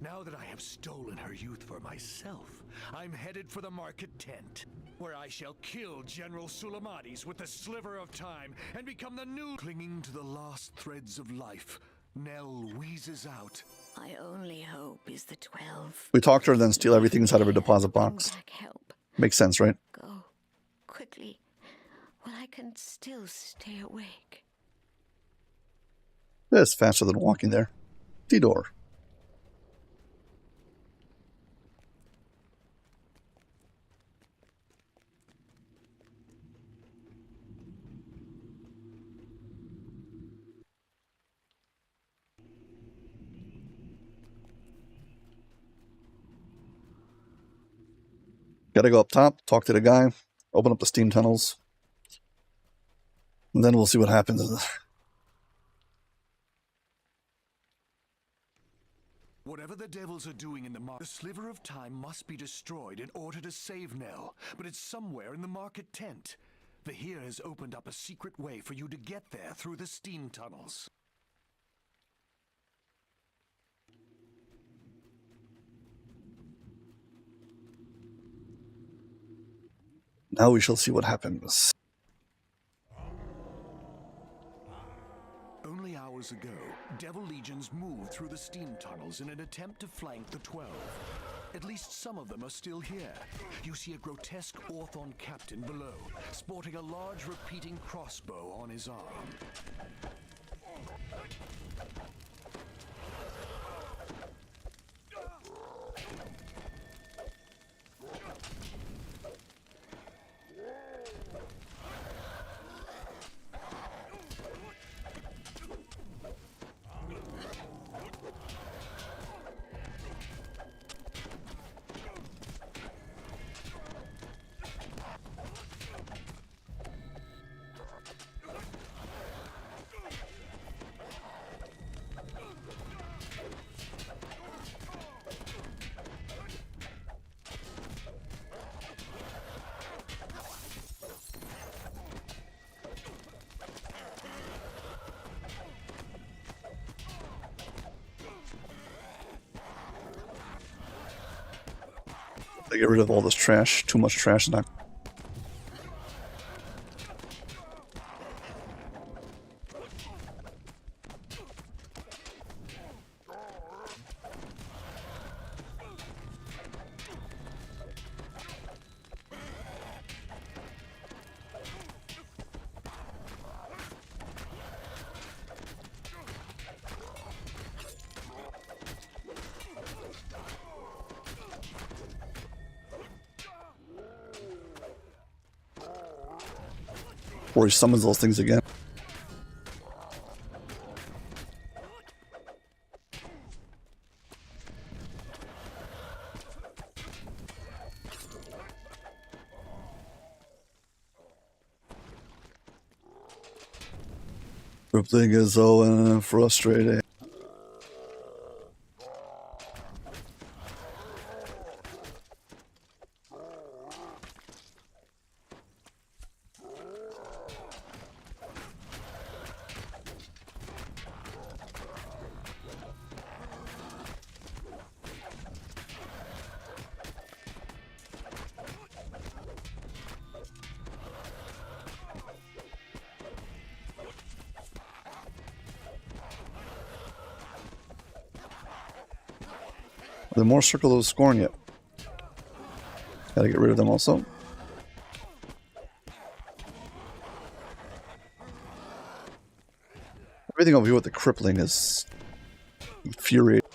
Now that I have stolen her youth for myself, I'm headed for the market tent, where I shall kill General Sulamades with the sliver of time and become the new... Clinging to the last threads of life, Nell wheezes out. My only hope is the 12. We talk to her, then steal everything inside of her deposit Bring box. back help. Makes sense, right? Go quickly, while I can still stay awake. It's faster than walking there. T-door. Gotta go up top, talk to the guy, open up the steam tunnels, and then we'll see what happens. Whatever the devils are doing in the market, the sliver of time must be destroyed in order to save Nell, but it's somewhere in the market tent. Vahir has opened up a secret way for you to get there through the steam tunnels. Now we shall see what happens. Only hours ago, Devil Legions moved through the steam tunnels in an attempt to flank the 12. At least some of them are still here. You see a grotesque Orthon captain below, sporting a large repeating crossbow on his arm. They get rid of all this trash. Too much trash in that. Or he summons those things again. Everything is so frustrating. Are there more Circle of Scorn yet? Gotta get rid of them also. Everything over here with the crippling is infuriating.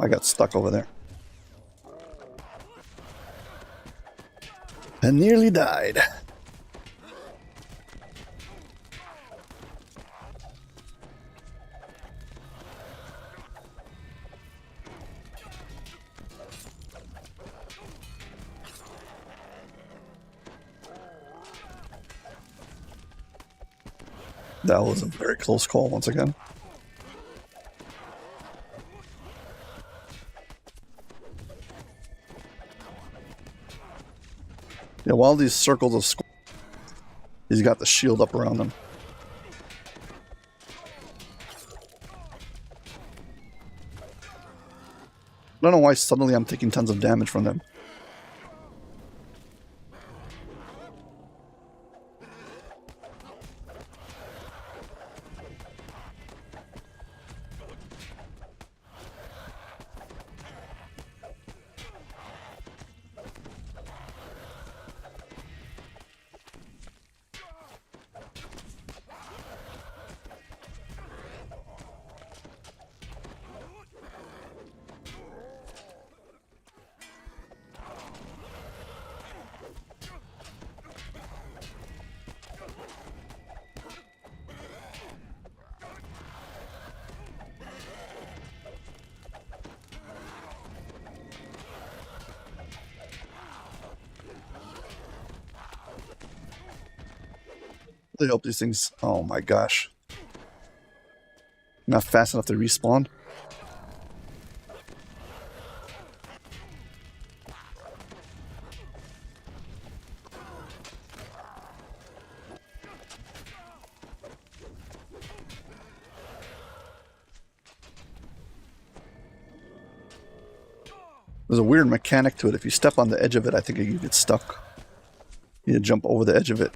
I got stuck over there. And nearly died. That was a very close call once again. Yeah, while these circles of squares, he's got the shield up around him. I don't know why suddenly I'm taking tons of damage from them. I hope these things... Oh my gosh. Not fast enough to respawn. There's a weird mechanic to it. If you step on the edge of it, I think you get stuck. You need to jump over the edge of it.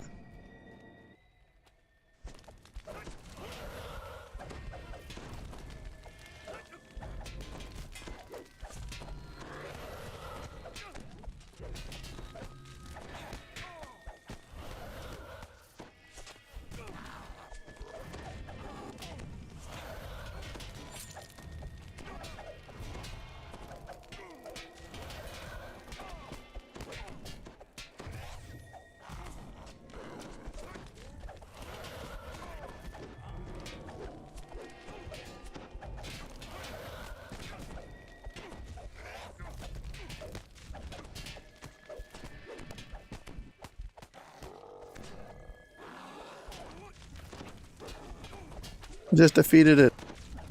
Just defeated it.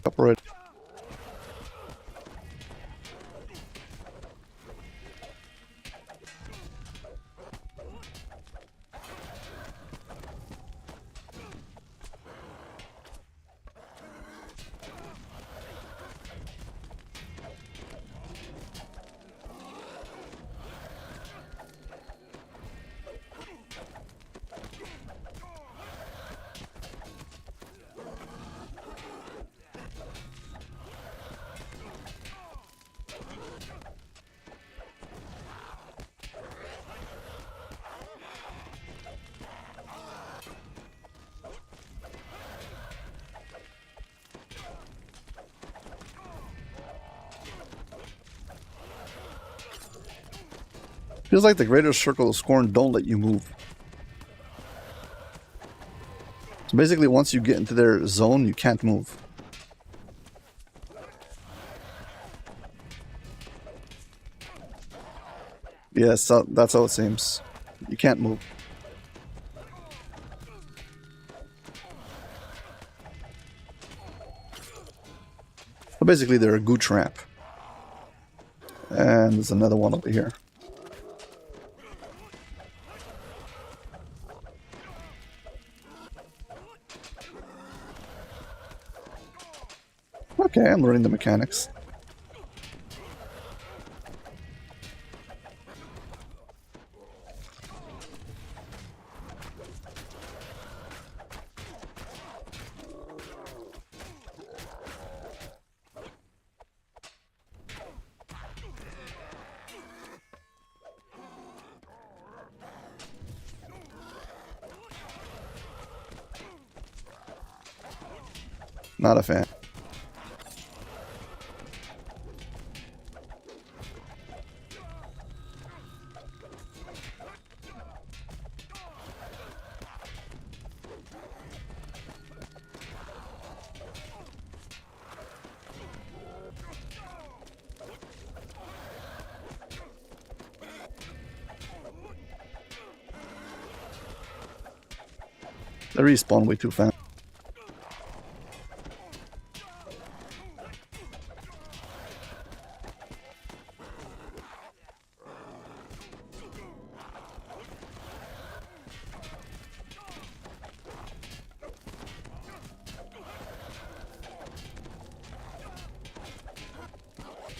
Upright. Feels like the greater circle of scorn don't let you move. So basically, once you get into their zone, you can't move. Yes, that's how it seems. You can't move. But basically, they're a goo trap. And there's another one over here. Okay, I'm learning the mechanics. Not a fan. They respawn way too fast.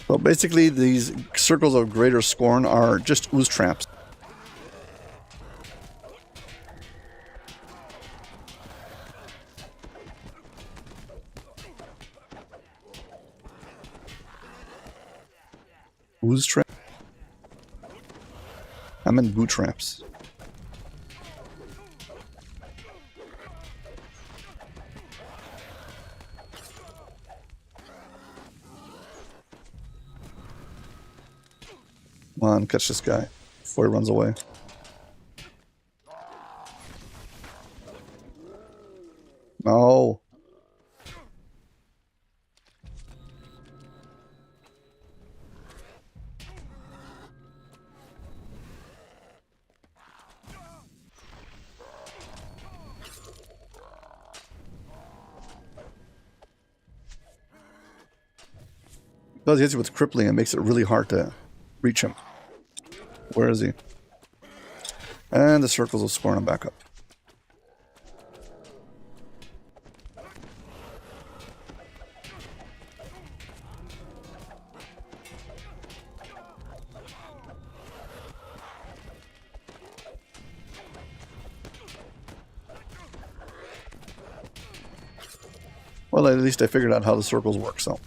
So basically, these circles of greater scorn are just ooze traps. Ooze trap? I meant goo traps. Come on, catch this guy before he runs away. No. Because he hits you with crippling, it makes it really hard to reach him. Where is he? And the circles will scorn him back up. Well, at least I figured out how the circles work, so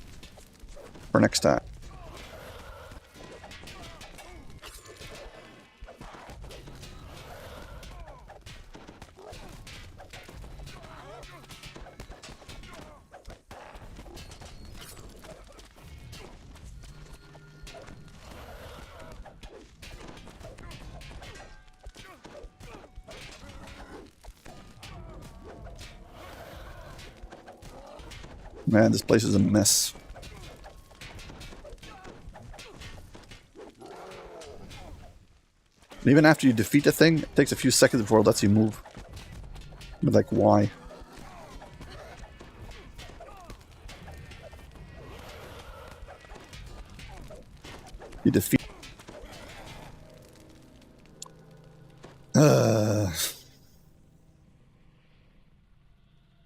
for next time. Man, this place is a mess. And even after you defeat a thing, it takes a few seconds before it lets you move. But like, why? You defeat...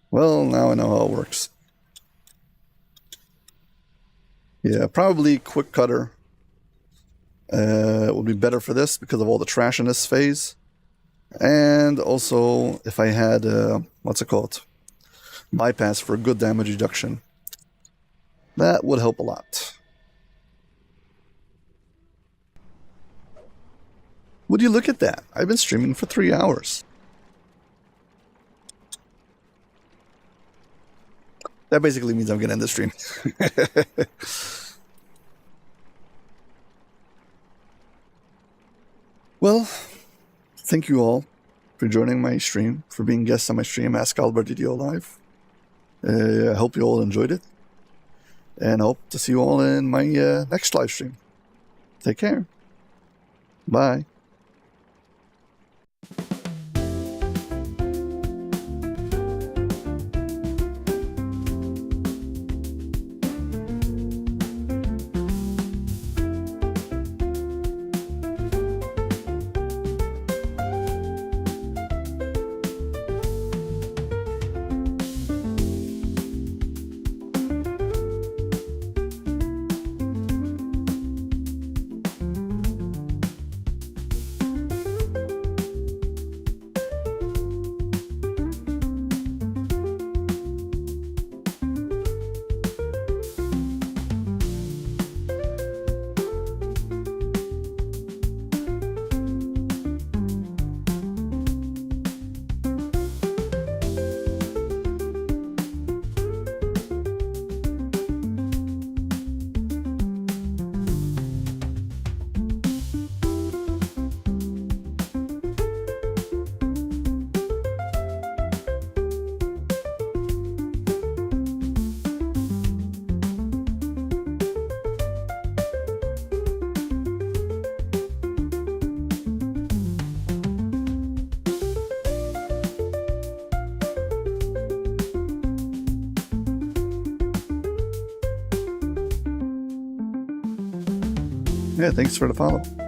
Well, now I know how it works. Yeah, probably quick cutter would be better for this because of all the trash in this phase. And also, if I had, what's it called? Bypass for good damage reduction. That would help a lot. Would you look at that? I've been streaming for 3 hours. That basically means I'm going to end the stream. Well, thank you all for joining my stream, for being guests on my stream, Ask Aldbar DDO Live. I hope you all enjoyed it. And I hope to see you all in my next live stream. Take care. Bye. Yeah, thanks for the follow.